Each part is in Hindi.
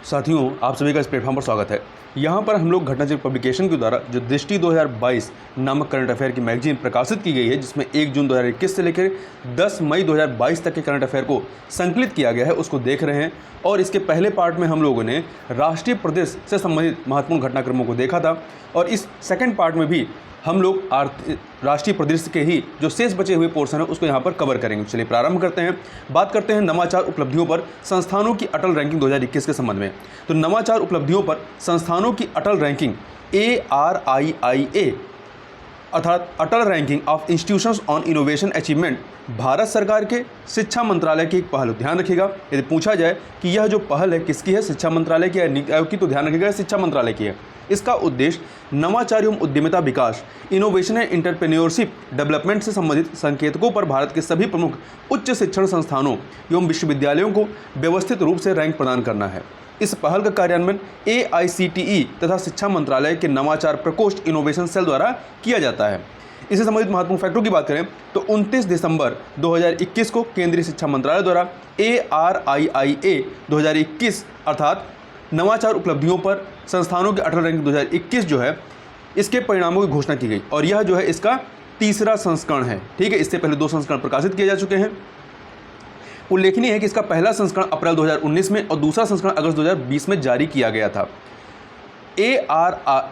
साथियों, आप सभी का इस प्लेटफॉर्म पर स्वागत है। यहाँ पर हम लोग घटनाचक्र पब्लिकेशन के द्वारा जो दृष्टि 2022 नामक करंट अफेयर की मैगजीन प्रकाशित की गई है, जिसमें 1 जून 2021 से लेकर 10 मई 2022 तक के करंट अफेयर को संकलित किया गया है, उसको देख रहे हैं। और इसके पहले पार्ट में हम लोगों ने राष्ट्रीय प्रदेश से संबंधित महत्वपूर्ण घटनाक्रमों को देखा था, और इस सेकेंड पार्ट में भी हम लोग राष्ट्रीय परिदृश्य के ही जो शेष बचे हुए पोर्शन है उसको यहाँ पर कवर करेंगे। चलिए प्रारंभ करते हैं। बात करते हैं नवाचार उपलब्धियों पर संस्थानों की अटल रैंकिंग 2021 के संबंध में। तो नवाचार उपलब्धियों पर संस्थानों की अटल रैंकिंग ARIIA अर्थात Atal ranking of institutions on innovation achievement Bharat सरकार के शिक्षा मंत्रालय की एक पहल। ध्यान रखिएगा, यदि पूछा जाए कि यह जो पहल है किसकी है, शिक्षा मंत्रालय की है, नीति आयोग की, तो ध्यान रखिएगा शिक्षा मंत्रालय की है। इसका उद्देश्य नवाचार एवं उद्यमिता विकास, इनोवेशन एंड एंटरप्रेन्योरशिप डेवलपमेंट से संबंधित संकेतकों पर भारत के सभी प्रमुख उच्च शिक्षण संस्थानों एवं विश्वविद्यालयों को व्यवस्थित रूप से रैंक प्रदान करना है। इस पहल का कार्यान्वयन AICTE तथा शिक्षा मंत्रालय के नवाचार प्रकोष्ठ इनोवेशन सेल द्वारा किया जाता है। इससे संबंधित महत्वपूर्ण फैक्टरों की बात करें तो 29 दिसंबर 2021 को केंद्रीय शिक्षा मंत्रालय द्वारा ARIIA 2021 अर्थात नवाचार उपलब्धियों पर संस्थानों के अटल रैंकिंग 2021 जो है, इसके परिणामों की घोषणा की गई, और यह जो है इसका तीसरा संस्करण है। ठीक है, इससे पहले 2 संस्करण प्रकाशित किए जा चुके हैं। उल्लेखनीय है कि इसका पहला संस्करण अप्रैल 2019 में और दूसरा संस्करण अगस्त 2020 में जारी किया गया था।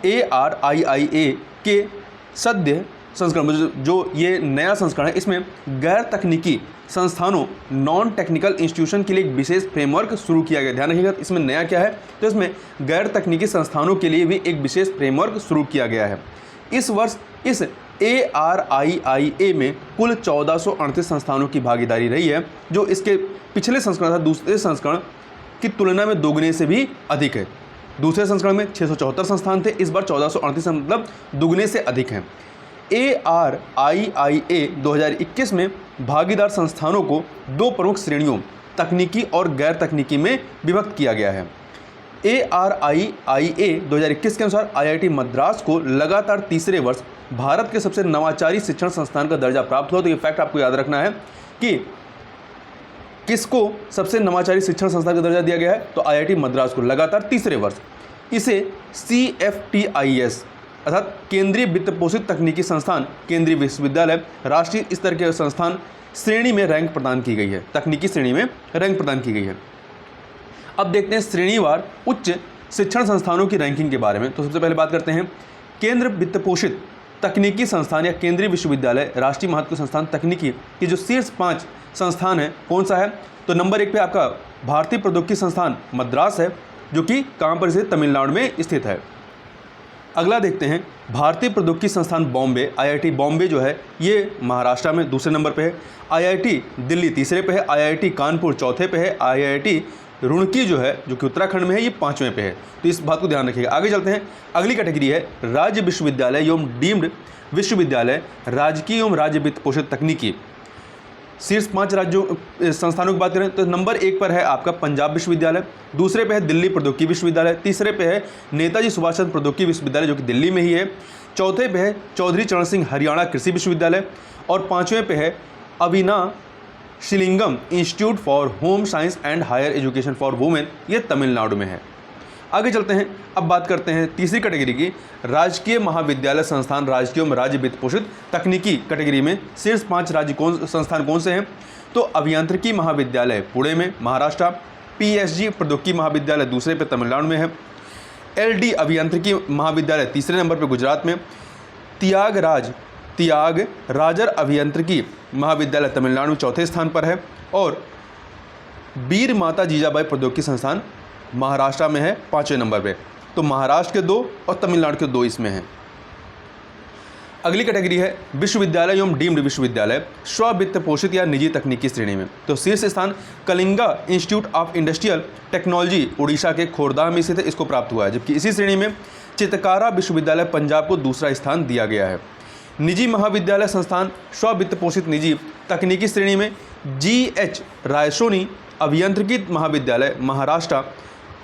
ARIIA के सद्य संस्करण जो ये नया संस्करण है, इसमें गैर तकनीकी संस्थानों नॉन टेक्निकल इंस्टीट्यूशन के लिए एक विशेष फ्रेमवर्क शुरू किया गया। ध्यान रखिएगा, इसमें नया क्या है, तो इसमें गैर तकनीकी संस्थानों के लिए भी एक विशेष फ्रेमवर्क शुरू किया गया है। इस वर्ष इस ARIIA में कुल 1438 संस्थानों की भागीदारी रही है, जो इसके पिछले संस्करण था दूसरे संस्करण की तुलना में दोगुने से भी अधिक है। दूसरे संस्करण में 674 संस्थान थे, इस बार 1438 मतलब दुगने से अधिक हैं। ARIIA 2021 में भागीदार संस्थानों को 2 प्रमुख श्रेणियों तकनीकी और गैर तकनीकी में विभक्त किया गया है। ARIIA 2021 के अनुसार IIT मद्रास को लगातार तीसरे वर्ष भारत के सबसे नवाचारी शिक्षण संस्थान का दर्जा प्राप्त हुआ। तो ये फैक्ट आपको याद रखना है कि किसको सबसे नवाचारी शिक्षण संस्थान का दर्जा दिया गया है, तो IIT मद्रास को लगातार तीसरे वर्ष। इसे CFTIS अर्थात केंद्रीय वित्त पोषित तकनीकी संस्थान, केंद्रीय विश्वविद्यालय, राष्ट्रीय स्तर के संस्थान श्रेणी में रैंक प्रदान की गई है, तकनीकी श्रेणी में रैंक प्रदान की गई है। अब देखते हैं श्रेणीवार उच्च शिक्षण संस्थानों की रैंकिंग के बारे में। तो सबसे पहले बात करते हैं केंद्र वित्त पोषित तकनीकी संस्थान या केंद्रीय विश्वविद्यालय राष्ट्रीय महत्व के संस्थान तकनीकी की जो शीर्ष 5 संस्थान है, कौन सा है, तो नंबर 1 पे आपका भारतीय प्रौद्योगिकी संस्थान मद्रास है, जो कि कहाँ पर स्थित, तमिलनाडु में स्थित है। अगला देखते हैं भारतीय प्रौद्योगिकी संस्थान बॉम्बे, IIT बॉम्बे जो है ये महाराष्ट्र में दूसरे नंबर पे है। IIT दिल्ली तीसरे पे है, IIT कानपुर चौथे पे है, IIT रुड़की जो है जो कि उत्तराखंड में है ये 5वें पे है। तो इस बात को ध्यान रखिएगा। आगे चलते हैं, अगली कैटेगरी है राज्य विश्वविद्यालय एवं डीम्ड विश्वविद्यालय, राजकीय एवं राज्य वित्त पोषित तकनीकी। शीर्ष 5 राज्यों संस्थानों की बात करें तो नंबर 1 पर है आपका पंजाब विश्वविद्यालय, दूसरे पे है दिल्ली प्रौद्योगिकी विश्वविद्यालय, तीसरे पे है नेताजी सुभाष चंद्र प्रौद्योगिकी विश्वविद्यालय जो कि दिल्ली में ही है, चौथे पे है चौधरी चरण सिंह हरियाणा कृषि विश्वविद्यालय, और 5वें पे है Avinashilingam institute for home science and higher education for women, ये तमिलनाडु में है। आगे चलते हैं, अब बात करते हैं तीसरी कैटेगरी की, राजकीय महाविद्यालय संस्थान राजकीय एवं राज्य वित्त पोषित तकनीकी कैटेगरी में शीर्ष 5 संस्थान कौन से हैं, तो अभियांत्रिकी महाविद्यालय पुणे में महाराष्ट्र, PSG प्रौद्योगिकी महाविद्यालय दूसरे पे तमिलनाडु में है, LD अभियांत्रिकी महाविद्यालय तीसरे नंबर पे गुजरात में, त्यागराजर अभियांत्रिकी महाविद्यालय तमिलनाडु में चौथे स्थान पर है, और वीर माता जीजाबाई प्रौद्योगिकी संस्थान महाराष्ट्र में है 5वें नंबर पे। तो महाराष्ट्र के 2 और तमिलनाडु के 2 इसमें हैं। अगली कैटेगरी है विश्वविद्यालय एवं डीम्ड विश्वविद्यालय स्व-वित्त पोषित या निजी तकनीकी श्रेणी में। तो शीर्ष स्थान Kalinga institute of industrial technology Orissa के खोरदा में स्थित है, इसको प्राप्त हुआ है। जबकि इसी श्रेणी में चितकारा विश्वविद्यालय पंजाब को दूसरा स्थान दिया गया है। निजी महाविद्यालय संस्थान स्व-वित्त पोषित निजी तकनीकी श्रेणी में GH रायसोनी अभियांत्रिकी महाविद्यालय महाराष्ट्र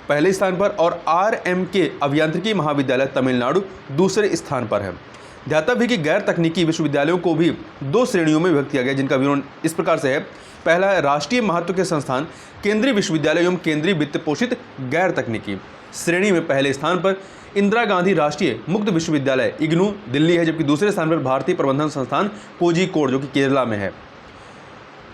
पहले स्थान पर, और RMK अभियांत्रिकी महाविद्यालय तमिलनाडु दूसरे स्थान पर है। ध्यातव्य है कि गैर तकनीकी विश्वविद्यालयों को भी 2 श्रेणियों में विभक्त किया गया, जिनका विवरण इस प्रकार से है पहला है राष्ट्रीय महत्व के संस्थान केंद्रीय विश्वविद्यालय एवं केंद्रीय वित्त पोषित गैर तकनीकी श्रेणी में पहले स्थान पर इंदिरा गांधी राष्ट्रीय मुक्त विश्वविद्यालय इग्नू दिल्ली है, जबकि दूसरे स्थान पर भारतीय प्रबंधन संस्थान कोझिकोड जो कि केरला में है।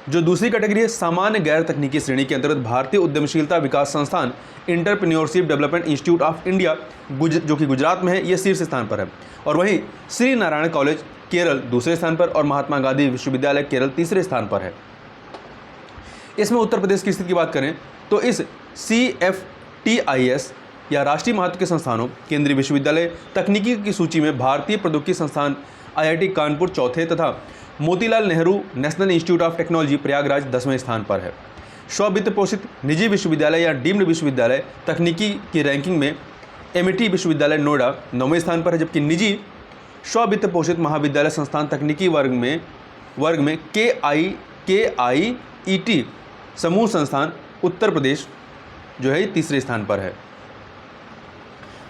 जो दूसरी कैटेगरी है सामान्य गैर तकनीकी श्रेणी के अंतर्गत भारतीय उद्यमशीलता विकास संस्थान entrepreneurship development institute of India जो कि गुजरात में है, ये शीर्ष स्थान पर है। और वहीं श्री नारायण कॉलेज केरल दूसरे स्थान पर और महात्मा गांधी विश्वविद्यालय केरल तीसरे स्थान पर है। इसमें उत्तर प्रदेश की स्थिति की बात करें तो इस CFTIS या राष्ट्रीय महत्व के संस्थानों केंद्रीय विश्वविद्यालय तकनीकी की सूची में भारतीय प्रौद्योगिकी संस्थान IIT कानपुर चौथे तथा Motilal Nehru national institute of technology Prayagraj 10वें स्थान पर है। स्ववित्त पोषित निजी विश्वविद्यालय या डीम्ड विश्वविद्यालय तकनीकी की रैंकिंग में MIT विश्वविद्यालय नोएडा 9वें स्थान पर है, जबकि निजी स्ववित्त पोषित महाविद्यालय संस्थान तकनीकी वर्ग में KIET समूह संस्थान उत्तर प्रदेश जो है तीसरे स्थान पर है।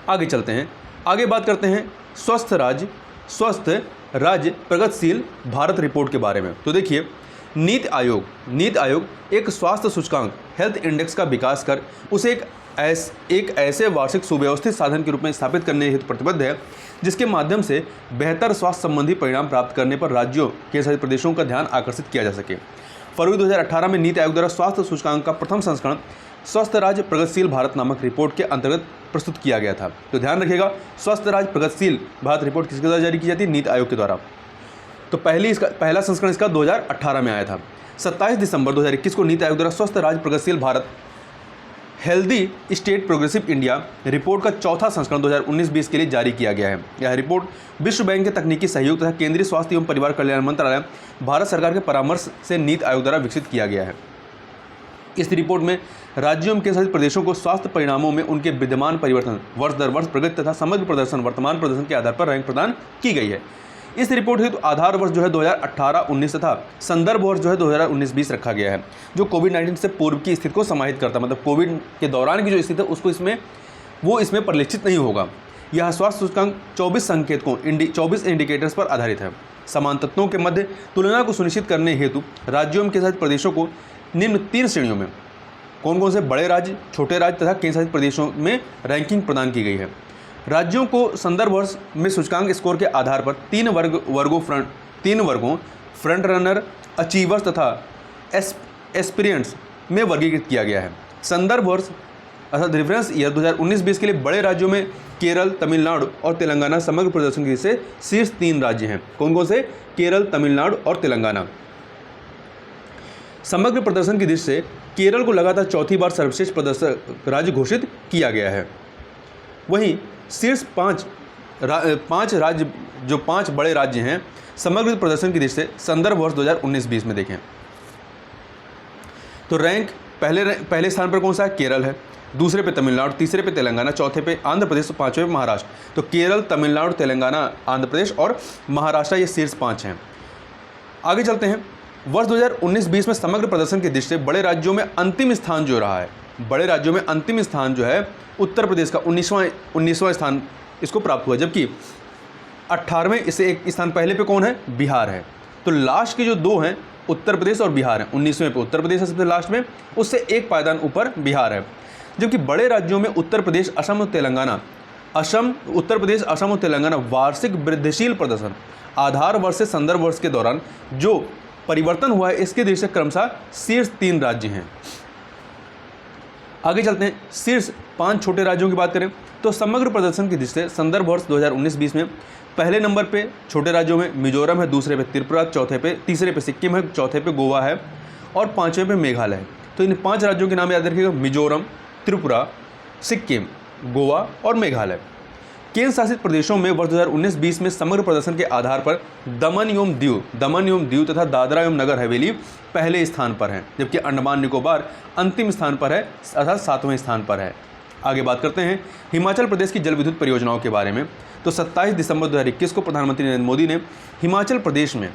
आगे चलते हैं, आगे बात करते हैं स्वस्थ राज्य प्रगतिशील भारत रिपोर्ट के बारे में। तो देखिए नीति आयोग एक स्वास्थ्य सूचकांक हेल्थ इंडेक्स का विकास कर उसे एक ऐसे वार्षिक सुव्यवस्थित साधन के रूप में स्थापित करने हेतु प्रतिबद्ध है जिसके माध्यम से बेहतर स्वास्थ्य संबंधी परिणाम प्राप्त करने पर राज्यों के सभी प्रदेशों का ध्यान आकर्षित किया जा सके। फरवरी 2018 में नीति आयोग द्वारा स्वास्थ्य सूचकांक का प्रथम संस्करण स्वस्थ राज्य प्रगतिशील भारत नामक रिपोर्ट के अंतर्गत प्रस्तुत किया गया था। तो ध्यान रखिएगा, स्वस्थ राज्य प्रगतिशील भारत रिपोर्ट किसके द्वारा जारी की जाती है? नीति आयोग के द्वारा। तो पहला संस्करण इसका 2018 में आया था। 27 दिसंबर 2021 को नीति आयोग द्वारा स्वस्थ राज्य प्रगतिशील Bharat healthy state progressive India report का चौथा संस्करण 2019-20 के लिए जारी किया गया है। यह रिपोर्ट विश्व बैंक के तकनीकी सहयोग तथा केंद्रीय स्वास्थ्य एवं परिवार कल्याण मंत्रालय भारत सरकार के परामर्श से नीति आयोग द्वारा विकसित किया गया है। इस रिपोर्ट में राज्यों के सभी प्रदेशों को स्वास्थ्य परिणामों में उनके विद्यमान परिवर्तन वर्ष दर वर्ष प्रगति तथा समग्र प्रदर्शन वर्तमान प्रदर्शन के आधार पर रैंक प्रदान की गई है। इस रिपोर्ट हेतु आधार वर्ष जो है 2018-19 तथा संदर्भ वर्ष जो है 2019-20 रखा गया है, जो कोविड-19 से पूर्व की स्थिति को समाहित करता है। मतलब कोविड के दौरान की जो स्थिति है उसको इसमें परिलक्षित नहीं होगा। यह स्वास्थ्य सूचकांक 24 इंडिकेटर्स पर आधारित है। समान तत्वों के मध्य तुलना को सुनिश्चित करने हेतु राज्यों के साथ प्रदेशों को निम्न 3 श्रेणियों में कौन कौन से बड़े राज्य, छोटे राज्य तथा केंद्र शासित प्रदेशों में रैंकिंग प्रदान की गई है। राज्यों को संदर्भ वर्ष में सूचकांक स्कोर के आधार पर 3 वर्गों फ्रंट रनर, अचीवर्स तथा एस्पिरेंट्स में वर्गीकृत किया गया है। संदर्भ वर्ष अर्थात रेफरेंस ईयर 2019-20 के लिए बड़े राज्यों में केरल, तमिलनाडु और तेलंगाना समग्र प्रदर्शन की दृष्टि से शीर्ष 3 राज्य हैं। कौन कौन से? केरल, तमिलनाडु और तेलंगाना। समग्र प्रदर्शन की दृष्टि से केरल को लगातार चौथी बार सर्वश्रेष्ठ प्रदर्शक राज्य घोषित किया गया है। वहीं शीर्ष 5 राज्य जो 5 बड़े राज्य हैं समग्र प्रदर्शन की दृष्टि से संदर्भ वर्ष 2019-20 में देखें तो रैंक पहले स्थान पर कौन सा है? केरल है, दूसरे पे तमिलनाडु, तीसरे पे तेलंगाना, चौथे पे आंध्र प्रदेश, 5वें पे महाराष्ट्र। तो केरल, तमिलनाडु, तेलंगाना, आंध्र प्रदेश और महाराष्ट्र ये शीर्ष 5 हैं। आगे चलते हैं। वर्ष 2019-20 में समग्र प्रदर्शन की दृष्टि से बड़े राज्यों में अंतिम स्थान जो रहा है, बड़े राज्यों में अंतिम स्थान जो है उत्तर प्रदेश का 19वां स्थान इसको प्राप्त हुआ, जबकि 18वें इससे एक स्थान पहले पे कौन है? बिहार है। तो लास्ट के जो 2 हैं उत्तर प्रदेश और बिहार है। 19वें पे उत्तर प्रदेश है सबसे लास्ट में, उससे एक पायदान ऊपर बिहार है। जबकि बड़े राज्यों में उत्तर प्रदेश, असम और तेलंगाना वार्षिक वृद्धिशील प्रदर्शन आधार वर्ष से संदर्भ वर्ष के दौरान जो परिवर्तन हुआ है इसके दृष्टि से क्रमशः शीर्ष 3 राज्य हैं। आगे चलते हैं। शीर्ष 5 छोटे राज्यों की बात करें तो समग्र प्रदर्शन की दृष्टि से संदर्भ वर्ष 2019-20 में पहले नंबर पे छोटे राज्यों में मिजोरम है, दूसरे पे त्रिपुरा, तीसरे पे सिक्किम है, चौथे पे गोवा है और 5वें पे मेघालय है। तो इन 5 राज्यों के नाम याद रखिएगा: मिजोरम, त्रिपुरा, सिक्किम, गोवा और मेघालय। केंद्र शासित प्रदेशों में वर्ष 2019-20 में समग्र प्रदर्शन के आधार पर दमन एवं दीव तथा दादरा एवं नगर हवेली पहले स्थान पर हैं, जबकि अंडमान निकोबार अंतिम स्थान पर है अर्थात 7वें स्थान पर है। आगे बात करते हैं हिमाचल प्रदेश की जल विद्युत परियोजनाओं के बारे में। तो 27 दिसंबर 2021 को प्रधानमंत्री नरेंद्र मोदी ने हिमाचल प्रदेश में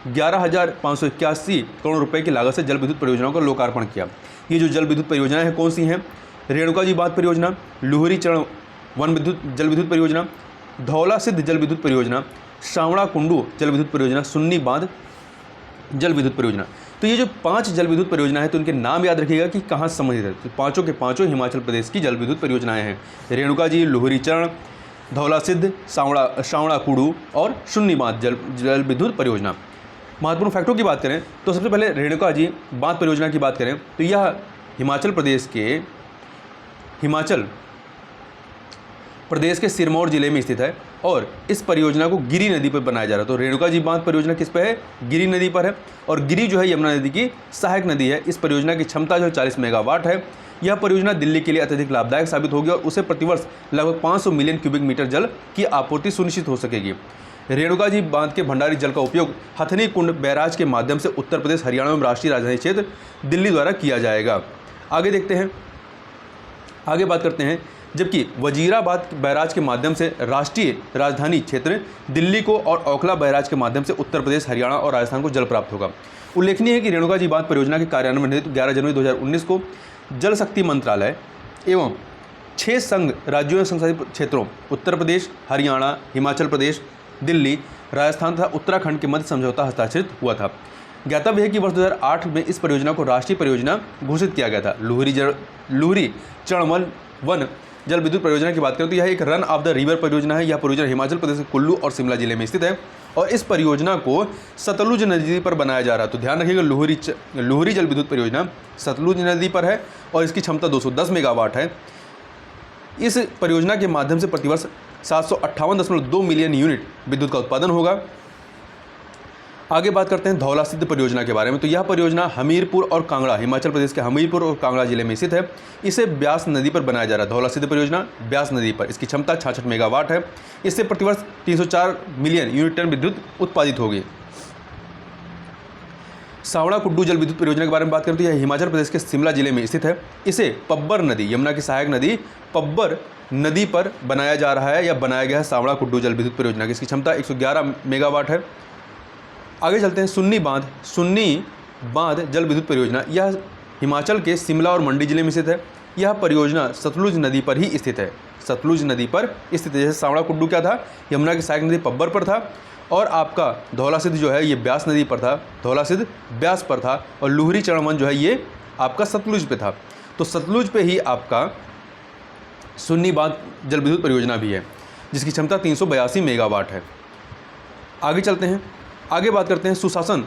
11,581 करोड़ रुपये की लागत से जल विद्युत परियोजनाओं का लोकार्पण किया। ये जो जल विद्युत परियोजनाएं हैं कौन सी हैं? रेणुका जी बांध परियोजना, लुहरी चरण जल विद्युत परियोजना, धौला सिद्ध जल विद्युत परियोजना, शावड़ा कुंडू जल विद्युत परियोजना, सुन्नी बांध जल विद्युत परियोजना। तो ये जो 5 जल विद्युत परियोजना है तो उनके नाम याद रखिएगा कि कहाँ से संबंधित है। तो पाँचों के पाँचों हिमाचल प्रदेश की जल विद्युत परियोजनाएं हैं। रेणुका जी, लोहरी चरण, धौलासिद्ध, सावड़ा कुडू और शून्नी बांध जल विद्युत परियोजना। महत्वपूर्ण फैक्टों की बात करें तो सबसे पहले रेणुका जी बांध परियोजना की बात करें तो यह हिमाचल प्रदेश के सिरमौर जिले में स्थित है और इस परियोजना को गिरी नदी पर बनाया जा रहा है। तो रेणुका जी बांध परियोजना किस पे है? गिरी नदी पर है और गिरी जो है यमुना नदी की सहायक नदी है। इस परियोजना की क्षमता जो 40 मेगावाट है। यह परियोजना दिल्ली के लिए अत्यधिक लाभदायक साबित होगी और उसे प्रतिवर्ष लगभग 500 मिलियन क्यूबिक मीटर जल की आपूर्ति सुनिश्चित हो सकेगी। रेणुका जी बांध के भंडारी जल का उपयोग हथनी कुंड बैराज के माध्यम से उत्तर प्रदेश, हरियाणा एवं राष्ट्रीय राजधानी क्षेत्र दिल्ली द्वारा किया जाएगा। आगे देखते हैं, आगे बात करते हैं। जबकि वजीराबाद बैराज के माध्यम से राष्ट्रीय राजधानी क्षेत्र दिल्ली को और ओखला बैराज के माध्यम से उत्तर प्रदेश, हरियाणा और राजस्थान को जल प्राप्त होगा। उल्लेखनीय है कि रेणुका जी बांध परियोजना के कार्यान्वयन हेतु 11 जनवरी 2019 को जल शक्ति मंत्रालय एवं 6 संघ राज्यों एवं संशासित क्षेत्रों उत्तर प्रदेश, हरियाणा, हिमाचल प्रदेश, दिल्ली, राजस्थान तथा उत्तराखंड के मध्य समझौता हस्ताक्षरित हुआ था। ज्ञातव्य है कि वर्ष 2008 में इस परियोजना को राष्ट्रीय परियोजना घोषित किया गया था। लुहरी चरण वन जल विद्युत परियोजना की बात करें तो यह एक रन ऑफ द रिवर परियोजना है। यह परियोजना हिमाचल प्रदेश के कुल्लू और शिमला जिले में स्थित है और इस परियोजना को सतलुज नदी पर बनाया जा रहा है। तो ध्यान रखिएगा, लुहरी जल विद्युत परियोजना सतलुज नदी पर है और इसकी क्षमता 210 मेगावाट है। इस परियोजना के माध्यम से प्रतिवर्ष 758.2 मिलियन यूनिट विद्युत का उत्पादन होगा। आगे बात करते हैं धौलासिद्ध परियोजना के बारे में। तो यह परियोजना हमीरपुर और कांगड़ा, हिमाचल प्रदेश के हमीरपुर और कांगड़ा जिले में स्थित है। इसे ब्यास नदी पर बनाया जा रहा है। धौलासिद्ध परियोजना ब्यास नदी पर, इसकी क्षमता 66 मेगावाट है। इससे प्रतिवर्ष 304 मिलियन यूनिट टन विद्युत उत्पादित होगी। सावड़ा कुड्डू जल विद्युत परियोजना के बारे में बात करें तो यह हिमाचल प्रदेश के शिमला जिले में स्थित है। इसे पब्बर नदी, यमुना की सहायक नदी पब्बर नदी पर बनाया जा रहा है या बनाया गया है सावड़ा कुड्डू जल विद्युत परियोजना की। इसकी क्षमता 111 मेगावाट है। आगे चलते हैं, सुन्नी बांध जल विद्युत परियोजना। यह हिमाचल के शिमला और मंडी जिले में स्थित है। यह परियोजना सतलुज नदी पर ही स्थित है। सतलुज नदी पर स्थित है। जैसे सावड़ा कुड्डू क्या था, यमुना की सहायक नदी पब्बर पर था और आपका धौलासिद्ध जो है ये ब्यास नदी पर था, धौलासिद्ध ब्यास पर था और लुहरी चरण वन जो है ये आपका सतलुज पे था। तो सतलुज पे ही आपका सुन्नी बांध जल विद्युत परियोजना भी है जिसकी क्षमता 382 मेगावाट है। आगे चलते हैं, आगे बात करते हैं सुशासन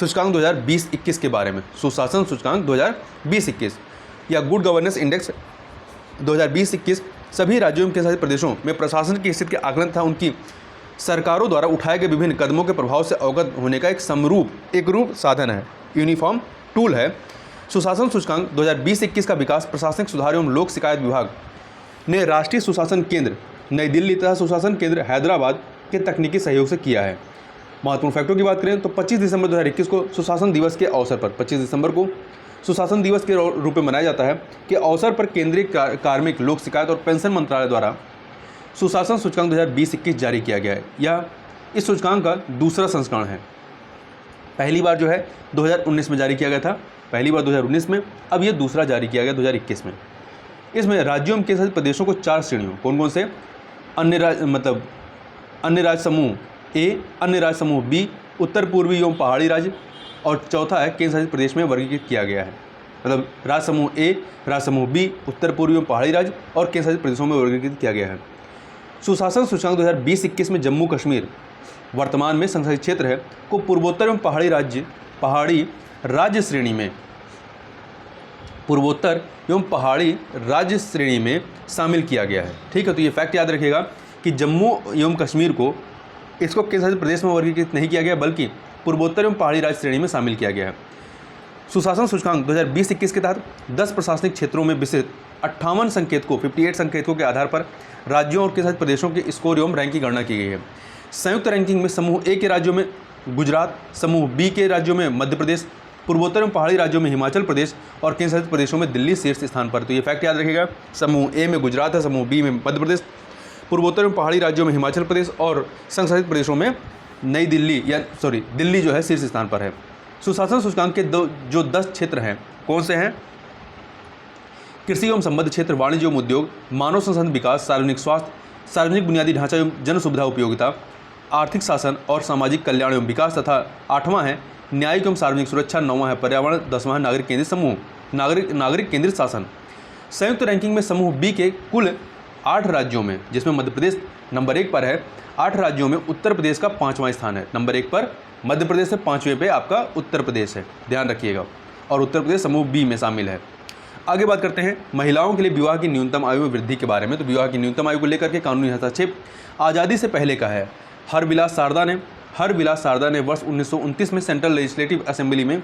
सूचकांक 2020-21 के बारे में। सुशासन सूचकांक 2020-21 या गुड गवर्नेंस इंडेक्स 2020-21 सभी राज्यों एवं केंद्रशासित प्रदेशों में प्रशासन की स्थिति के आकलन तथा उनकी सरकारों द्वारा उठाए गए विभिन्न कदमों के प्रभाव से अवगत होने का एक रूप साधन है, यूनिफॉर्म टूल है। सुशासन सूचकांक 2020-21 का विकास प्रशासनिक सुधार एवं लोक शिकायत विभाग ने राष्ट्रीय सुशासन केंद्र नई दिल्ली तथा सुशासन केंद्र हैदराबाद के तकनीकी सहयोग से किया है। महत्वपूर्ण फैक्टों की बात करें तो 25 दिसंबर 2021 को सुशासन दिवस के अवसर पर 25 दिसंबर को सुशासन दिवस के रूप में मनाया जाता है कि अवसर पर केंद्रीय कार्मिक, लोक शिकायत और पेंशन मंत्रालय द्वारा सुशासन सूचकांक 2020-21 जारी किया गया है। यह इस सूचकांक का दूसरा संस्करण है। पहली बार जो है 2019 में जारी किया गया था, पहली बार 2019 में, अब यह दूसरा जारी किया गया 2021 में। इसमें राज्यों एवं केंद्रशासित प्रदेशों को 4 श्रेणियों, कौन कौन से? अन्य राज्य समूह ए, अन्य राज्य समूह बी, उत्तर पूर्वी एवं पहाड़ी राज्य और चौथा है केंद्र शासित प्रदेश में वर्गीकृत किया गया है। मतलब राज्य समूह ए, राज्य समूह बी, उत्तर पूर्वी एवं पहाड़ी राज्य और केंद्र शासित प्रदेशों में वर्गीकृत किया गया है। सुशासन सूचकांक 2020-21 में जम्मू कश्मीर वर्तमान में संसदीय क्षेत्र है को पूर्वोत्तर एवं पहाड़ी राज्य श्रेणी में, पूर्वोत्तर एवं पहाड़ी राज्य श्रेणी में शामिल किया गया है। ठीक है, तो ये फैक्ट याद रखिएगा कि जम्मू एवं कश्मीर को इसको केंद्र शासित प्रदेश में वर्गीकृत नहीं किया गया बल्कि पूर्वोत्तर एवं पहाड़ी राज्य श्रेणी में शामिल किया गया है। सुशासन सूचकांक 2020-21 के तहत 10 प्रशासनिक क्षेत्रों में विस्तृत 58 संकेतकों के आधार पर राज्यों और केंद्र शासित प्रदेशों के स्कोर एवं रैंक की गणना की गई है। संयुक्त रैंकिंग में समूह ए के राज्यों में गुजरात, समूह बी के राज्यों में मध्य प्रदेश, पूर्वोत्तर एवं पहाड़ी राज्यों में हिमाचल प्रदेश और केंद्र शासित प्रदेशों में दिल्ली शीर्ष स्थान पर। तो ये फैक्ट याद रखिएगा, समूह ए में गुजरात है, समूह बी में मध्य प्रदेश, पूर्वोत्तर एवं पहाड़ी राज्यों में हिमाचल प्रदेश और संघ शासित प्रदेशों में दिल्ली जो है शीर्ष स्थान पर है। सुशासन सूचकांक के जो 10 क्षेत्र हैं कौन से हैं? कृषि एवं संबद्ध क्षेत्र, वाणिज्य एवं उद्योग, मानव संसाधन विकास, सार्वजनिक स्वास्थ्य, सार्वजनिक बुनियादी ढांचा एवं जन सुविधा उपयोगिता, आर्थिक शासन और सामाजिक कल्याण एवं विकास तथा 8वां है न्यायिक एवं सार्वजनिक सुरक्षा 9वां है पर्यावरण, 10वां है नागरिक केंद्रित समूह नागरिक केंद्रित शासन। संयुक्त रैंकिंग में समूह बी के कुल 8 राज्यों में, जिसमें मध्य प्रदेश नंबर 1 पर है, 8 राज्यों में उत्तर प्रदेश का 5वां स्थान है। नंबर 1 पर मध्य प्रदेश है, 5वें पे आपका उत्तर प्रदेश है, ध्यान रखिएगा। और उत्तर प्रदेश समूह बी में शामिल है। आगे बात करते हैं महिलाओं के लिए विवाह की न्यूनतम आयु में वृद्धि के बारे में। तो विवाह की न्यूनतम आयु को लेकर के कानूनी हस्तक्षेप आज़ादी से पहले का है। हरविलास सारदा ने वर्ष 1929 में सेंट्रल लेजिस्लेटिव असेंबली में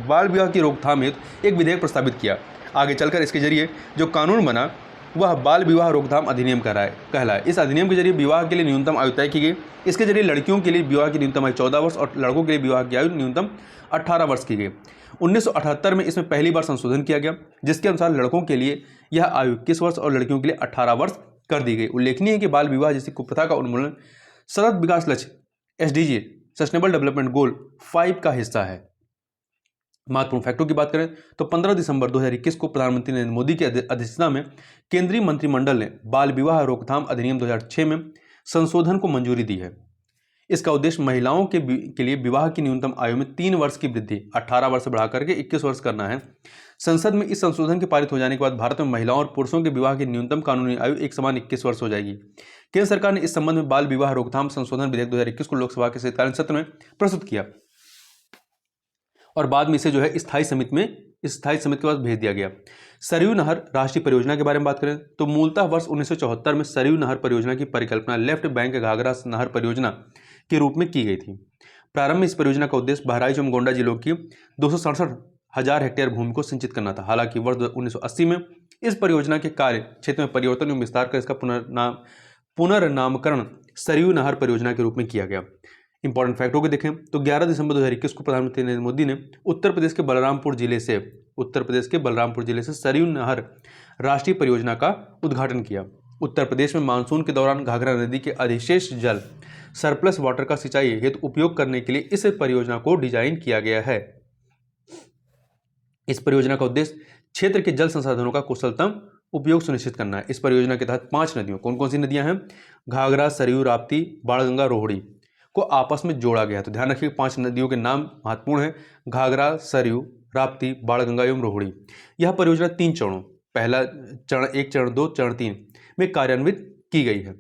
बाल विवाह की रोकथाम हेतु एक विधेयक प्रस्तावित किया। आगे चलकर इसके जरिए जो कानून बना वह बाल विवाह रोकथाम अधिनियम कहलाए। इस अधिनियम के जरिए विवाह के लिए न्यूनतम आयु तय की गई। इसके जरिए लड़कियों के लिए विवाह की न्यूनतम आयु 14 वर्ष और लड़कों के लिए विवाह की आयु न्यूनतम 18 वर्ष की गई। 1978 में इसमें पहली बार संशोधन किया गया, जिसके अनुसार लड़कों के लिए यह आयु 21 वर्ष और लड़कियों के लिए 18 वर्ष कर दी गई। उल्लेखनीय है कि बाल विवाह जैसी कुप्रथा का उन्मूलन सतत विकास लक्ष्य SDG सस्टेनेबल डेवलपमेंट गोल 5 का हिस्सा है। महत्वपूर्ण फैक्टों की बात करें तो 15 दिसंबर 2021 को प्रधानमंत्री नरेंद्र मोदी की अध्यक्षता में केंद्रीय मंत्रिमंडल ने बाल विवाह रोकथाम अधिनियम 2006 में संशोधन को मंजूरी दी है। इसका उद्देश्य महिलाओं के लिए विवाह की न्यूनतम आयु में 3 वर्ष की वृद्धि 18 वर्ष बढ़ा करके 21 वर्ष करना है। संसद में इस संशोधन के पारित हो जाने के बाद भारत में महिलाओं और पुरुषों के विवाह की न्यूनतम कानूनी आयु एक समान 21 वर्ष हो जाएगी। केंद्र सरकार ने इस संबंध में बाल विवाह रोकथाम संशोधन विधेयक 2021 को लोकसभा के शीतकालीन सत्र में प्रस्तुत किया और बाद में इसे जो है स्थायी समिति के पास भेज दिया गया। सरयू नहर राष्ट्रीय परियोजना के बारे में बात करें तो मूलतः वर्ष 1974 में सरयू नहर परियोजना की परिकल्पना लेफ्ट बैंक घाघरा नहर परियोजना के रूप में की गई थी। प्रारंभ में इस परियोजना का उद्देश्य बहराइच एवं गोंडा जिलों की 267,000 हेक्टेयर भूमि को सिंचित करना था। हालांकि वर्ष 1980 में इस परियोजना के कार्य क्षेत्र में परिवर्तन एवं विस्तार कर इसका पुनर्नामकरण सरयू नहर परियोजना के रूप में किया गया। इंपॉर्टेंट फैक्टों को देखें तो 11 दिसंबर 2021 को प्रधानमंत्री नरेंद्र मोदी ने उत्तर प्रदेश के बलरामपुर जिले से सरयू नहर राष्ट्रीय परियोजना का उद्घाटन किया। उत्तर प्रदेश में मानसून के दौरान घाघरा नदी के अधिशेष जल सरप्लस वाटर का सिंचाई हेतु उपयोग करने के लिए इस परियोजना को डिजाइन किया गया है। इस परियोजना का उद्देश्य क्षेत्र के जल संसाधनों का कुशलतम उपयोग सुनिश्चित करना है। इस परियोजना के तहत 5 नदियों, कौन कौन सी नदियां हैं, घाघरा, सरयू, राप्ती, बाणगंगा, रोहिणी को आपस में जोड़ा गया है। तो ध्यान रखिए 5 नदियों के नाम महत्वपूर्ण है, घाघरा, सरयू, राप्ती, बाणगंगा एवं रोहिणी। यह परियोजना 3 चरणों, पहला चरण 1, चरण 2, चरण 3 में कार्यान्वित की गई है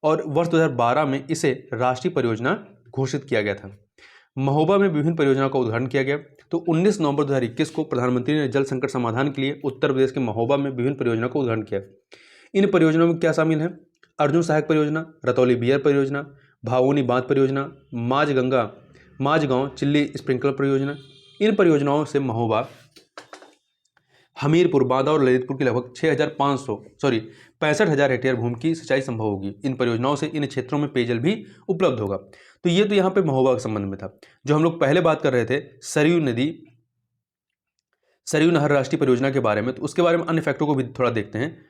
और वर्ष 2012 में इसे राष्ट्रीय परियोजना घोषित किया गया था। महोबा में विभिन्न परियोजनाओं का उद्घाटन किया गया। तो 19 नवंबर 2021 को प्रधानमंत्री ने जल संकट समाधान के लिए उत्तर प्रदेश के महोबा में विभिन्न परियोजनाओं का उद्घाटन किया। इन परियोजनाओं में क्या शामिल है, अर्जुन सहायक परियोजना, रतौली बियर परियोजना, भावोनी बांध परियोजना, माझगांव चिल्ली स्प्रिंकलर परियोजना। इन परियोजनाओं से महोबा, हमीरपुर, बांदा और ललितपुर की लगभग 65,000 हेक्टेयर भूमि की सिंचाई संभव होगी। इन परियोजनाओं से इन क्षेत्रों में पेयजल भी उपलब्ध होगा। तो ये तो यहाँ पे महोबा के संबंध में था। जो हम लोग पहले बात कर रहे थे सरयू नहर राष्ट्रीय परियोजना के बारे में, तो उसके बारे में अन्य फैक्टों को भी थोड़ा देखते हैं।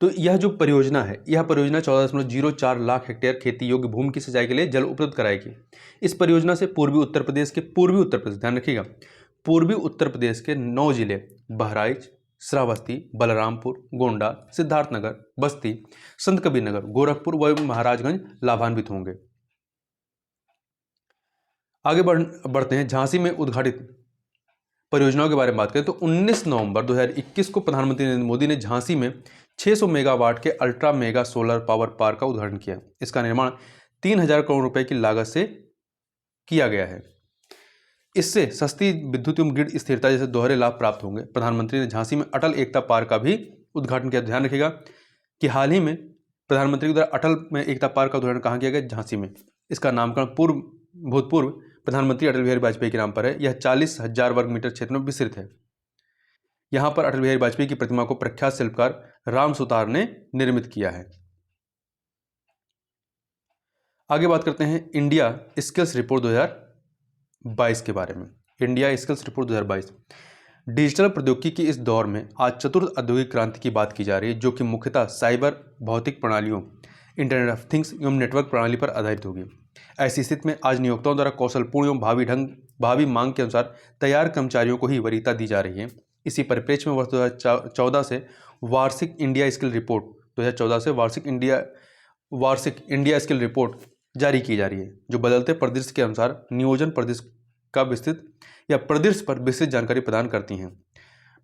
तो यह जो परियोजना है, यह परियोजना 14.04 लाख हेक्टेयर खेती योग्य भूमि की सिंचाई के लिए जल उपलब्ध कराएगी। इस परियोजना से पूर्वी उत्तर प्रदेश, ध्यान रखिएगा, पूर्वी उत्तर प्रदेश के 9 जिले बहराइच, श्रावस्ती, बलरामपुर, गोंडा, सिद्धार्थनगर, बस्ती, संत कबीर नगर, गोरखपुर व महाराजगंज लाभान्वित होंगे। आगे बढ़ते हैं। झांसी में उद्घाटित परियोजनाओं के बारे में बात करें तो 19 नवंबर 2021 को प्रधानमंत्री नरेंद्र मोदी ने झांसी में 600 मेगावाट के ultra mega solar power park का उद्घाटन किया। इसका निर्माण 3,000 करोड़ रुपए की लागत से किया गया है। इससे सस्ती विद्युत एवं ग्रिड स्थिरता जैसे दोहरे लाभ प्राप्त होंगे। प्रधानमंत्री ने झांसी में अटल एकता पार्क का भी उद्घाटन किया। ध्यान रखिएगा कि हाल ही में प्रधानमंत्री के द्वारा अटल में एकता पार्क का उद्घाटन कहाँ किया गया, झांसी में। इसका नामकरण भूतपूर्व प्रधानमंत्री अटल बिहारी वाजपेयी के नाम पर है। यह 40,000 वर्ग मीटर क्षेत्र में विस्तृत है। यहाँ पर अटल बिहारी वाजपेयी की प्रतिमा को प्रख्यात शिल्पकार राम सुतार ने निर्मित किया है। आगे बात करते हैं इंडिया स्किल्स रिपोर्ट 2022 के बारे में। India skills report 2022। डिजिटल प्रौद्योगिकी के इस दौर में आज चतुर्थ औद्योगिक क्रांति की बात की जा रही है, जो कि मुख्यतः साइबर भौतिक प्रणालियों, इंटरनेट ऑफ थिंग्स एवं नेटवर्क प्रणाली पर आधारित होगी। ऐसी स्थिति में आज नियोक्ताओं द्वारा कौशलपूर्ण एवं भावी मांग के अनुसार तैयार कर्मचारियों को ही वरीयता दी जा रही है। इसी परिप्रेक्ष्य में वर्ष 2014 से वार्षिक इंडिया स्किल रिपोर्ट 2014 से वार्षिक इंडिया स्किल रिपोर्ट जारी की जा रही है, जो बदलते परिदृश्य के अनुसार नियोजन का विस्तृत या परिदृश्य पर विस्तृत जानकारी प्रदान करती हैं।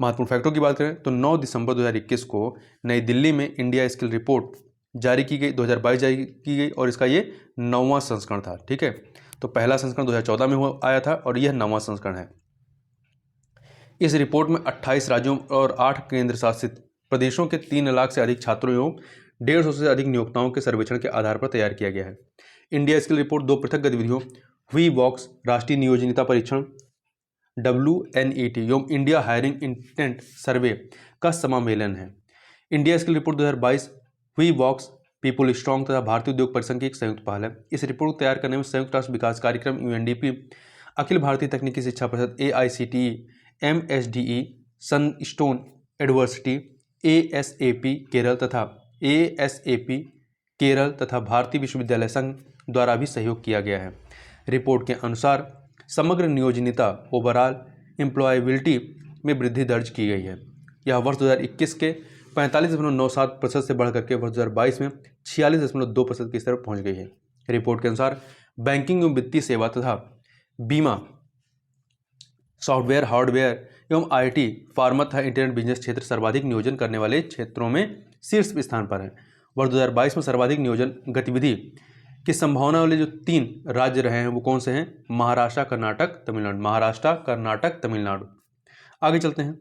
महत्वपूर्ण फैक्टरों की बात करें तो 9 दिसंबर 2021 को नई दिल्ली में इंडिया स्किल रिपोर्ट जारी की गई, 2022 जारी की गई और इसका ये 9वां संस्करण था। ठीक है, तो पहला संस्करण 2014 में आया था और यह 9वां संस्करण है। इस रिपोर्ट में 28 राज्यों और 8 केंद्र शासित प्रदेशों के 3 लाख से अधिक छात्रों एवं 150 से अधिक नियोक्ताओं के सर्वेक्षण के आधार पर तैयार किया गया है। इंडिया स्किल रिपोर्ट 2 पृथक गतिविधियों हुई वॉक्स राष्ट्रीय नियोजनीयता परीक्षण WNET एवं इंडिया हायरिंग इंटेंट सर्वे का समामेलन है। इंडिया स्किल रिपोर्ट 2022 हुई वॉक्स पीपुल स्ट्रांग तथा भारतीय उद्योग परिसंघ की एक संयुक्त पहल है। इस रिपोर्ट को तैयार करने में संयुक्त राष्ट्र विकास कार्यक्रम UNDP, अखिल भारतीय तकनीकी शिक्षा परिषद AICTE, MSDE, Sunstone university, ASAP Kerala तथा ASAP केरल तथा भारतीय विश्वविद्यालय संघ द्वारा भी सहयोग किया गया है। रिपोर्ट के अनुसार समग्र नियोजनीयता ओवरऑल एम्प्लॉयबिलिटी में वृद्धि दर्ज की गई है। यह वर्ष 2021 के 45.97% से बढ़कर के वर्ष 2022 में 46.2% के स्तर पर पहुंच गई है। रिपोर्ट के अनुसार बैंकिंग एवं वित्तीय सेवा तथा बीमा, सॉफ्टवेयर, हार्डवेयर एवं IT, फार्मा तथा इंटरनेट बिजनेस क्षेत्र सर्वाधिक नियोजन करने वाले क्षेत्रों में शीर्ष स्थान पर है। वर्ष 2022 में सर्वाधिक नियोजन गतिविधि की संभावना वाले जो 3 राज्य रहे हैं वो कौन से हैं? महाराष्ट्र, कर्नाटक, तमिलनाडु। महाराष्ट्र, कर्नाटक, तमिलनाडु। आगे चलते हैं,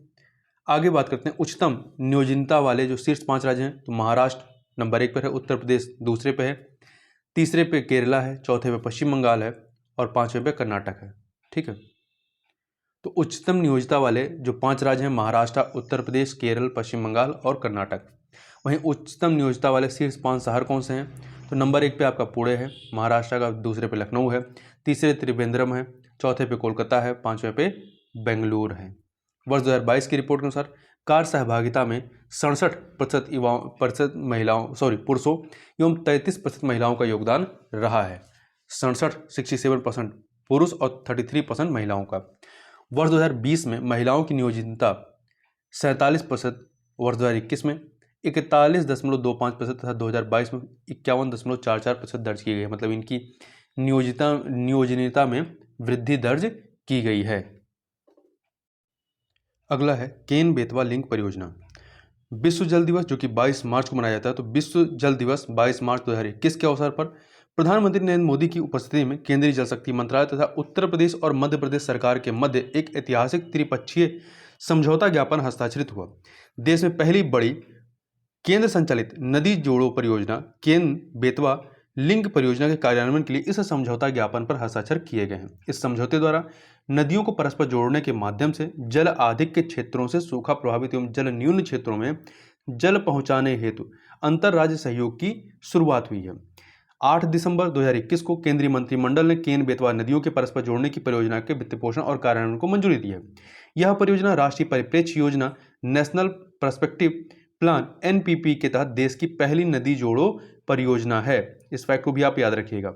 आगे बात करते हैं उच्चतम नियोजनता वाले जो शीर्ष 5 राज्य हैं। तो महाराष्ट्र नंबर 1 पर है, उत्तर प्रदेश दूसरे पे है, तीसरे पे केरला है, चौथे पे पश्चिम बंगाल है और 5वें पे कर्नाटक है। ठीक है, तो उच्चतम नियोजनता वाले जो 5 राज्य हैं महाराष्ट्र, उत्तर प्रदेश, केरल, पश्चिम बंगाल और कर्नाटक। वहीं उच्चतम नियोजनता वाले शीर्ष 5 शहर कौन से हैं? तो नंबर 1 पे आपका पुणे है, महाराष्ट्र का, दूसरे पे लखनऊ है, तीसरे त्रिवेंद्रम है, चौथे पे कोलकाता है, 5वें पे बेंगलुरु है। वर्ष 2022 की रिपोर्ट के अनुसार कार्य सहभागिता में 67% पुरुषों एवं 33% महिलाओं का योगदान रहा है। 67% पुरुष और 33% महिलाओं का। वर्ष 2020 में महिलाओं की नियोजनता 47%, वर्ष 2021 में 41.25% तथा 2022 में 51.44% दर्ज की गई है। मतलब इनकी नियोजनीयता में वृद्धि दर्ज की गई है। अगला है केन बेतवा लिंक परियोजना। विश्व जल दिवस जो कि 22 मार्च को मनाया जाता है, तो विश्व जल दिवस 22 मार्च 2021 के अवसर पर प्रधानमंत्री नरेंद्र मोदी की उपस्थिति में केंद्रीय जल शक्ति मंत्रालय तथा उत्तर प्रदेश और मध्य प्रदेश सरकार के मध्य एक ऐतिहासिक त्रिपक्षीय समझौता ज्ञापन हस्ताक्षरित हुआ। देश में पहली बड़ी केंद्र संचालित नदी जोड़ो परियोजना केन बेतवा लिंक परियोजना के कार्यान्वयन के लिए इस समझौता ज्ञापन पर हस्ताक्षर किए गए हैं। इस समझौते द्वारा नदियों को परस्पर जोड़ने के माध्यम से जल अधिक के क्षेत्रों से सूखा प्रभावित एवं जल न्यून क्षेत्रों में जल पहुंचाने हेतु अंतर्राज्य सहयोग की शुरुआत हुई है। 8 दिसंबर 2021 को केंद्रीय मंत्रिमंडल ने केन बेतवा नदियों के परस्पर जोड़ने की परियोजना के वित्त पोषण और कार्यान्वयन को मंजूरी दी है। यह परियोजना राष्ट्रीय परिप्रेक्ष्य योजना नेशनल पर्सपेक्टिव प्लान NPP के तहत देश की पहली नदी जोड़ो परियोजना है। इस फैक्ट को भी आप याद रखिएगा।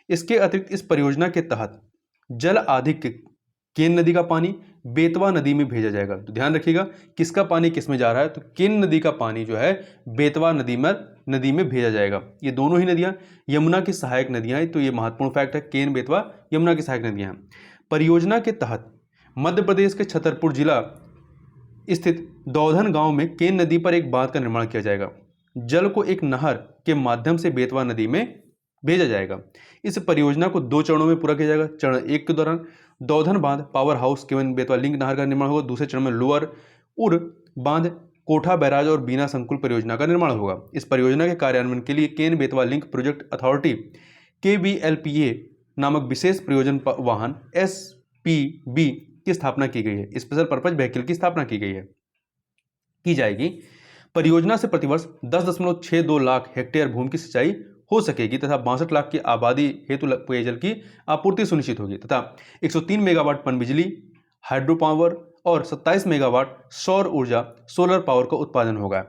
इसके अतिरिक्त इस परियोजना के तहत जल अधिक केन नदी का पानी बेतवा नदी में भेजा जाएगा। तो ध्यान रखिएगा किसका पानी किस में जा रहा है, तो केन नदी का पानी जो है बेतवा नदी में भेजा जाएगा। ये दोनों ही नदियां यमुना की सहायक नदियां हैं, तो ये महत्वपूर्ण फैक्ट है, केन बेतवा यमुना की सहायक नदियां हैं। परियोजना के तहत मध्य प्रदेश के छतरपुर जिला स्थित दौधन गांव में केन नदी पर एक बांध का निर्माण किया जाएगा। जल को एक नहर के माध्यम से बेतवा नदी में भेजा जाएगा। इस परियोजना को 2 चरणों में पूरा किया जाएगा। चरण 1 के दौरान दौधन बांध पावर हाउस केवल बेतवा लिंक नहर का निर्माण होगा। दूसरे चरण में लोअर उर बांध कोठा बैराज और बीना संकुल परियोजना का निर्माण होगा। इस परियोजना के कार्यान्वयन के लिए Ken Betwa link project authority KBLPA नामक विशेष प्रयोजन वाहन SPB की स्थापना की गई है। स्पेशल पर्पज व्हीकल की स्थापना की जाएगी। परियोजना से प्रतिवर्ष 10.62 लाख हेक्टेयर भूमि की सिंचाई हो सकेगी तथा 62 लाख की आबादी हेतु पेयजल की आपूर्ति सुनिश्चित होगी तथा 103 मेगावाट पनबिजली हाइड्रो पावर और 27 मेगावाट सौर ऊर्जा सोलर पावर का उत्पादन होगा।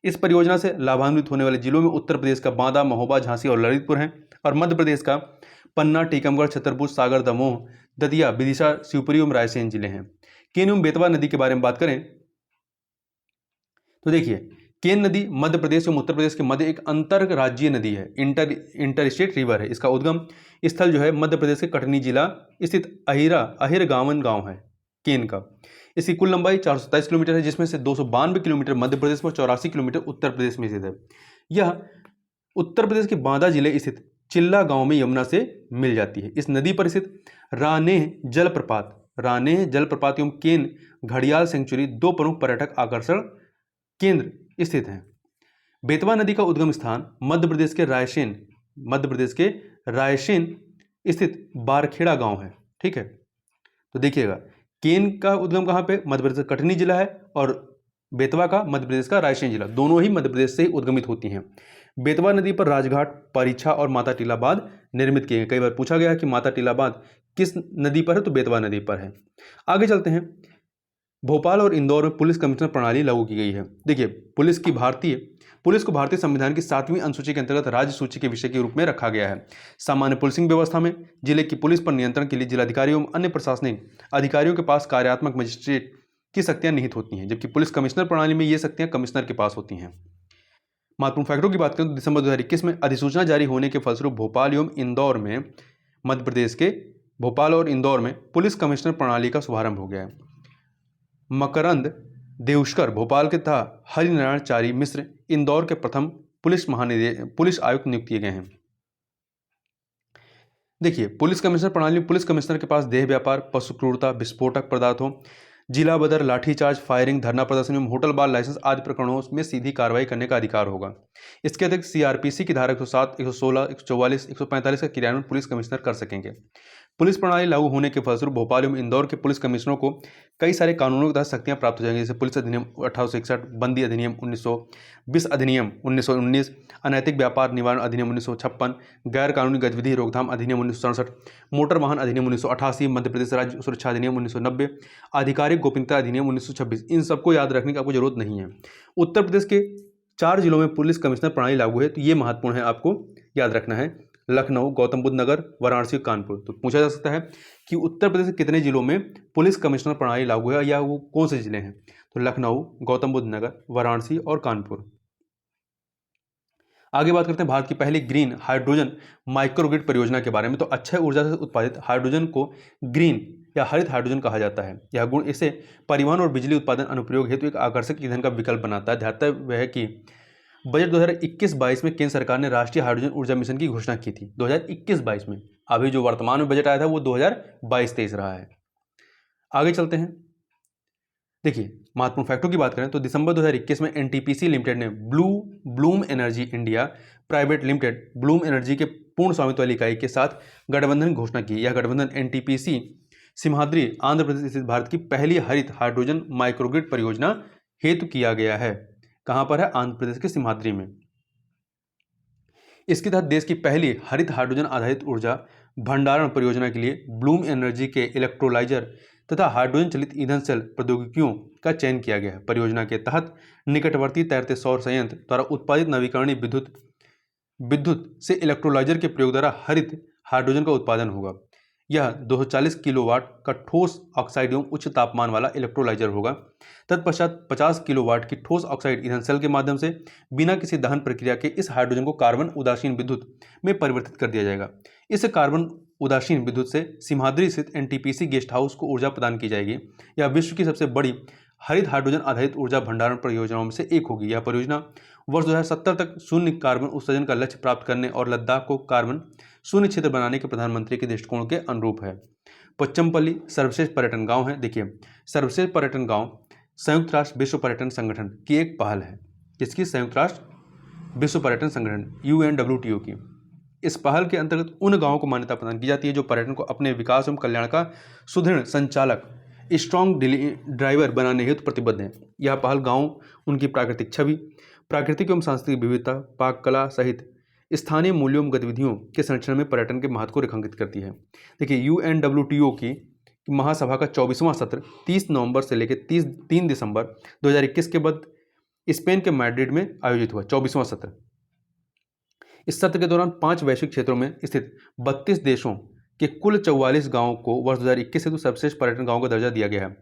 इस परियोजना से लाभान्वित होने वाले जिलों में उत्तर प्रदेश का बांदा, महोबा, झांसी और ललितपुर हैं और मध्य प्रदेश का पन्ना, टीकमगढ़, छतरपुर, सागर, दमोह, दतिया, विदिशा, शिवपुरी एवं रायसेन जिले हैं। केन एवं बेतवा नदी के बारे में बात करें तो देखिए केन नदी मध्य प्रदेश एवं उत्तर प्रदेश के मध्य एक अंतर राज्यीय नदी है, इंटर स्टेट रिवर है। इसका उद्गम स्थल जो है मध्य प्रदेश के कटनी जिला स्थित अहिर गावन गांव है केन का। इसकी कुल लंबाई 427 किलोमीटर है, जिसमें से 292 किलोमीटर मध्य प्रदेश में और 84 किलोमीटर उत्तर प्रदेश में स्थित है। यह उत्तर प्रदेश के बांदा जिले स्थित चिल्ला गांव में यमुना से मिल जाती है। इस नदी पर स्थित रानेह जलप्रपात एवं केन घड़ियाल सेंचुरी दो प्रमुख पर्यटक आकर्षण केंद्र स्थित हैं। बेतवा नदी का उद्गम स्थान मध्य प्रदेश के रायसेन स्थित बारखेड़ा गांव है। ठीक है, तो देखिएगा केन का उद्गम कहाँ पे, मध्य प्रदेश का कटनी जिला है, और बेतवा का मध्य प्रदेश का रायसेन जिला, दोनों ही मध्य प्रदेश से ही उद्गमित होती हैं। बेतवा नदी पर राजघाट, परिछा और माता टीला बांध निर्मित किए गए। कई बार पूछा गया है कि माता टीला बांध किस नदी पर है, तो बेतवा नदी पर है। आगे चलते हैं। भोपाल और इंदौर में पुलिस कमिश्नर प्रणाली लागू की गई है। देखिए, पुलिस को भारतीय संविधान की 7वीं अनुसूची के अंतर्गत राज्य सूची के विषय के रूप में रखा गया है। सामान्य पुलिसिंग व्यवस्था में जिले की पुलिस पर नियंत्रण के लिए जिलाधिकारियों एवं अन्य प्रशासनिक अधिकारियों के पास कार्यात्मक मजिस्ट्रेट की शक्तियां निहित होती हैं, जबकि पुलिस कमिश्नर प्रणाली में ये शक्तियां कमिश्नर के पास होती हैं। महत्वपूर्ण फैक्टरों की बात करें तो दिसंबर 2021 में अधिसूचना जारी होने के फलस्वरूप भोपाल और इंदौर में पुलिस कमिश्नर प्रणाली का शुभारंभ हो गया है। मकरंद देउशकर भोपाल के तथा हरिनारायण चारी मिश्र इंदौर के प्रथम पुलिस आयुक्त नियुक्त किए गए हैं। देखिए, पुलिस कमिश्नर प्रणाली में पुलिस कमिश्नर के पास देह व्यापार, पशु क्रूरता, विस्फोटक पदार्थों, जिला बदर, लाठीचार्ज, फायरिंग, धरना प्रदर्शन एवं होटल बार लाइसेंस आदि प्रकरणों में सीधी कार्रवाई करने का अधिकार होगा। इसके अतिरिक्त सीआरपीसी की धारा 107, 116, 144, 145 का क्रियान्वयन पुलिस कमिश्नर कर सकेंगे। पुलिस प्रणाली लागू होने के फलस्वरूप भोपाल एवं इंदौर के पुलिस कमिश्नरों को कई सारे कानूनों के तहत शक्तियां प्राप्त हो जाएंगी, जैसे पुलिस अधिनियम 1861, बंदी अधिनियम 1920 अधिनियम 1919, अनैतिक व्यापार निवारण अधिनियम 1956, गैर कानूनी गतिविधि रोकथाम अधिनियम 1967, मोटर वाहन अधिनियम 1988, मध्य प्रदेश राज्य सुरक्षा अधिनियम 1990, आधिकारिक गोपनीयता अधिनियम 1926। इन सबको याद रखने की आपको जरूरत नहीं है। उत्तर प्रदेश के 4 जिलों में पुलिस कमिश्नर प्रणाली लागू है, तो ये महत्वपूर्ण है, आपको याद रखना है। लखनऊ, गौतम बुद्ध नगर, वाराणसी, कानपुर। तो पूछा जा सकता है कि उत्तर प्रदेश के कितने जिलों में पुलिस कमिश्नर प्रणाली लागू है, या वो कौन से जिले हैं, तो लखनऊ, गौतम बुद्ध नगर, वाराणसी और कानपुर। आगे बात करते हैं भारत की पहली ग्रीन हाइड्रोजन माइक्रोग्रिड परियोजना के बारे में। तो अक्षय ऊर्जा से उत्पादित हाइड्रोजन को ग्रीन या हरित हाइड्रोजन कहा जाता है। यह गुण इसे परिवहन और बिजली उत्पादन अनुप्रयोग हेतु एक आकर्षक ईंधन का विकल्प बनाता है। ध्यातव्य है कि बजट 2021-22 में केंद्र सरकार ने राष्ट्रीय हाइड्रोजन ऊर्जा मिशन की घोषणा की थी 2021-22 में। अभी जो वर्तमान में बजट आया था वो 2022-23 रहा है। आगे चलते हैं। देखिए, महत्वपूर्ण फैक्टों की बात करें तो दिसंबर 2021 में एनटीपीसी लिमिटेड ने Bloom energy India private limited Bloom energy के पूर्ण स्वामित्व वाली इकाई के साथ गठबंधन की घोषणा की। यह गठबंधन एनटीपीसी सिमहाद्री आंध्र प्रदेश स्थित भारत की पहली हरित हाइड्रोजन माइक्रोग्रिड परियोजना हेतु किया गया है। कहां पर है? आंध्र प्रदेश के सिमहाद्री में। इसके तहत देश की पहली हरित हाइड्रोजन आधारित ऊर्जा भंडारण परियोजना के लिए ब्लूम एनर्जी के इलेक्ट्रोलाइजर तथा हाइड्रोजन चलित ईंधन सेल प्रौद्योगिकियों का चयन किया गया है। परियोजना के तहत निकटवर्ती तैरते सौर संयंत्र द्वारा उत्पादित नवीकरणीय विद्युत से इलेक्ट्रोलाइजर के प्रयोग द्वारा हरित हाइड्रोजन का उत्पादन होगा। यह 240 किलोवाट का ठोस ऑक्साइड एवं उच्च तापमान वाला इलेक्ट्रोलाइजर होगा। तत्पश्चात 50 किलोवाट की ठोस ऑक्साइड ईंधन सेल के माध्यम से बिना किसी दहन प्रक्रिया के इस हाइड्रोजन को कार्बन उदासीन विद्युत में परिवर्तित कर दिया जाएगा। इस कार्बन उदासीन विद्युत से सिमहाद्री स्थित एनटीपीसी गेस्ट हाउस को ऊर्जा प्रदान की जाएगी। यह विश्व की सबसे बड़ी हरित हाइड्रोजन आधारित ऊर्जा भंडारण परियोजनाओं में से एक होगी। यह परियोजना वर्ष 2070 तक शून्य कार्बन उत्सर्जन का लक्ष्य प्राप्त करने और लद्दाख को कार्बन शून्य क्षेत्र बनाने के प्रधानमंत्री के दृष्टिकोण के अनुरूप है। पच्चमपल्ली सर्वश्रेष्ठ पर्यटन गांव है। देखिए, सर्वश्रेष्ठ पर्यटन गांव संयुक्त राष्ट्र विश्व पर्यटन संगठन की एक पहल है। किसकी? संयुक्त राष्ट्र विश्व पर्यटन संगठन UNWTO की। इस पहल के अंतर्गत उन गांवों को मान्यता प्रदान की जाती है जो पर्यटन को अपने विकास एवं कल्याण का सुदृढ़ संचालक स्ट्रॉन्ग ड्राइवर बनाने हेतु प्रतिबद्ध है। यह पहल गांव उनकी प्राकृतिक छवि, प्राकृतिक एवं सांस्कृतिक विविधता, पाक कला सहित स्थानीय मूल्यों एवं गतिविधियों के संरक्षण में पर्यटन के महत्व को रेखांकित करती है। देखिए, UNWTO की महासभा का 24वां सत्र 30 नवंबर से लेकर 3 दिसंबर 2021 के बाद स्पेन के मैड्रिड में आयोजित हुआ। 24वां सत्र। इस सत्र के दौरान 5 वैश्विक क्षेत्रों में स्थित 32 देशों के कुल 44 गांवों को वर्ष 2021 हेतु सर्वश्रेष्ठ पर्यटन गांव का दर्जा दिया गया है।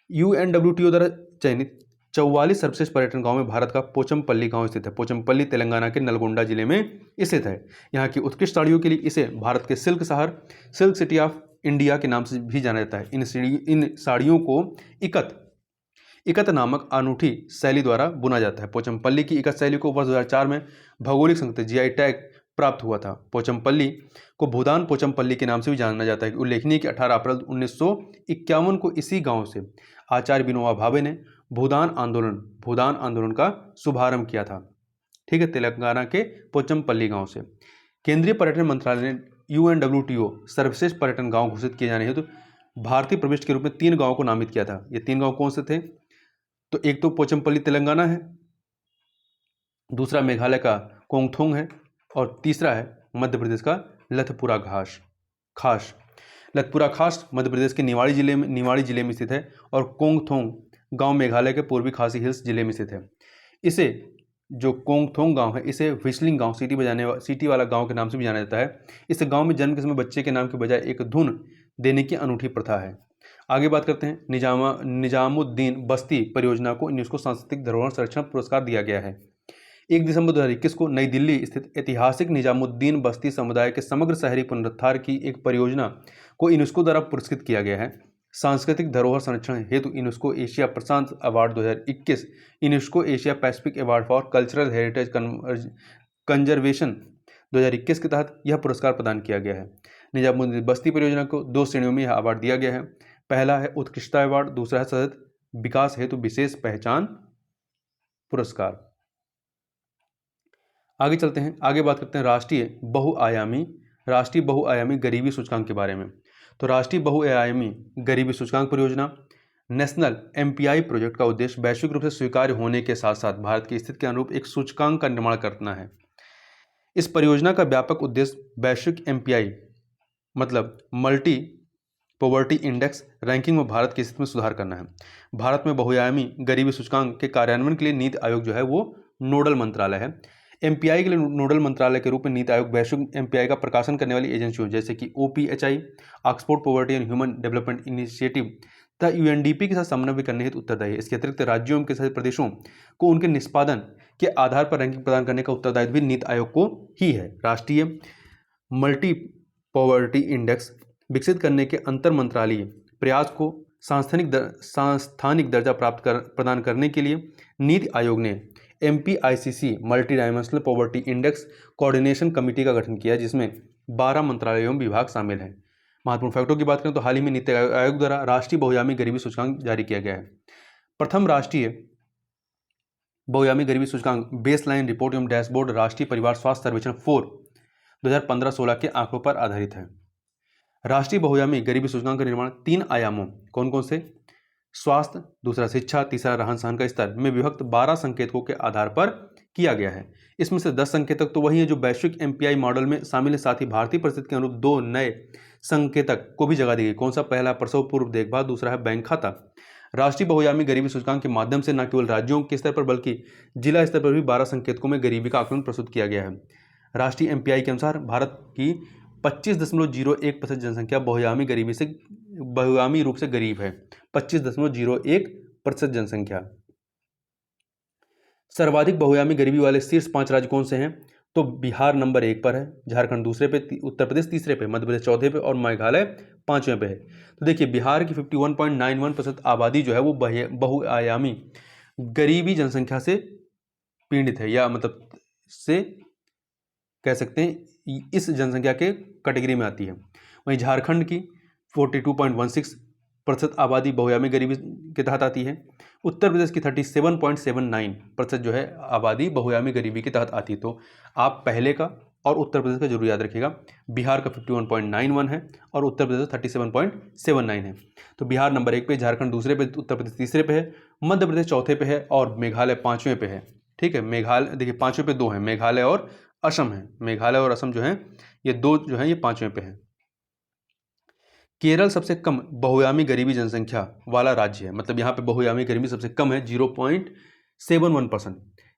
UNWTO द्वारा चयनित 44 सर्वश्रेष्ठ पर्यटन गांव में भारत का पोचमपल्ली गांव स्थित है। पोचमपल्ली तेलंगाना के नलगोंडा जिले में स्थित है। यहाँ की उत्कृष्ट साड़ियों के लिए इसे भारत के सिल्क शहर, सिल्क सिटी ऑफ इंडिया के नाम से भी जाना जाता है। इन साड़ियों को इकत नामक अनूठी शैली द्वारा बुना जाता है। पोचमपल्ली की इकत शैली को वर्ष 2004 में भौगोलिक संकेत जीआई टैग प्राप्त हुआ था। पोचमपल्ली को भूदान पोचमपल्ली के नाम से भी जाना जाता है। उल्लेखनीय कि 18 अप्रैल 1951 को इसी गांव से आचार्य विनोबा भावे ने भूदान आंदोलन का शुभारंभ किया था। ठीक है, तेलंगाना के पोचमपल्ली गांव से। केंद्रीय पर्यटन मंत्रालय ने UNWTO सर्वश्रेष्ठ पर्यटन गांव घोषित किए जाने हेतु भारतीय प्रविष्ट के रूप में 3 गांवों को नामित किया था। ये 3 गांव कौन से थे? तो एक तो पोचमपल्ली तेलंगाना है, दूसरा मेघालय का कोंगथोंग है, और तीसरा है मध्य प्रदेश का लथपुरा खास। लथपुरा खास मध्य प्रदेश के निवाड़ी जिले में स्थित है, और कोंगथोंग गांव मेघालय के पूर्वी खासी हिल्स जिले में स्थित है। इसे जो कोंगथोंग गांव है, इसे व्हिस्लिंग गांव, सीटी वाला गांव के नाम से भी जाना जाता है। इस गांव में जन्म के समय बच्चे के नाम के बजाय एक धुन देने की अनूठी प्रथा है। आगे बात करते हैं, निजामुद्दीन बस्ती परियोजना को यूनेस्को सांस्कृतिक धरोहर संरक्षण पुरस्कार दिया गया है। 1 दिसंबर 2021 को नई दिल्ली स्थित ऐतिहासिक निजामुद्दीन बस्ती समुदाय के समग्र शहरी पुनरुद्धार की एक परियोजना को यूनेस्को द्वारा पुरस्कृत किया गया है। सांस्कृतिक धरोहर संरक्षण हेतु UNESCO Asia Prashant award 2021, UNESCO Asia Pacific award for cultural heritage conservation 2021 के तहत यह पुरस्कार प्रदान किया गया है। निजामुद्दीन बस्ती परियोजना को 2 श्रेणियों में यह अवार्ड दिया गया है। पहला है उत्कृष्टता अवार्ड, दूसरा है सतत विकास हेतु विशेष पहचान पुरस्कार। आगे चलते हैं, आगे बात करते हैं राष्ट्रीय बहुआयामी गरीबी सूचकांक के बारे में। तो राष्ट्रीय बहुआयामी गरीबी सूचकांक परियोजना नेशनल MPI प्रोजेक्ट का उद्देश्य वैश्विक रूप से स्वीकार्य होने के साथ साथ भारत की स्थिति के अनुरूप एक सूचकांक का निर्माण करना है। इस परियोजना का व्यापक उद्देश्य वैश्विक MPI मतलब मल्टी पॉवर्टी इंडेक्स रैंकिंग में भारत की स्थिति में सुधार करना है। भारत में बहुआयामी गरीबी सूचकांक के कार्यान्वयन के लिए नीति आयोग जो है वो नोडल मंत्रालय है। MPI के लिए नोडल मंत्रालय के रूप में नीति आयोग वैश्विक MPI का प्रकाशन करने वाली एजेंसियों जैसे कि OPHI, Oxford poverty and human development initiative तथा UNDP के साथ समन्वय करने हेतु उत्तरदायी है। इसके अतिरिक्त राज्यों एवं केंद्र प्रदेशों को उनके निष्पादन के आधार पर रैंकिंग प्रदान करने का उत्तरदायित्व भी नीति आयोग को ही है। राष्ट्रीय मल्टी पॉवर्टी इंडेक्स विकसित करने के अंतर मंत्रालयीय प्रयास को सांस्थानिक दर्जा प्रदान करने के लिए नीति आयोग ने MPICC multi dimensional poverty index coordination committee का गठन किया, जिसमें 12 मंत्रालय एवं विभाग शामिल हैं। महत्वपूर्ण फैक्टों की बात करें तो हाल ही में नीति आयोग द्वारा राष्ट्रीय बहुआयामी गरीबी सूचकांक जारी किया गया है। प्रथम राष्ट्रीय बहुआयामी गरीबी सूचकांक बेसलाइन रिपोर्ट एवं डैशबोर्ड राष्ट्रीय परिवार स्वास्थ्य सर्वेक्षण 4 2015-16 के आंकड़ों पर आधारित है। राष्ट्रीय बहुआयामी गरीबी सूचकांक का निर्माण 3 आयामों कौन कौन से? स्वास्थ्य, दूसरा शिक्षा, तीसरा रहन सहन का स्तर में विभक्त 12 संकेतकों के आधार पर किया गया है। इसमें से 10 संकेतक तो वही है जो वैश्विक MPI मॉडल में शामिल है, साथ ही भारतीय परिस्थिति के अनुरूप 2 नए संकेतक को भी जगह दी गई। कौन सा? पहला प्रसव पूर्व देखभाल, दूसरा है बैंक खाता। राष्ट्रीय बहुआयामी गरीबी सूचकांक के माध्यम से न केवल राज्यों के स्तर पर बल्कि जिला स्तर पर भी 12 संकेतकों में गरीबी का आकलन प्रस्तुत किया गया है। राष्ट्रीय MPI के अनुसार भारत की 25.01% जनसंख्या बहुआयामी रूप से गरीब है। 25.01% जनसंख्या। सर्वाधिक बहुआयामी गरीबी वाले शीर्ष 5 राज्य कौन से हैं? तो बिहार नंबर 1 पर है, झारखंड दूसरे पे, उत्तर प्रदेश तीसरे पे, मध्य प्रदेश चौथे पे और मेघालय 5वें पे है। तो देखिए बिहार की 51.91% आबादी जो है वो बहुआयामी गरीबी जनसंख्या से पीड़ित है, या मतलब से कह सकते हैं इस जनसंख्या के कैटेगरी में आती है। वहीं झारखंड की 42.16% आबादी बहुआयामी गरीबी के तहत आती है। उत्तर प्रदेश की 37.79% जो है आबादी बहुआयामी गरीबी के तहत आती है। तो आप पहले का और उत्तर प्रदेश का जरूर याद रखिएगा। बिहार का 51.91 है और उत्तर प्रदेश 37.79 है। तो बिहार नंबर 1 पे, झारखंड दूसरे पे, उत्तर प्रदेश तीसरे पे है, मध्य प्रदेश चौथे पे है और मेघालय 5वें पे है। ठीक है, मेघालय देखिए 5वें पे 2 है, मेघालय और असम है। मेघालय और असम जो है ये 2 जो है ये 5वें पे है। केरल सबसे कम बहुआयामी गरीबी जनसंख्या वाला राज्य है, मतलब यहाँ पे बहुआयामी गरीबी सबसे कम है 0.71%।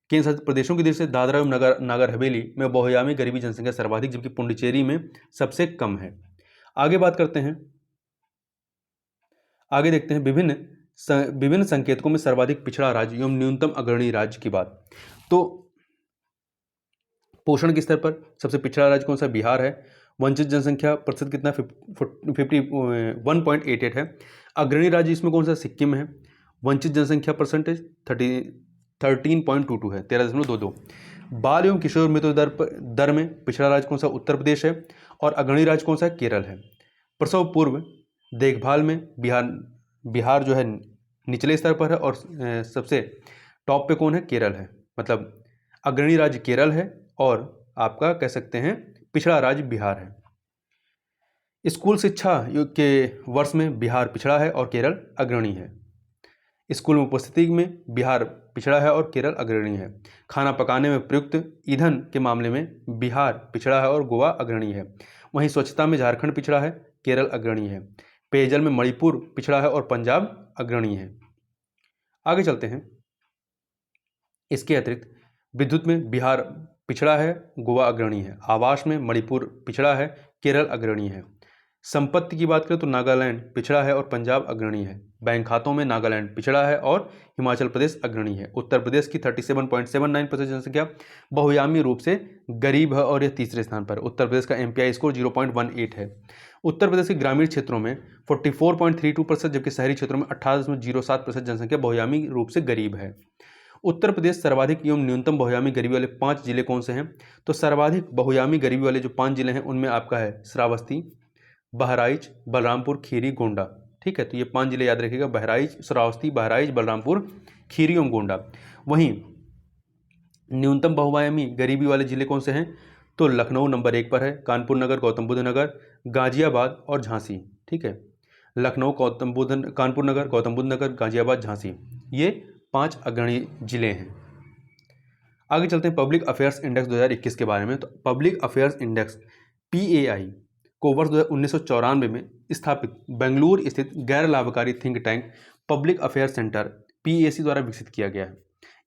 केंद्र शासित प्रदेशों की दृष्टि से दादरा एवं नागर हवेली में बहुआयामी गरीबी जनसंख्या सर्वाधिक, जबकि पुडुचेरी में सबसे कम है। आगे बात करते हैं, आगे देखते हैं विभिन्न विभिन्न संकेतकों में सर्वाधिक पिछड़ा राज्य एवं न्यूनतम अग्रणी राज्य की बात, तो पोषण के स्तर पर सबसे पिछड़ा राज्य कौन सा? बिहार है। वंचित जनसंख्या प्रतिशत कितना? 51.88 है। अग्रणी राज्य इसमें कौन सा? सिक्किम है। वंचित जनसंख्या परसेंटेज 13.22 है, 13.22। बाल एवं किशोर मृत्यु दर में पिछड़ा राज्य कौन सा? उत्तर प्रदेश है। और अग्रणी राज्य कौन सा है? केरल है। प्रसव पूर्व देखभाल में बिहार जो है निचले स्तर पर है और सबसे टॉप पे कौन है? केरल है। मतलब अग्रणी राज्य केरल है और आपका कह सकते हैं पिछड़ा राज्य बिहार है। स्कूल शिक्षा के वर्ष में बिहार पिछड़ा है और केरल अग्रणी है। स्कूल में उपस्थिति में बिहार पिछड़ा है और केरल अग्रणी है। खाना पकाने में प्रयुक्त ईंधन के मामले में बिहार पिछड़ा है और गोवा अग्रणी है। वहीं स्वच्छता में झारखंड पिछड़ा है, केरल अग्रणी है। पेयजल में मणिपुर पिछड़ा है और पंजाब अग्रणी है। आगे चलते हैं। इसके अतिरिक्त विद्युत में बिहार पिछड़ा है, गोवा अग्रणी है। आवास में मणिपुर पिछड़ा है, केरल अग्रणी है। संपत्ति की बात करें तो नागालैंड पिछड़ा है और पंजाब अग्रणी है। बैंक खातों में नागालैंड पिछड़ा है और हिमाचल प्रदेश अग्रणी है। उत्तर प्रदेश की 37.79% जनसंख्या बहुआयामी रूप से गरीब है और यह तीसरे स्थान पर। उत्तर प्रदेश का MPI स्कोर 0.18 है। उत्तर प्रदेश के ग्रामीण क्षेत्रों में 44.32%, जबकि शहरी क्षेत्रों में 18.07% जनसंख्या बहुआयामी रूप से गरीब है। उत्तर प्रदेश सर्वाधिक एवं न्यूनतम बहुआयामी गरीबी वाले 5 जिले कौन से हैं? तो सर्वाधिक बहुआयामी गरीबी वाले जो 5 जिले हैं उनमें आपका है श्रावस्ती, बहराइच, बलरामपुर, खीरी, गोंडा। ठीक है, तो ये 5 जिले याद रखिएगा, बहराइच, श्रावस्ती, बहराइच, बलरामपुर, खीरी एवं गोंडा। वहीं न्यूनतम बहुआयामी गरीबी वाले जिले कौन से हैं? तो लखनऊ नंबर 1 पर है, कानपुर नगर, गौतम बुद्ध नगर, गाजियाबाद और झांसी। ठीक है, लखनऊ, कानपुर नगर, गौतम बुद्ध नगर, गाजियाबाद, झांसी, ये 5 अग्रणी जिले हैं। आगे चलते हैं पब्लिक अफेयर्स इंडेक्स 2021 के बारे में। तो पब्लिक अफेयर्स इंडेक्स PAI को वर्ष 1994 में स्थापित बेंगलुरु स्थित गैर लाभकारी think tank public affairs centre PAC द्वारा विकसित किया गया है।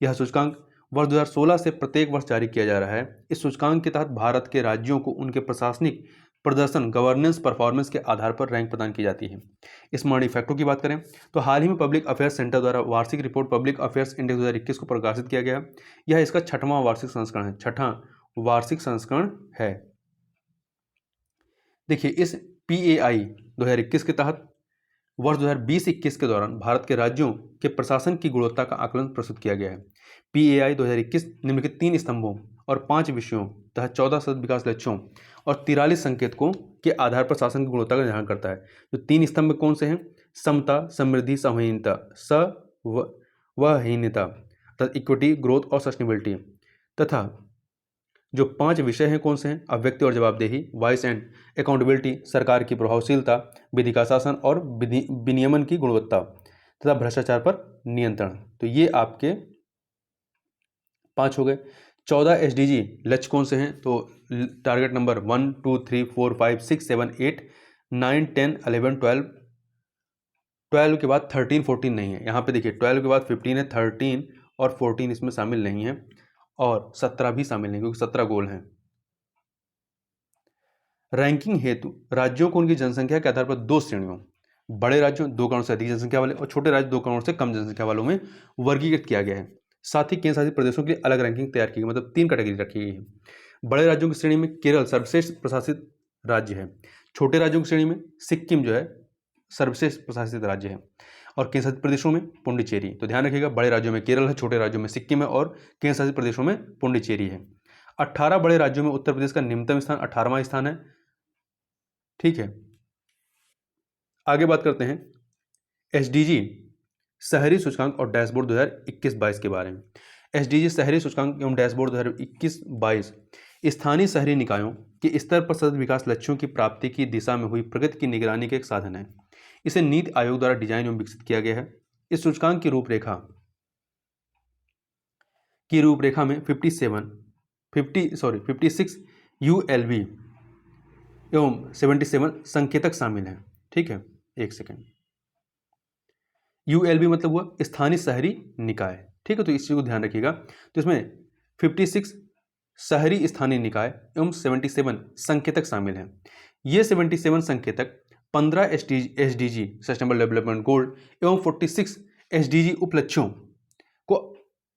यह सूचकांक वर्ष 2016 से प्रत्येक वर्ष जारी किया जा रहा है। इस सूचकांक के तहत भारत के राज्यों को उनके प्रशासनिक प्रदर्शन गवर्नेंस परफॉर्मेंस के आधार पर रैंक प्रदान की जाती है। स्मरण फैक्टों की बात करें तो हाल ही में पब्लिक अफेयर्स सेंटर द्वारा वार्षिक रिपोर्ट पब्लिक अफेयर्स इंडेक्स 2021 को प्रकाशित किया गया। यह इसका 6वां वार्षिक संस्करण है। 6वां वार्षिक संस्करण है। देखिए, इस PAI 2021 के तहत वर्ष 2020-21 के दौरान भारत के राज्यों के प्रशासन की गुणवत्ता का आकलन प्रस्तुत किया गया है। PAI 2021 निम्नलिखित 3 स्तंभों और 5 विषयों तथा 14 सतत विकास लक्ष्यों और 43 संकेतकों के आधार पर शासन की गुणवत्ता का निर्धारण करता है। जो 3 स्तंभ कौन से हैं? समता, समृद्धि, संहीनता तथा इक्विटी, ग्रोथ और सस्टेनेबिलिटी। तथा जो 5 विषय हैं कौन से हैं? अव्यक्ति और जवाबदेही, वॉइस एंड अकाउंटेबिलिटी, सरकार की प्रभावशीलता, विधि का शासन और विनियमन की गुणवत्ता तथा भ्रष्टाचार पर नियंत्रण। तो ये आपके 5 हो गए। 14 SDG लक्ष्य कौन से हैं? तो टारगेट नंबर 1, 2, 3, 4, 5, 6, 7, 8, 9, 10, 11, 12। 12 के बाद 13, 14 नहीं है। यहाँ पे देखिए 12 के बाद 15 है, 13 और 14 इसमें शामिल नहीं है और 17 भी शामिल नहीं, क्योंकि 17 गोल हैं। रैंकिंग हेतु राज्यों को उनकी जनसंख्या के आधार पर 2 श्रेणियों, बड़े राज्यों 2 करोड़ से अधिक जनसंख्या वाले और छोटे राज्य 2 करोड़ से कम जनसंख्या वालों में वर्गीकृत किया गया है। साथ ही केंद्र शासित प्रदेशों के लिए अलग रैंकिंग तैयार की गई, मतलब 3 कैटेगरी रखी गई है। बड़े राज्यों की श्रेणी में केरल सर्वश्रेष्ठ प्रशासित राज्य है। छोटे राज्यों की श्रेणी में सिक्किम जो है सर्वश्रेष्ठ प्रशासित राज्य है और केंद्र शासित प्रदेशों में पुडुचेरी। तो ध्यान रखिएगा, बड़े राज्यों में केरल है, छोटे राज्यों में सिक्किम है और केंद्र शासित प्रदेशों में पुडुचेरी है। 18 बड़े राज्यों में उत्तर प्रदेश का निम्नतम स्थान 18वां स्थान है। ठीक है, आगे बात करते हैं SDG शहरी सूचकांक और डैशबोर्ड 2021-22 के बारे में। SDG शहरी सूचकांक एवं डैशबोर्ड 2021-22 स्थानीय शहरी निकायों के स्तर पर सतत विकास लक्ष्यों की प्राप्ति की दिशा में हुई प्रगति की निगरानी का एक साधन है। इसे नीति आयोग द्वारा डिजाइन एवं विकसित किया गया है। इस सूचकांक की रूपरेखा में 56 ULV एवं 77 संकेतक शामिल हैं। ठीक है, एक सेकेंड। ULV मतलब हुआ स्थानीय शहरी निकाय। ठीक है, तो इस चीज को ध्यान रखिएगा। तो इसमें 56 शहरी स्थानीय निकाय एवं 77 संकेतक शामिल हैं। ये 77 संकेतक 15 SDG सस्टेनेबल डेवलपमेंट गोल एवं 46 SDG उपलक्ष्यों को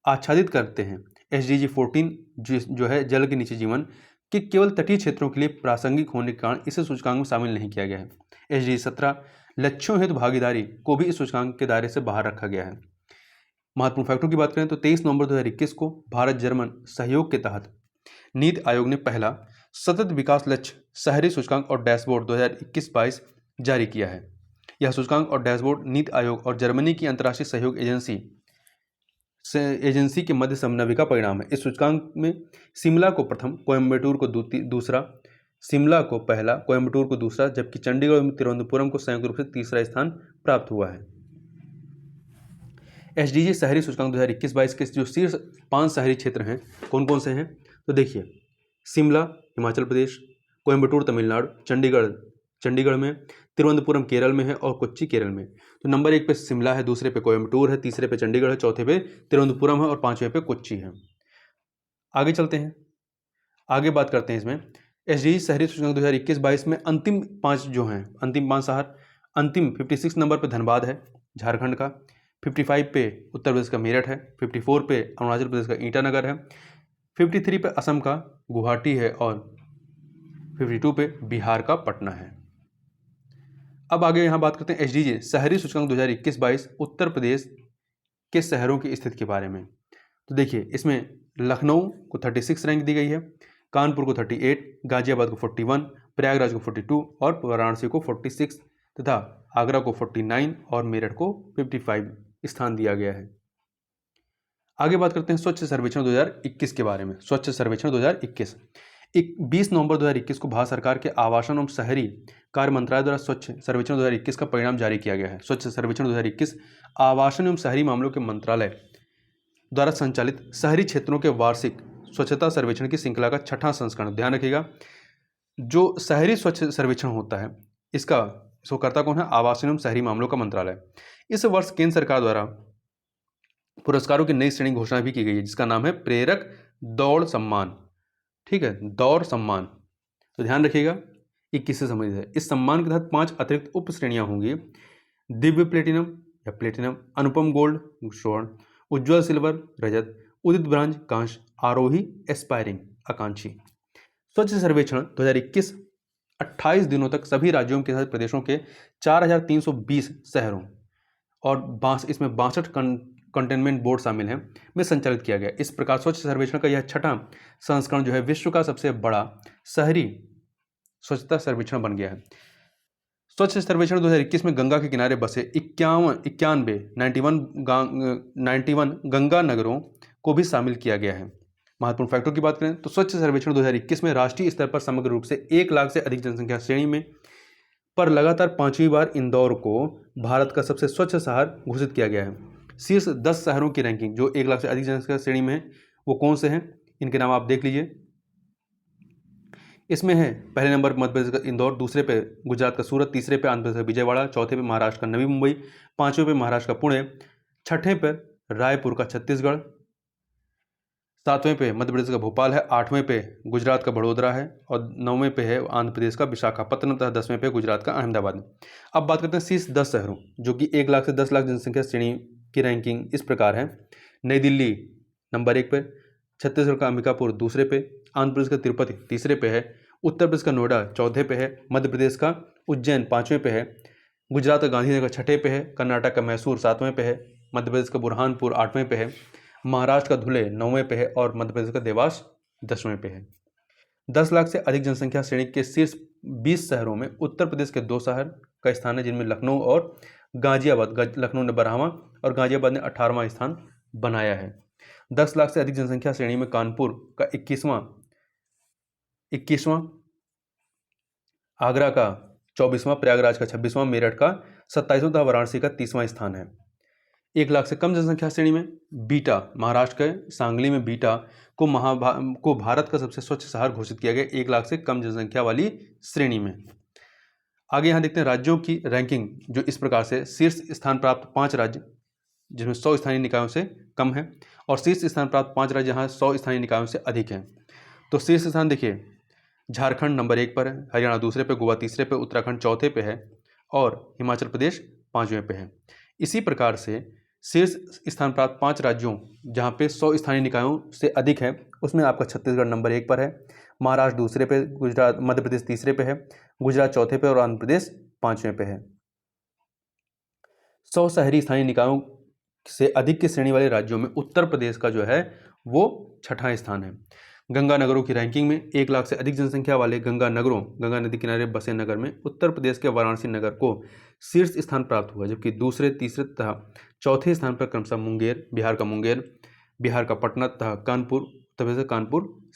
आच्छादित करते हैं। SDG 14 जो है जल के नीचे जीवन कि केवल तटीय क्षेत्रों के लिए प्रासंगिक होने के कारण इसे सूचकांक में शामिल नहीं किया गया है। SDG 17 लक्ष्यों हेतु भागीदारी को भी इस सूचकांक के दायरे से बाहर रखा गया है। महत्वपूर्ण फैक्टों की बात करें तो 23 नवंबर 2021 को भारत जर्मन सहयोग के तहत नीति आयोग ने पहला सतत विकास लक्ष्य शहरी सूचकांक और डैशबोर्ड 2021-22 जारी किया है। यह सूचकांक और डैशबोर्ड नीति आयोग और जर्मनी की अंतर्राष्ट्रीय सहयोग एजेंसी के मध्य समन्वय का परिणाम है। इस सूचकांक में शिमला को प्रथम, कोयम्बटूर को दूसरा, शिमला को पहला, कोयम्बटूर को दूसरा, जबकि चंडीगढ़ और तिरुवनंतपुरम को संयुक्त रूप से तीसरा स्थान प्राप्त हुआ है। SDG शहरी सूचकांक 2021-22 के जो शीर्ष 5 शहरी क्षेत्र हैं कौन कौन से हैं, तो देखिए शिमला हिमाचल प्रदेश, कोयम्बटूर तमिलनाडु, चंडीगढ़ में, तिरुवनंतपुरम केरल में है और कोच्चि केरल में। तो नंबर 1 पे शिमला है, दूसरे पे कोयम्बटूर है, तीसरे पे चंडीगढ़ है, चौथे पे तिरुवनंतपुरम है और 5वें पे कोच्चि है। आगे चलते हैं, आगे बात करते हैं इसमें SDG शहरी सूचकांक 2021-22 में अंतिम 5 जो हैं, अंतिम 5 शहर, अंतिम 56 नंबर पे धनबाद है झारखंड का, 55 पे उत्तर प्रदेश का मेरठ है, 54 पे अरुणाचल प्रदेश का ईटानगर है, 53 पे असम का गुवाहाटी है और 52 पे बिहार का पटना है। अब आगे यहाँ बात करते हैं SDG शहरी सूचकांक 2021-22 उत्तर प्रदेश के शहरों की स्थिति के बारे में। तो देखिए इसमें लखनऊ को 36 रैंक दी गई है, कानपुर को 38, गाजियाबाद को 41, प्रयागराज को 42 और वाराणसी को 46 तथा आगरा को 49 और मेरठ को 55 स्थान दिया गया है। आगे बात करते हैं स्वच्छ सर्वेक्षण 2021 के बारे में। स्वच्छ सर्वेक्षण 2021 20 नवंबर 2021 को भारत सरकार के आवासन एवं शहरी कार्य मंत्रालय द्वारा स्वच्छ सर्वेक्षण 2021 का परिणाम जारी किया गया है। स्वच्छ सर्वेक्षण 2021 आवासन एवं शहरी मामलों के मंत्रालय द्वारा संचालित शहरी क्षेत्रों के वार्षिक स्वच्छता सर्वेक्षण की श्रृंखला का 6वां संस्करण। ध्यान रखिएगा, जो शहरी स्वच्छ सर्वेक्षण होता है इसको करता कौन है? आवासन एवं शहरी मामलों का मंत्रालय। इस वर्ष केंद्र सरकार द्वारा पुरस्कारों की नई श्रेणी घोषणा भी की गई है जिसका नाम है प्रेरक दौड़ सम्मान। ठीक है, दौड़ सम्मान। तो ध्यान रखिएगा 21 से संबंधित है। इस सम्मान के तहत 5 अतिरिक्त उप श्रेणियां होंगी: दिव्य प्लेटिनम या प्लेटिनम, अनुपम गोल्ड स्वर्ण, उज्ज्वल सिल्वर रजत, उदित ब्रांज कांस्य, आरोही एस्पायरिंग आकांक्षी। स्वच्छ सर्वेक्षण 2021 28 दिनों तक सभी राज्यों के साथ प्रदेशों के 4320 शहरों और इसमें 62 कंटेनमेंट बोर्ड शामिल हैं में संचालित किया गया। इस प्रकार स्वच्छ सर्वेक्षण का यह 6वां संस्करण जो है विश्व का सबसे बड़ा शहरी स्वच्छता सर्वेक्षण बन गया है। स्वच्छ सर्वेक्षण 2021 में गंगा के किनारे बसे 91 गंगा नगरों को भी शामिल किया गया है। महत्वपूर्ण फैक्टों की बात करें तो स्वच्छ सर्वेक्षण 2021 में राष्ट्रीय स्तर पर समग्र रूप से 1 लाख से अधिक जनसंख्या श्रेणी में पर लगातार 5वीं बार इंदौर को भारत का सबसे स्वच्छ शहर घोषित किया गया है। शीर्ष 10 शहरों की रैंकिंग जो 1 लाख से अधिक जनसंख्या श्रेणी में है वो कौन से हैं, इनके नाम आप देख लीजिए। इसमें है पहले नंबर मध्य प्रदेश का इंदौर, दूसरे पे गुजरात का सूरत, तीसरे पे आंध्र प्रदेश का विजयवाड़ा, चौथे पे महाराष्ट्र का नवी मुंबई, 5वें पे महाराष्ट्र का पुणे, 6ठे पे रायपुर का छत्तीसगढ़, 7वें पे मध्य प्रदेश का भोपाल है, 8वें पे गुजरात का बड़ोदरा है और 9वें पे है आंध्र प्रदेश का विशाखापत्तनम तथा 10वें पे गुजरात का अहमदाबाद। अब बात करते हैं शीर्ष 10 शहरों जो कि 1 लाख से 10 लाख जनसंख्या श्रेणी की रैंकिंग इस प्रकार है। नई दिल्ली नंबर 1 पे, छत्तीसगढ़ का अंबिकापुर दूसरे पे, आंध्र प्रदेश का तिरुपति तीसरे पे है, उत्तर प्रदेश का नोएडा चौथे पे है, मध्य प्रदेश का उज्जैन 5वें पे है, गुजरात का गांधीनगर 6ठे पे है, कर्नाटक का मैसूर 7वें पे है, मध्य प्रदेश का बुरहानपुर 8वें पे है, महाराष्ट्र का धुले 9वें पे है और मध्य प्रदेश का देवास 10वें पे है। 10 लाख से अधिक जनसंख्या श्रेणी के शीर्ष 20 शहरों में उत्तर प्रदेश के 2 शहर का स्थान है जिनमें लखनऊ और गाजियाबाद। लखनऊ ने 12वां और गाजियाबाद ने 18वां स्थान बनाया है। 10 लाख से अधिक जनसंख्या श्रेणी में कानपुर का 21वां, आगरा का 24वां, प्रयागराज का 26वां, मेरठ का 27वां तथा वाराणसी का 30वां स्थान है। 1 लाख से कम जनसंख्या श्रेणी में बीटा, महाराष्ट्र के सांगली में बीटा को भारत का सबसे स्वच्छ शहर घोषित किया गया 1 लाख से कम जनसंख्या वाली श्रेणी में। आगे यहाँ देखते हैं राज्यों की रैंकिंग जो इस प्रकार से शीर्ष स्थान प्राप्त 5 राज्य जिसमें 100 स्थानीय निकायों से कम है और शीर्ष स्थान प्राप्त 5 राज्य जहाँ 100 स्थानीय निकायों से अधिक हैं। तो शीर्ष स्थान देखिए झारखंड नंबर 1 पर है, हरियाणा दूसरे पे, गोवा तीसरे पे, उत्तराखंड चौथे पे है, और हिमाचल प्रदेश 5वें पे है। इसी प्रकार से शीर्ष स्थान प्राप्त 5 राज्यों जहाँ पे 100 स्थानीय निकायों से अधिक है उसमें आपका छत्तीसगढ़ नंबर 1 पर है, महाराष्ट्र दूसरे पे, गुजरात मध्य प्रदेश तीसरे पे है, गुजरात चौथे पे और आंध्र प्रदेश 5वें पे है। 100 शहरी स्थानीय निकायों से अधिक की श्रेणी वाले राज्यों में उत्तर प्रदेश का जो है वो 6वां स्थान है। गंगा नगरों की रैंकिंग में 1 लाख से अधिक जनसंख्या वाले गंगा नगरों, गंगा नदी किनारे बसे नगर में उत्तर प्रदेश के वाराणसी नगर को शीर्ष स्थान प्राप्त हुआ, जबकि दूसरे, तीसरे तथा चौथे स्थान पर क्रमशः मुंगेर, बिहार का मुंगेर, बिहार का पटना तथा कानपुर, उत्तर प्रदेश का कानपुर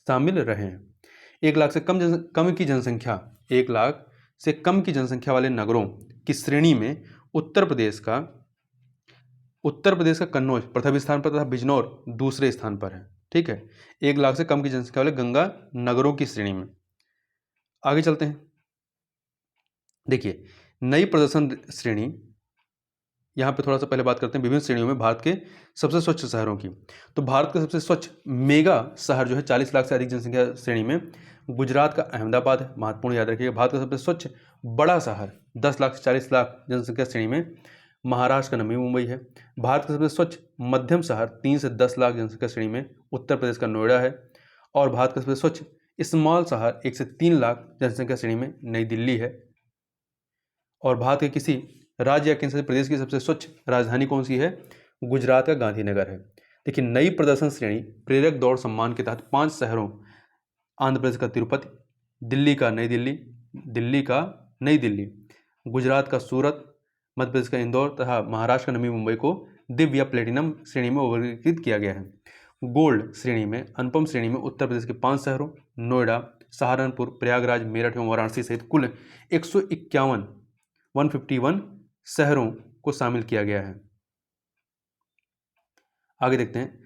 शामिल रहे हैं। 1 लाख से कम की जनसंख्या 1 लाख से कम की जनसंख्या वाले नगरों की श्रेणी में उत्तर प्रदेश का कन्नौज प्रथम स्थान पर तथा बिजनौर दूसरे स्थान पर है। ठीक है, 1 लाख से कम की जनसंख्या वाले गंगा नगरों की श्रेणी में। आगे चलते हैं। देखिए, नई प्रदर्शन श्रेणी, यहाँ पे थोड़ा सा पहले बात करते हैं विभिन्न श्रेणियों में भारत के सबसे स्वच्छ शहरों की। तो भारत का सबसे स्वच्छ मेगा शहर जो है 40 लाख से अधिक जनसंख्या श्रेणी में गुजरात का अहमदाबाद है। महत्वपूर्ण याद रखिएगा, भारत का सबसे स्वच्छ बड़ा शहर 10 लाख से 40 लाख जनसंख्या श्रेणी में महाराष्ट्र का नवी मुंबई है। भारत का सबसे स्वच्छ मध्यम शहर 3 से 10 लाख जनसंख्या श्रेणी में उत्तर प्रदेश का नोएडा है। और भारत का सबसे स्वच्छ स्मॉल शहर 1 से 3 लाख जनसंख्या श्रेणी में नई दिल्ली है। और भारत के किसी राज्य या केंद्र शासित प्रदेश की सबसे स्वच्छ राजधानी कौन सी है? गुजरात का गांधीनगर है। देखिए, नई प्रदर्शन श्रेणी प्रेरक दौड़ सम्मान के तहत 5 शहरों आंध्र प्रदेश का तिरुपति, दिल्ली का नई दिल्ली, गुजरात का सूरत, मध्य प्रदेश का इंदौर तथा महाराष्ट्र का नवी मुंबई को दिव्य या प्लेटिनम श्रेणी में वर्गीकृत किया गया है। गोल्ड श्रेणी में, अनुपम श्रेणी में उत्तर प्रदेश के 5 शहरों नोएडा, सहारनपुर, प्रयागराज, मेरठ एवं वाराणसी सहित कुल 151 शहरों को शामिल किया गया है। आगे देखते हैं,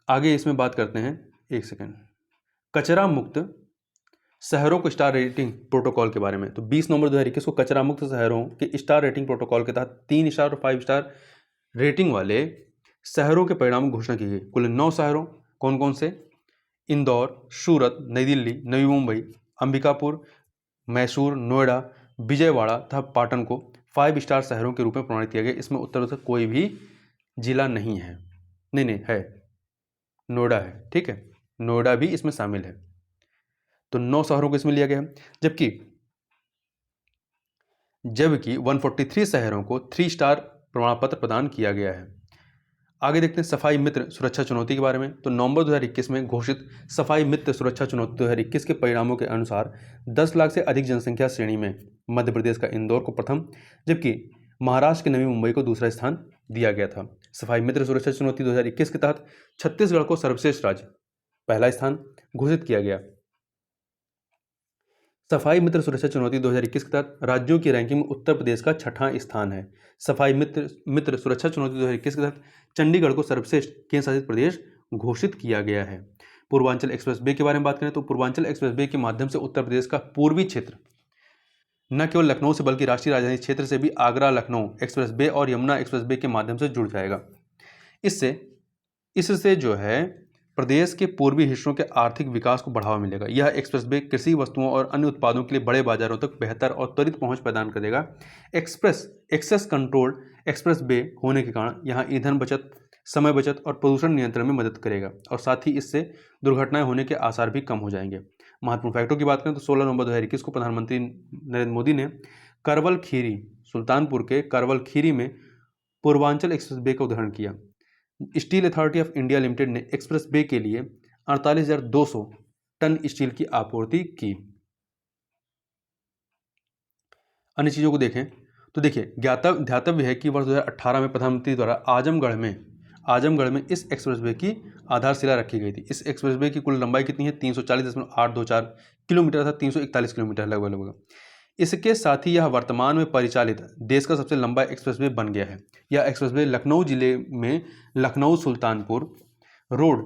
आगे इसमें बात करते हैं, एक सेकंड, कचरा मुक्त शहरों को स्टार रेटिंग प्रोटोकॉल के बारे में। तो 20 नवंबर 2021 को कचरा मुक्त शहरों के स्टार रेटिंग प्रोटोकॉल के तहत 3 स्टार और 5 स्टार रेटिंग वाले शहरों के परिणाम की घोषणा की गई। कुल 9 शहरों कौन कौन से? इंदौर, सूरत, नई दिल्ली, नवी मुंबई, अंबिकापुर, मैसूर, नोएडा, विजयवाड़ा तथा पाटन को 5 स्टार शहरों के रूप में प्रमाणित किया गया। इसमें उत्तर प्रदेश का कोई भी जिला नहीं है, नहीं है, नोएडा है। ठीक है, नोएडा भी इसमें शामिल है। तो 9 शहरों को इसमें लिया गया है, जबकि 143 शहरों को 3 स्टार प्रमाण पत्र प्रदान किया गया है। आगे देखते हैं सफाई मित्र सुरक्षा चुनौती के बारे में। तो नवंबर 2021 में घोषित सफाई मित्र सुरक्षा चुनौती 2021 के परिणामों के अनुसार 10 लाख से अधिक जनसंख्या श्रेणी में मध्य प्रदेश का इंदौर को प्रथम, जबकि महाराष्ट्र के नवी मुंबई को दूसरा स्थान दिया गया था। सफाई मित्र सुरक्षा चुनौती 2021 के तहत छत्तीसगढ़ को सर्वश्रेष्ठ राज्य पहला स्थान घोषित किया गया। सफाई मित्र सुरक्षा चुनौती 2021 के तहत राज्यों की रैंकिंग में उत्तर प्रदेश का 6वां स्थान है। सफाई मित्र सुरक्षा चुनौती 2021 के तहत चंडीगढ़ को सर्वश्रेष्ठ केंद्र शासित प्रदेश घोषित किया गया है। पूर्वांचल एक्सप्रेस वे के बारे में बात करें तो पूर्वांचल एक्सप्रेस वे के माध्यम से उत्तर प्रदेश का पूर्वी क्षेत्र न केवल लखनऊ से बल्कि राष्ट्रीय राजधानी क्षेत्र से भी आगरा लखनऊ एक्सप्रेस वे और यमुना एक्सप्रेस वे के माध्यम से जुड़ जाएगा। इससे जो है प्रदेश के पूर्वी हिस्सों के आर्थिक विकास को बढ़ावा मिलेगा। यह एक्सप्रेसवे कृषि वस्तुओं और अन्य उत्पादों के लिए बड़े बाजारों तक बेहतर और त्वरित पहुंच प्रदान करेगा। एक्सेस कंट्रोल्ड एक्सप्रेसवे होने के कारण यहाँ ईंधन बचत, समय बचत और प्रदूषण नियंत्रण में मदद करेगा और साथ ही इससे दुर्घटनाएं होने के आसार भी कम हो जाएंगे। महत्वपूर्ण फैक्टों की बात करें तो 16 नवंबर 2021 को प्रधानमंत्री नरेंद्र मोदी ने करवल खीरी, सुल्तानपुर के करवल खीरी में पूर्वांचल एक्सप्रेसवे का उद्घाटन किया। Steel authority of India limited ने एक्सप्रेस वे के लिए 48,200 टन स्टील की आपूर्ति की। अन्य चीजों को देखें तो देखिए, ध्यातव्य है कि वर्ष 2018 में प्रधानमंत्री द्वारा आजमगढ़ में इस एक्सप्रेसवे की आधारशिला रखी गई थी। इस एक्सप्रेसवे की कुल लंबाई कितनी है? 340.824 किलोमीटर तथा 341 किलोमीटर लगभग। इसके साथ ही यह वर्तमान में परिचालित देश का सबसे लंबा एक्सप्रेसवे बन गया है। यह एक्सप्रेसवे लखनऊ जिले में लखनऊ सुल्तानपुर रोड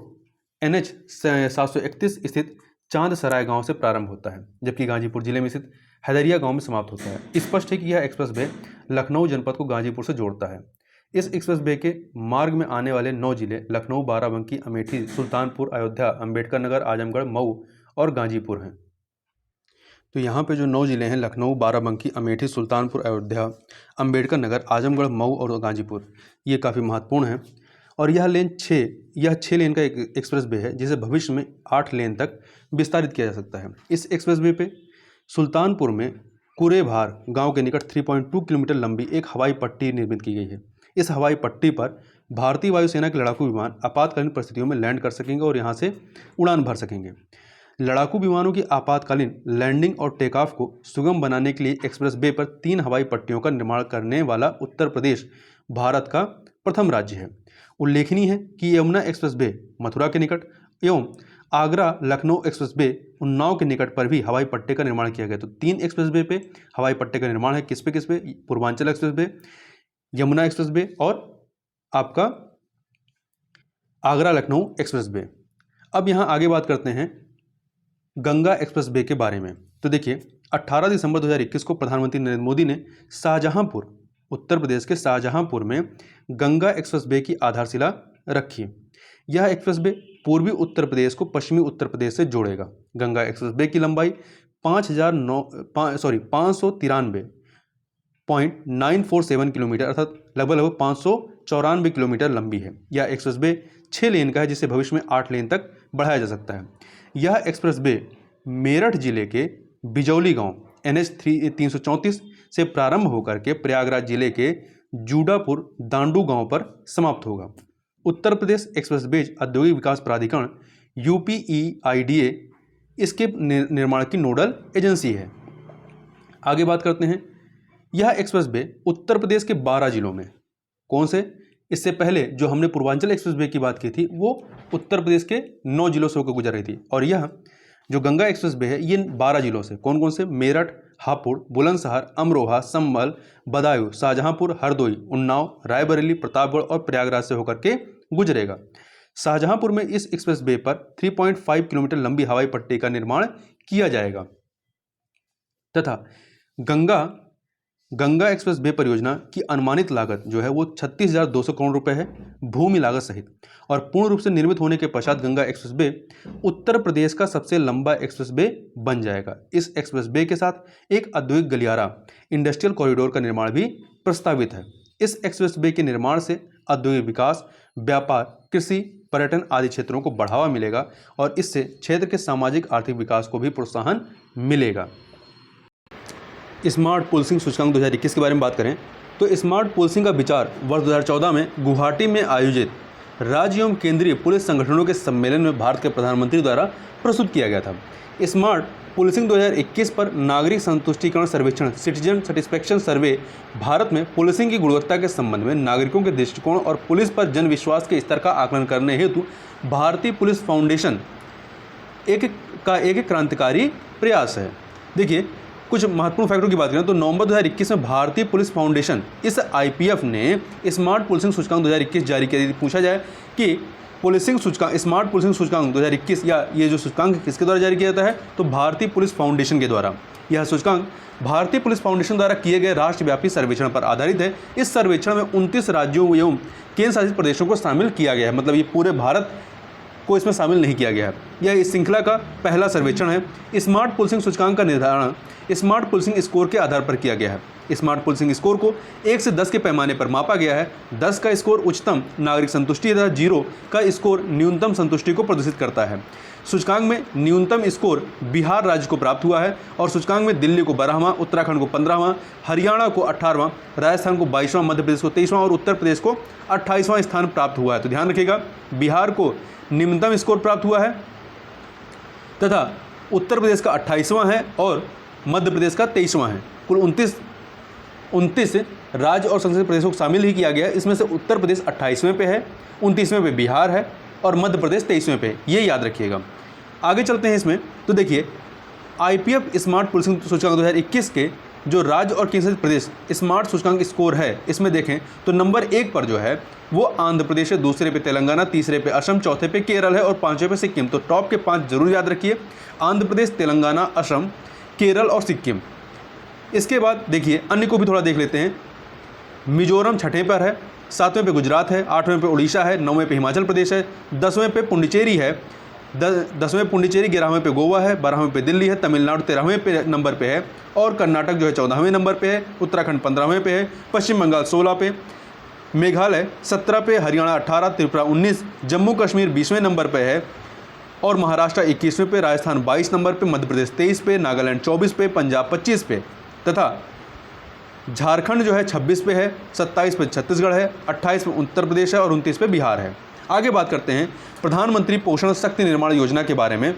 NH 731 स्थित चांद सराय गांव से प्रारंभ होता है, जबकि गाजीपुर जिले में स्थित हैदरिया गांव में समाप्त होता है। स्पष्ट है कि यह एक्सप्रेसवे लखनऊ जनपद को गाजीपुर से जोड़ता है। इस एक्सप्रेसवे के मार्ग में आने वाले 9 जिले लखनऊ, बाराबंकी, अमेठी, सुल्तानपुर, अयोध्या, अंबेडकर नगर, आजमगढ़, मऊ और गाजीपुर हैं। तो यहाँ पे जो 9 ज़िले हैं, लखनऊ, बाराबंकी, अमेठी, सुल्तानपुर, अयोध्या, अंबेडकर नगर, आजमगढ़, मऊ और गाजीपुर, ये काफ़ी महत्वपूर्ण है। और यह यह 6 लेन का एक एक्सप्रेस वे है जिसे भविष्य में 8 लेन तक विस्तारित किया जा सकता है। इस एक्सप्रेस वे पे सुल्तानपुर में कुरेभार गांव के निकट 3.2 किलोमीटर लंबी एक हवाई पट्टी निर्मित की गई है। इस हवाई पट्टी पर भारतीय वायुसेना के लड़ाकू विमान आपातकालीन परिस्थितियों में लैंड कर सकेंगे और यहाँ से उड़ान भर सकेंगे। लड़ाकू विमानों की आपातकालीन लैंडिंग और टेक ऑफ को सुगम बनाने के लिए एक्सप्रेस वे पर 3 हवाई पट्टियों का निर्माण करने वाला उत्तर प्रदेश भारत का प्रथम राज्य है। उल्लेखनीय है कि यमुना एक्सप्रेस वे मथुरा के निकट एवं आगरा लखनऊ एक्सप्रेस वे उन्नाव के निकट पर भी हवाई पट्टे का निर्माण किया गया। तो 3 एक्सप्रेस वे पे हवाई पट्टे का निर्माण है। किस पे? Purvanchal express way, Yamuna express way और आपका आगरा लखनऊ एक्सप्रेस वे। अब यहाँ आगे बात करते हैं गंगा एक्सप्रेस वे के बारे में। तो देखिए 18 दिसंबर 2021 को प्रधानमंत्री नरेंद्र मोदी ने शाहजहांपुर, उत्तर प्रदेश के शाहजहांपुर में गंगा एक्सप्रेस वे की आधारशिला रखी। यह एक्सप्रेस वे पूर्वी उत्तर प्रदेश को पश्चिमी उत्तर प्रदेश से जोड़ेगा। गंगा एक्सप्रेस वे की लंबाई 593.947 किलोमीटर अर्थात लगभग 594 किलोमीटर लंबी है। यह एक्सप्रेस वे 6 लेन का है जिसे भविष्य में 8 लेन तक बढ़ाया जा सकता है। यह एक्सप्रेस वे मेरठ जिले के बिजौली गांव NH 334 से प्रारंभ होकर के प्रयागराज जिले के जूडापुर दांडू गांव पर समाप्त होगा। उत्तर प्रदेश एक्सप्रेस वेज औद्योगिक विकास प्राधिकरण UPEIDA इसके निर्माण की नोडल एजेंसी है। आगे बात करते हैं, यह एक्सप्रेस वे उत्तर प्रदेश के 12 जिलों में, कौन से? इससे पहले जो हमने पूर्वांचल एक्सप्रेस वे की बात की थी वो उत्तर प्रदेश के 9 जिलों से होकर गुजर रही थी, और यह जो गंगा एक्सप्रेस वे है ये 12 जिलों से, कौन कौन से? मेरठ, हापुड़, बुलंदशहर, अमरोहा, संभल, बदायूं, शाहजहांपुर, हरदोई, उन्नाव, रायबरेली, प्रतापगढ़ और प्रयागराज से होकर के गुजरेगा। शाहजहांपुर में इस एक्सप्रेस वे पर 3.5 किलोमीटर लंबी हवाई पट्टी का निर्माण किया जाएगा तथा गंगा एक्सप्रेस वे परियोजना की अनुमानित लागत जो है वो 36,200 करोड़ रुपए है भूमि लागत सहित, और पूर्ण रूप से निर्मित होने के पश्चात गंगा एक्सप्रेस वे उत्तर प्रदेश का सबसे लंबा एक्सप्रेस वे बन जाएगा। इस एक्सप्रेस वे के साथ एक औद्योगिक गलियारा इंडस्ट्रियल कॉरिडोर का निर्माण भी प्रस्तावित है। इस एक्सप्रेस वे के निर्माण से औद्योगिक विकास, व्यापार, कृषि, पर्यटन आदि क्षेत्रों को बढ़ावा मिलेगा और इससे क्षेत्र के सामाजिक आर्थिक विकास को भी प्रोत्साहन मिलेगा। स्मार्ट पुलिसिंग सूचकांक 2021 के बारे में बात करें तो स्मार्ट पुलिसिंग का विचार वर्ष 2014 में गुवाहाटी में आयोजित राज्य एवं केंद्रीय पुलिस संगठनों के सम्मेलन में भारत के प्रधानमंत्री द्वारा प्रस्तुत किया गया था। स्मार्ट पुलिसिंग 2021 पर नागरिक संतुष्टिकरण सर्वेक्षण सिटीजन सेटिस्फेक्शन सर्वे भारत में पुलिसिंग की गुणवत्ता के संबंध में नागरिकों के दृष्टिकोण और पुलिस पर जन विश्वास के स्तर का आकलन करने हेतु भारतीय पुलिस फाउंडेशन एक क्रांतिकारी प्रयास है। देखिए कुछ महत्वपूर्ण फैक्टरों की बात करें तो नवंबर 2021 में भारतीय पुलिस फाउंडेशन इस IPF ने स्मार्ट पुलिसिंग सूचकांक 2021 जारी किया। यदि पूछा जाए कि स्मार्ट पुलिसिंग सूचकांक 2021 या ये जो सूचकांक किसके द्वारा जारी किया जाता है तो भारतीय पुलिस फाउंडेशन के द्वारा। यह सूचकांक भारतीय पुलिस फाउंडेशन द्वारा किए गए राष्ट्रव्यापी सर्वेक्षण पर आधारित है। इस सर्वेक्षण में 29 राज्यों एवं केंद्र शासित प्रदेशों को शामिल किया गया है, मतलब ये पूरे भारत को इसमें शामिल नहीं किया गया है। यह इस श्रृंखला का पहला सर्वेक्षण है। स्मार्ट पुलिसिंग सूचकांक का निर्धारण स्मार्ट पुलिसिंग स्कोर के आधार पर किया गया है। स्मार्ट पुलिसिंग स्कोर को 1 से 10 के पैमाने पर मापा गया है। 10 का स्कोर उच्चतम नागरिक संतुष्टि तथा 0 का स्कोर न्यूनतम संतुष्टि को प्रदर्शित करता है। सूचकांक में न्यूनतम स्कोर बिहार राज्य को प्राप्त हुआ है और सूचकांक में दिल्ली को 12वां, उत्तराखंड को 15वां, हरियाणा को 18वां, राजस्थान को 22वां, मध्य प्रदेश को 23वां और उत्तर प्रदेश को 28वां स्थान प्राप्त हुआ है। तो ध्यान रखिएगा, बिहार को निम्नतम स्कोर प्राप्त हुआ है तथा उत्तर प्रदेश का 28वां है और मध्य प्रदेश का 23वां है। कुल 29 राज्य और संसदीय प्रदेशों को शामिल ही किया गया है। इसमें से उत्तर प्रदेश 28वें पे है, 29वें पे बिहार है और मध्य प्रदेश 23वें पे। ये याद रखिएगा। आगे चलते हैं इसमें तो देखिए IPF स्मार्ट पुलिसिंग सूचकांक 2021 के जो राज्य और केंद्र शासित प्रदेश स्मार्ट सूचकांक स्कोर है इसमें देखें तो नंबर 1 पर जो है वो आंध्र प्रदेश है, दूसरे पे तेलंगाना, तीसरे पे असम, चौथे पे केरल है और 5वें पे सिक्किम। तो टॉप के 5 जरूर याद रखिए, आंध्र प्रदेश, तेलंगाना, असम, केरल और सिक्किम। इसके बाद देखिए अन्य को भी थोड़ा देख लेते हैं। मिजोरम 6ठे पर है, 7वें पे गुजरात है, 8वें पे उड़ीसा है, 9वें पे हिमाचल प्रदेश है, 10वें पे पुडुचेरी है, 10वें पुडुचेरी, 11वें पे गोवा है, 12वें पे दिल्ली है, तमिलनाडु 13वें पे नंबर पे है और कर्नाटक जो है 14वें नंबर पे है, उत्तराखंड 15वें पे है, पश्चिम बंगाल 16 पे, मेघालय 17 पे, हरियाणा 18, त्रिपुरा 19, जम्मू कश्मीर 20वें नंबर पे है और महाराष्ट्र 21वें पे, राजस्थान 22 नंबर पे, मध्य प्रदेश 23 पे, नागालैंड 24 पे, पंजाब 25 पे तथा झारखंड जो है 26 पे है, 27 पे छत्तीसगढ़ है, 28 पे उत्तर प्रदेश है और 29 पे बिहार है। आगे बात करते हैं प्रधानमंत्री पोषण शक्ति निर्माण योजना के बारे में।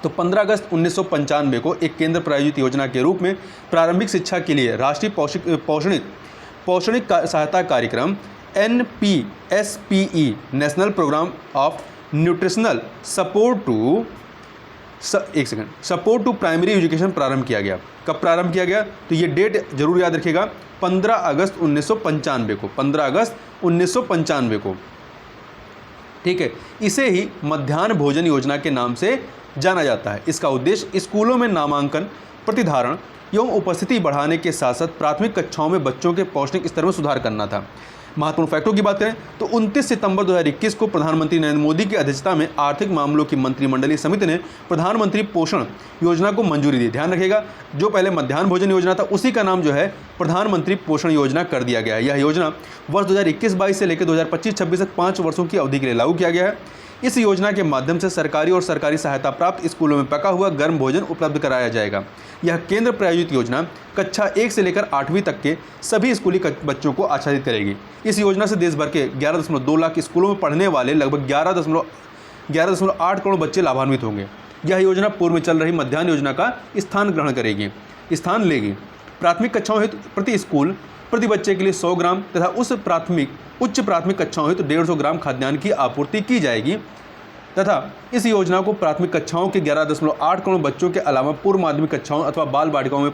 तो 15 अगस्त 1995 को एक केंद्र प्रायोजित योजना के रूप में प्रारंभिक शिक्षा के लिए राष्ट्रीय पौषणिक सहायता कार्यक्रम NPSPE national programme of nutritional support to primary education प्रारंभ किया गया। कब प्रारंभ किया गया? तो ये डेट जरूर याद रखिएगा, 15 अगस्त 1995 को, 15 अगस्त 1995 को। ठीक है, इसे ही मध्याह्न भोजन योजना के नाम से जाना जाता है। इसका उद्देश्य स्कूलों में नामांकन, प्रतिधारण एवं उपस्थिति बढ़ाने के साथ साथ प्राथमिक कक्षाओं में बच्चों के पौष्टिक स्तर में सुधार करना था। महत्वपूर्ण फैक्टों की बात करें तो 29 सितंबर 2021 को प्रधानमंत्री नरेंद्र मोदी की अध्यक्षता में आर्थिक मामलों की मंत्रिमंडलीय समिति ने प्रधानमंत्री पोषण योजना को मंजूरी दी। ध्यान रखिएगा, जो पहले मध्याह्न भोजन योजना था उसी का नाम जो है प्रधानमंत्री पोषण योजना कर दिया गया है। यह योजना वर्ष 2021-22 से लेकर 2025-26 तक 5 वर्षों की अवधि के लिए लागू किया गया है। इस योजना के माध्यम से सरकारी और सरकारी सहायता प्राप्त स्कूलों में पका हुआ गर्म भोजन उपलब्ध कराया जाएगा। यह केंद्र प्रायोजित योजना कक्षा 1 से लेकर 8वीं तक के सभी स्कूली बच्चों को आच्छादित करेगी। इस योजना से देश भर के 11.2 लाख स्कूलों में पढ़ने वाले लगभग 11.8 करोड़ बच्चे लाभान्वित होंगे। यह योजना पूर्व में चल रही मध्याह्न योजना का स्थान लेगी। प्राथमिक कक्षाओं हेतु प्रति स्कूल प्रति बच्चे के लिए 100 ग्राम तथा उच्च प्राथमिक कक्षाओं हेतु 150 ग्राम खाद्यान्न की आपूर्ति की जाएगी तथा इस योजना को प्राथमिक कक्षाओं के 11.8 करोड़ बच्चों के अलावा पूर्व माध्यमिक कक्षाओं अथवा बाल बालिकाओं में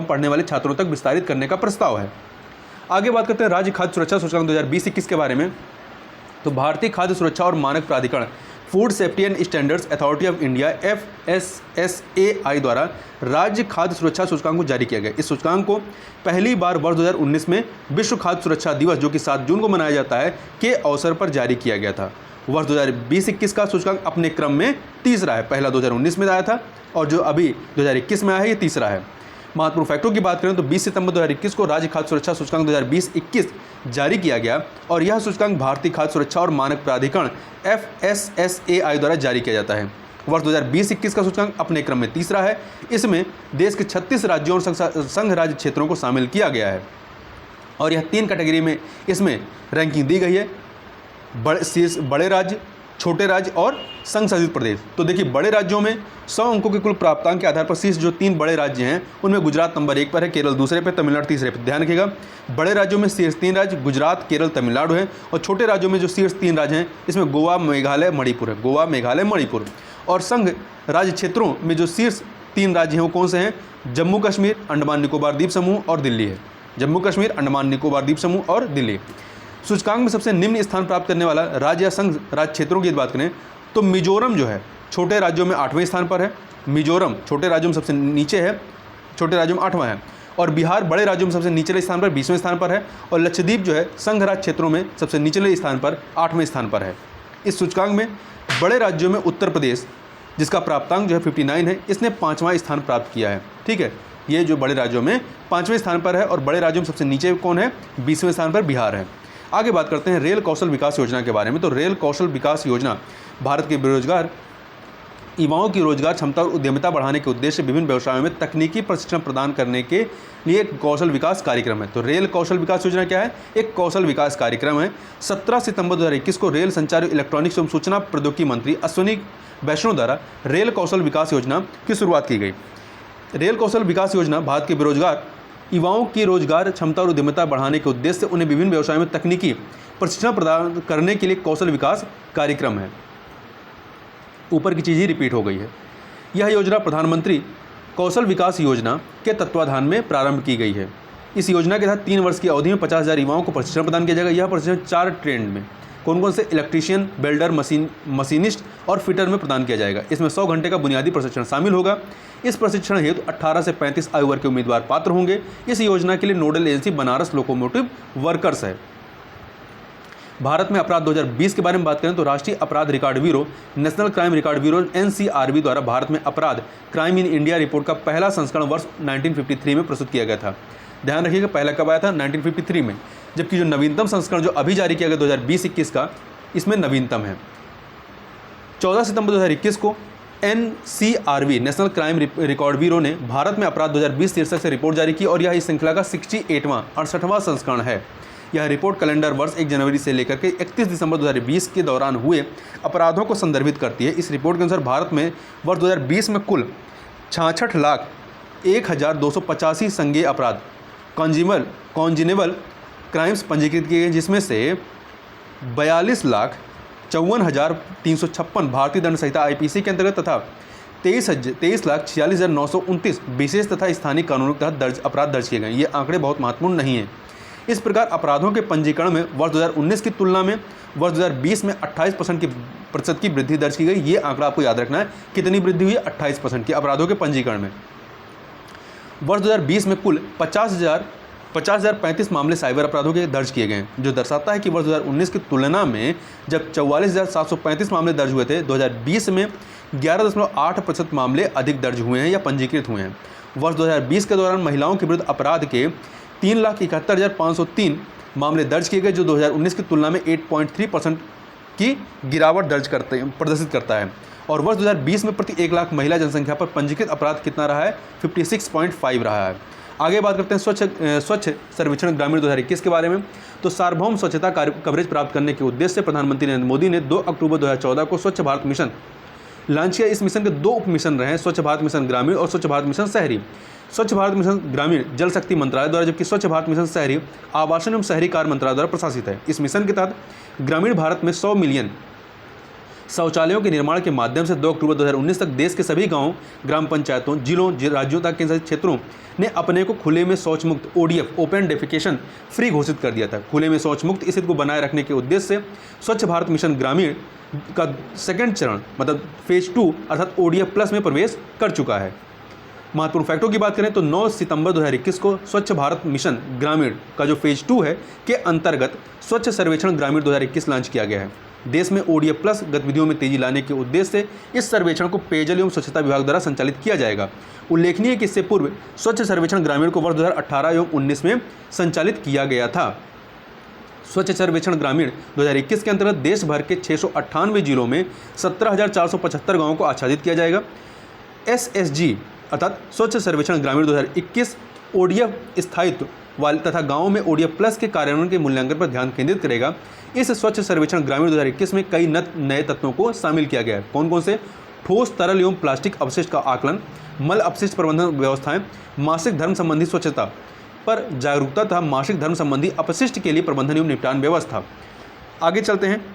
पढ़ने वाले छात्रों तक विस्तारित करने का प्रस्ताव है। आगे बात करते हैं राज्य खाद्य सुरक्षा सूचकांक 2020-21 के बारे में। तो भारतीय खाद्य सुरक्षा और मानक प्राधिकरण food safety and standards authority of India FSSAI द्वारा राज्य खाद्य सुरक्षा सूचकांक को जारी किया गया। इस सूचकांक को पहली बार वर्ष 2019 में विश्व खाद्य सुरक्षा दिवस जो कि 7 जून को मनाया जाता है के अवसर पर जारी किया गया था। वर्ष 2020-21 का सूचकांक अपने क्रम में तीसरा है। पहला 2019 में आया था और जो अभी 2021 में आया है ये तीसरा है। महत्वपूर्ण फैक्टों की बात करें तो 20 सितंबर 2021 को राज्य खाद्य सुरक्षा सूचकांक 2020-21 जारी किया गया और यह सूचकांक भारतीय खाद्य सुरक्षा और मानक प्राधिकरण FSSAI द्वारा जारी किया जाता है। वर्ष 2020-21 का सूचकांक अपने क्रम में तीसरा है। इसमें देश के 36 राज्यों और संघ राज्य क्षेत्रों को शामिल किया गया है और यह 3 कैटेगरी में इसमें रैंकिंग दी गई है, बड़े राज्य, छोटे राज्य और संघ शासित प्रदेश। तो देखिए, बड़े राज्यों में 100 अंकों के कुल प्राप्तांक के आधार पर शीर्ष जो 3 बड़े राज्य हैं उनमें गुजरात नंबर 1 पर है, केरल दूसरे पे, तमिलनाडु तीसरे पे। ध्यान रखिएगा, बड़े राज्यों में शीर्ष 3 राज्य गुजरात, केरल, तमिलनाडु हैं और छोटे राज्यों में जो शीर्ष 3 राज्य हैं इसमें गोवा, मेघालय, मणिपुर है। गोवा, मेघालय, मणिपुर। और संघ राज्य क्षेत्रों में जो शीर्ष 3 राज्य हैं वो कौन से हैं? जम्मू कश्मीर, अंडमान निकोबार द्वीप समूह और दिल्ली है। जम्मू कश्मीर, अंडमान निकोबार द्वीप समूह और दिल्ली। सूचकांक में सबसे निम्न स्थान प्राप्त करने वाला राज्य या संघ राज्य क्षेत्रों की बात करें तो मिजोरम जो है छोटे राज्यों में 8वें स्थान पर है। मिजोरम छोटे राज्यों में सबसे नीचे है, छोटे राज्यों में 8वां है। और बिहार बड़े राज्यों में सबसे निचले स्थान पर 20वें स्थान पर है और लक्षद्वीप जो है संघ राज्य क्षेत्रों में सबसे निचले स्थान पर 8वें स्थान पर है। इस सूचकांक में बड़े राज्यों में उत्तर प्रदेश जिसका प्राप्तांक जो है 59 है, इसने 5वां स्थान प्राप्त किया है। ठीक है, ये जो बड़े राज्यों में 5वें स्थान पर है और बड़े राज्यों में सबसे नीचे कौन है? 20वें स्थान पर बिहार है। आगे बात करते हैं रेल कौशल विकास योजना के बारे में। तो रेल कौशल विकास योजना भारत के बेरोजगार युवाओं की रोजगार क्षमता और उद्यमिता बढ़ाने के उद्देश्य से विभिन्न व्यवसायों में तकनीकी प्रशिक्षण प्रदान करने के लिए एक कौशल विकास कार्यक्रम है। तो रेल कौशल विकास योजना क्या है? एक कौशल विकास कार्यक्रम है। 17 सितंबर 2021 को रेल संचार, इलेक्ट्रॉनिक्स एवं सूचना प्रौद्योगिकी मंत्री अश्विनी वैष्णव द्वारा रेल कौशल विकास योजना की शुरुआत की गई। रेल कौशल विकास योजना भारत के बेरोजगार युवाओं की रोजगार क्षमता और उद्यमिता बढ़ाने के उद्देश्य से उन्हें विभिन्न व्यवसायों में तकनीकी प्रशिक्षण प्रदान करने के लिए कौशल विकास कार्यक्रम है। ऊपर की चीज़ ही रिपीट हो गई है। यह योजना प्रधानमंत्री कौशल विकास योजना के तत्वाधान में प्रारंभ की गई है। इस योजना के तहत 3 वर्ष की अवधि में 50,000 युवाओं को प्रशिक्षण प्रदान किया जाएगा। यह प्रशिक्षण 4 ट्रेंड में कौन कौन से? इलेक्ट्रीशियन, वेल्डर, मशीनिस्ट और फिटर में प्रदान किया जाएगा। इसमें 100 घंटे का बुनियादी प्रशिक्षण शामिल होगा। इस प्रशिक्षण हेतु 18 से 35 आयु वर्ग के उम्मीदवार पात्र होंगे। इस योजना के लिए nodal agency Banaras locomotive workers है। भारत में अपराध 2020 के बारे में बात करें तो राष्ट्रीय अपराध record bureau, national crime record bureau NCRB द्वारा भारत में अपराध क्राइम इन इंडिया रिपोर्ट का पहला संस्करण वर्ष 1953 में प्रस्तुत किया गया था। ध्यान रखिएगा, पहला कब आया था? 1953 में, जबकि जो नवीनतम संस्करण जो अभी जारी किया गया 2020-21 का, इसमें नवीनतम है। 14 सितंबर 2021 को NCRB, national crime record bureau ने भारत में अपराध 2020 शीर्षक से रिपोर्ट जारी की और यह इस श्रृंखला का 68वां संस्करण है। यह रिपोर्ट कैलेंडर वर्ष 1 जनवरी से लेकर के 31 दिसंबर 2020 के दौरान हुए अपराधों को संदर्भित करती है। इस रिपोर्ट के अनुसार भारत में वर्ष 2020 में कुल 66,01,285 संज्ञेय अपराध कॉन्जिनेबल क्राइम्स पंजीकृत किए गए, जिसमें से 42,54,356 भारतीय दंड संहिता IPC के अंतर्गत तथा 23,46,929 विशेष तथा स्थानीय कानूनों के तहत अपराध दर्ज किए गए। ये आंकड़े बहुत महत्वपूर्ण नहीं हैं। इस प्रकार अपराधों के पंजीकरण में वर्ष 2019 की तुलना में वर्ष 2020 में 28% की वृद्धि दर्ज की गई। ये आंकड़ा आपको याद रखना है, कितनी वृद्धि हुई है? 28% की अपराधों के पंजीकरण में। वर्ष 2020 में कुल 50,035 मामले साइबर अपराधों के दर्ज किए गए, जो दर्शाता है कि वर्ष 2019 की तुलना में जब 44,735 मामले दर्ज हुए थे, 2020 में 11.8% मामले अधिक दर्ज हुए हैं या पंजीकृत हुए हैं। वर्ष 2020 के दौरान महिलाओं के विरुद्ध अपराध के 3,71,503 मामले दर्ज किए गए, जो 2019 की तुलना में 8.3% की गिरावट प्रदर्शित करता है। और वर्ष 2020 में प्रति 1 लाख महिला जनसंख्या पर पंजीकृत अपराध कितना रहा है? 56.5 रहा है। आगे बात करते हैं स्वच्छ सर्वेक्षण ग्रामीण 2021 के बारे में। तो सार्वभौम स्वच्छता कवरेज प्राप्त करने के उद्देश्य से प्रधानमंत्री नरेंद्र मोदी ने 2 अक्टूबर 2014 को स्वच्छ भारत मिशन लॉन्च किया। इस मिशन के 2 उप मिशन रहे हैं, स्वच्छ भारत मिशन ग्रामीण और स्वच्छ भारत मिशन शहरी। स्वच्छ भारत मिशन ग्रामीण जल शक्ति मंत्रालय द्वारा, जबकि स्वच्छ भारत मिशन शहरी आवासन एवं शहरी कार्य मंत्रालय द्वारा प्रशासित है। इस मिशन के तहत ग्रामीण भारत में 100 मिलियन शौचालयों के निर्माण के माध्यम से 2 अक्टूबर 2019 तक देश के सभी गांवों, ग्राम पंचायतों, जिलों, राज्यों तक केंद्र शासित क्षेत्रों ने अपने को खुले में शौच मुक्त ODF ओपन डेफिकेशन फ्री घोषित कर दिया था। खुले में शौच मुक्त स्थिति को बनाए रखने के उद्देश्य से स्वच्छ भारत मिशन ग्रामीण का सेकंड चरण मतलब फेज 2 अर्थात ODF प्लस में प्रवेश कर चुका है। महत्वपूर्ण फैक्टों की बात करें तो 9 सितंबर 2021 को स्वच्छ भारत मिशन ग्रामीण का जो फेज 2 है के अंतर्गत स्वच्छ सर्वेक्षण ग्रामीण 2021 लॉन्च किया गया है। देश में ODF प्लस गतिविधियों में तेजी लाने के उद्देश्य से इस सर्वेक्षण को पेयजल एवं स्वच्छता विभाग द्वारा संचालित किया जाएगा। उल्लेखनीय है कि इससे पूर्व स्वच्छ सर्वेक्षण ग्रामीण को वर्ष 2018 एवं 19 में संचालित किया गया था। स्वच्छ सर्वेक्षण ग्रामीण 2021 के अंतर्गत देश भर के 698 जिलों में 17,475 गाँवों को आच्छादित किया जाएगा। SSG अर्थात स्वच्छ सर्वेक्षण ग्रामीण 2021 ODF स्थायित्व वाले तथा गाँवों में ODF प्लस के कार्यान्वयन के मूल्यांकन पर ध्यान केंद्रित करेगा। इस स्वच्छ सर्वेक्षण ग्रामीण 2021 में कई नए तत्वों को शामिल किया गया है। कौन कौन से? ठोस, तरल एवं प्लास्टिक अपशिष्ट का आकलन, मल अपशिष्ट प्रबंधन व्यवस्थाएं, मासिक धर्म संबंधी स्वच्छता पर जागरूकता तथा मासिक धर्म संबंधी अपशिष्ट के लिए प्रबंधन एवं निपटान व्यवस्था। आगे चलते हैं,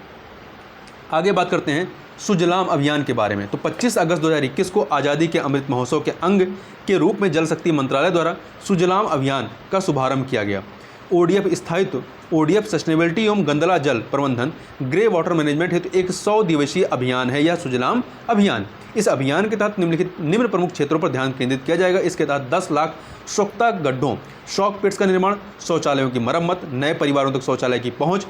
आगे बात करते हैं सुजलाम अभियान के बारे में। तो 25 अगस्त 2021 को आज़ादी के अमृत महोत्सव के अंग के रूप में जल शक्ति मंत्रालय द्वारा सुजलाम अभियान का शुभारंभ किया गया। ODF स्थायित्व, ODF सस्टेनेबिलिटी एवं गंदला जल प्रबंधन, ग्रे वाटर मैनेजमेंट हेतु एक 100 दिवसीय अभियान है यह सुजलाम अभियान। इस अभियान के तहत निम्न प्रमुख क्षेत्रों पर ध्यान केंद्रित किया जाएगा। इसके तहत 10 लाख सोख्ता गड्ढों, शॉक पिट्स का निर्माण, शौचालयों की मरम्मत, नए परिवारों तक शौचालय की पहुँच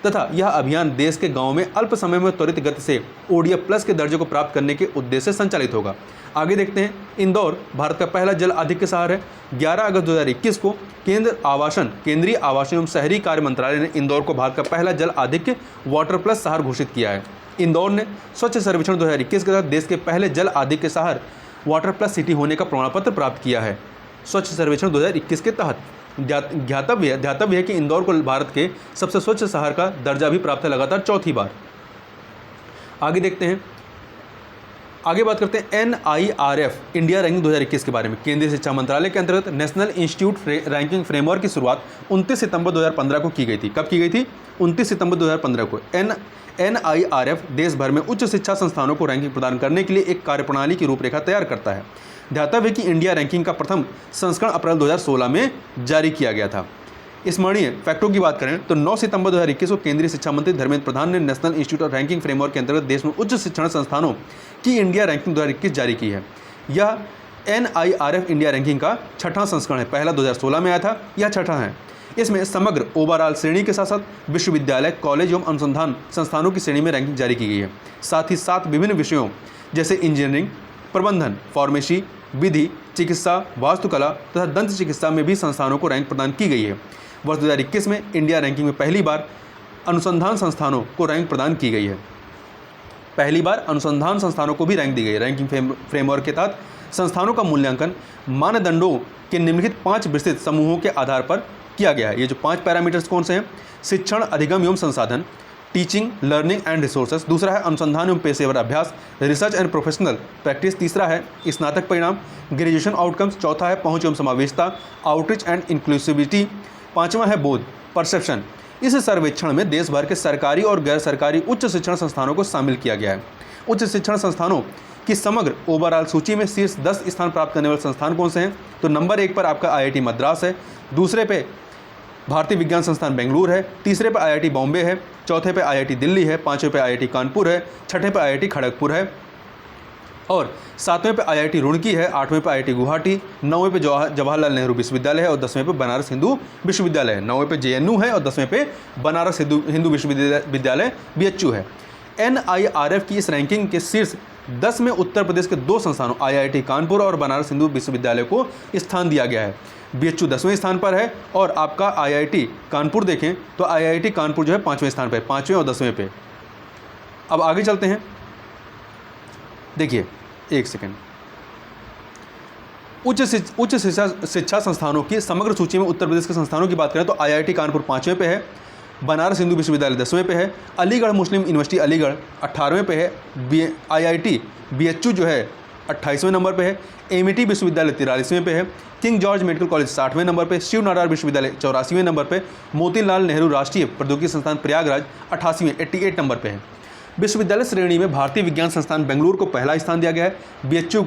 तथा यह अभियान देश के गाँव में अल्प समय में त्वरित गति से ODF प्लस के दर्जे को प्राप्त करने के उद्देश्य से संचालित होगा। आगे देखते हैं, इंदौर भारत का पहला जल आधिक्य शहर है। 11 अगस्त 2021 को केंद्रीय आवासन एवं शहरी कार्य मंत्रालय ने इंदौर को भारत का पहला जल आधिक्य वाटर प्लस शहर घोषित किया है। इंदौर ने स्वच्छ सर्वेक्षण 2021 के तहत देश के पहले जल आधिक्य शहर वाटर प्लस सिटी होने का प्रमाण पत्र प्राप्त किया है। स्वच्छ सर्वेक्षण 2021 के तहत ध्यातव्य है कि इंदौर को भारत के सबसे स्वच्छ शहर का दर्जा भी प्राप्त है लगातार 4थी बार। आगे देखते हैं, आगे बात करते हैं NIRF इंडिया रैंकिंग 2021 के बारे में। केंद्रीय शिक्षा मंत्रालय के अंतर्गत नेशनल इंस्टीट्यूट रैंकिंग फ्रेमवर्क की शुरुआत 29 सितंबर 2015 को की गई थी। कब की गई थी? 29 सितंबर 2015 को। NIRF देश भर में उच्च शिक्षा संस्थानों को रैंकिंग प्रदान करने के लिए एक कार्यप्रणाली की रूपरेखा तैयार करता है। ध्यातव्य है कि इंडिया रैंकिंग का प्रथम संस्करण अप्रैल 2016 में जारी किया गया था। स्मरणीय फैक्टों की बात करें तो 9 सितंबर 2021 को केंद्रीय शिक्षा मंत्री धर्मेंद्र प्रधान ने नेशनल इंस्टीट्यूट रैंकिंग फ्रेमवर्क के अंतर्गत देश में उच्च शिक्षण संस्थानों की इंडिया रैंकिंग 2021 जारी की है। यह NIRF इंडिया रैंकिंग का 6ठा संस्करण है। पहला 2016 में आया था, यह 6ठा है। इसमें समग्र ओवरऑल श्रेणी के साथ साथ विश्वविद्यालय, कॉलेज एवं अनुसंधान संस्थानों की श्रेणी में रैंकिंग जारी की गई है। साथ ही 7 विभिन्न विषयों जैसे इंजीनियरिंग, प्रबंधन, फार्मेसी, विधि, चिकित्सा, वास्तुकला तथा दंत चिकित्सा में भी संस्थानों को रैंक प्रदान की गई है। वर्ष 2021 में इंडिया रैंकिंग में पहली बार अनुसंधान संस्थानों को रैंक प्रदान की गई है। पहली बार अनुसंधान संस्थानों को भी रैंक दी गई है। रैंकिंग फ्रेमवर्क के तहत संस्थानों का मूल्यांकन मानदंडों के निम्नलिखित 5 विस्तृत समूहों के आधार पर किया गया है। ये जो 5 पैरामीटर्स कौन से हैं? शिक्षण, अधिगम एवं संसाधन, टीचिंग, लर्निंग एंड रिसोर्सेस। दूसरा है अनुसंधान एवं पेशेवर अभ्यास, रिसर्च एंड प्रोफेशनल प्रैक्टिस। तीसरा है स्नातक परिणाम, ग्रेजुएशन आउटकम्स। चौथा है पहुंच एवं समावेशता, आउटरीच एंड इंक्लूसिविटी। पांचवा है बोध, परसेप्शन। इस सर्वेक्षण में देश भर के सरकारी और गैर सरकारी उच्च शिक्षण संस्थानों को शामिल किया गया है। उच्च शिक्षण संस्थानों की समग्र ओवरऑल सूची में शीर्ष 10 स्थान प्राप्त करने वाले संस्थान कौन से हैं? तो नंबर 1 पर आपका IIT मद्रास है, दूसरे पे भारतीय विज्ञान संस्थान बेंगलुरु है, तीसरे पे IIT बॉम्बे है, चौथे पे IIT दिल्ली है, पाँचवें पे IIT कानपुर है, छठे पे IIT खड़गपुर है और सातवें पे IIT रुड़की है, आठवें पे IIT गुवाहाटी, 9वें पे जवाहरलाल नेहरू विश्वविद्यालय है और 10वें पे बनारस हिंदू विश्वविद्यालय है। 9वें पे JNU है और 10वें पे बनारस हिंदू विश्वविद्यालय BHU है। NIRF की इस रैंकिंग के शीर्ष 10 में उत्तर प्रदेश के 2 संस्थानों IIT कानपुर और बनारस हिंदू विश्वविद्यालय को स्थान दिया गया है। BHU 10वें स्थान पर है और आपका IIT कानपुर देखें तो IIT कानपुर जो है 5वें स्थान पर, 5वें और 10वें पे। अब आगे चलते हैं, देखिए एक सेकेंड। उच्च शिक्षा संस्थानों की समग्र सूची में उत्तर प्रदेश के संस्थानों की बात करें तो IIT कानपुर 5वें पे है, बनारस हिंदू विश्वविद्यालय 10वें पे है, अलीगढ़ मुस्लिम यूनिवर्सिटी अलीगढ़ 18वें पे है, IIT BHU जो है 28वें नंबर पे है, AMIT विश्वविद्यालय 43वें पे है, किंग जॉर्ज मेडिकल कॉलेज 60वें नंबर पे, शिव नाडार विश्वविद्यालय 84वें नंबर पे, मोतीलाल नेहरू राष्ट्रीय प्रौद्योगिकी संस्थान प्रयागराज 88 नंबर पे है। विश्वविद्यालय श्रेणी में भारतीय विज्ञान संस्थान बेंगलुरु को पहला स्थान दिया गया है, BHU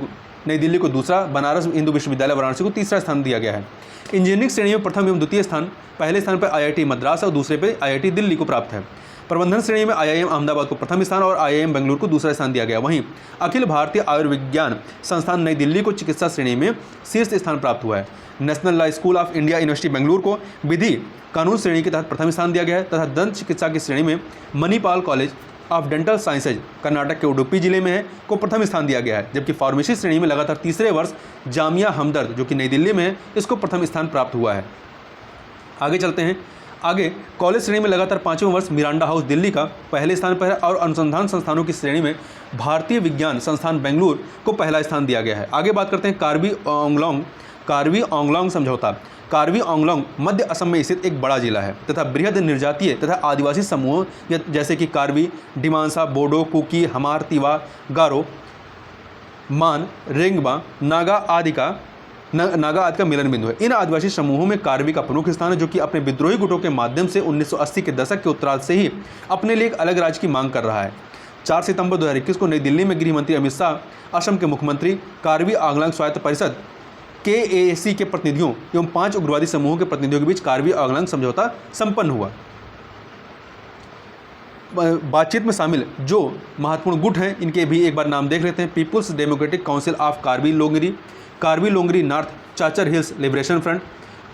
नई दिल्ली को दूसरा, बनारस हिंदू विश्वविद्यालय वाराणसी को तीसरा स्थान दिया गया है। इंजीनियरिंग श्रेणी में प्रथम एवं द्वितीय स्थान पहले स्थान पर IIT मद्रास और दूसरे पे IIT दिल्ली को प्राप्त है। प्रबंधन श्रेणी में IIM अहमदाबाद को प्रथम स्थान और IIM बेंगलुरु को दूसरा स्थान दिया गया। वहीं अखिल भारतीय आयुर्विज्ञान संस्थान नई दिल्ली को चिकित्सा श्रेणी में शीर्ष स्थान प्राप्त हुआ है। National law school of India university Bengaluru को विधि कानून श्रेणी के तहत प्रथम स्थान दिया गया है तथा दंत चिकित्सा की श्रेणी में Manipal college of dental sciences Karnataka के उडुपी जिले में है को प्रथम स्थान दिया गया है। जबकि फार्मेसी श्रेणी में लगातार तीसरे वर्ष जामिया हमदर्द जो कि नई दिल्ली में है इसको प्रथम स्थान प्राप्त हुआ है। आगे चलते हैं, आगे कॉलेज श्रेणी में लगातार 5वें वर्ष मिरांडा हाउस दिल्ली का पहले स्थान पर है और अनुसंधान संस्थानों की श्रेणी में भारतीय विज्ञान संस्थान बेंगलुरु को पहला स्थान दिया गया है। आगे बात करते हैं कार्बी आंगलोंग समझौता। कार्बी आंगलोंग मध्य असम में स्थित एक बड़ा जिला है तथा बृहद निर्जातीय तथा आदिवासी समूह जैसे कि कार्बी, डिमांसा, बोडो, कुकी, हमार, तिवा, गारो, मान, रेंगबा, नागा आदि का मिलन बिंदु है। इन आदिवासी समूहों में कार्बी का प्रमुख स्थान है जो कि अपने विद्रोही गुटों के माध्यम से 1980 के दशक के उत्तरार्ध से ही अपने लिए एक अलग राज्य की मांग कर रहा है। 4 सितंबर 2021 को नई दिल्ली में गृह मंत्री अमित शाह, असम के मुख्यमंत्री, कार्बी आंगलोंग स्वायत्त परिषद KAC के प्रतिनिधियों एवं 5 उग्रवादी समूहों के प्रतिनिधियों के बीच कार्बी आंगलोंग समझौता संपन्न हुआ। बातचीत में शामिल जो महत्वपूर्ण गुट हैं इनके भी एक बार नाम देख लेते हैं। People's democratic council of Karbi Longri north Cachar hills liberation front,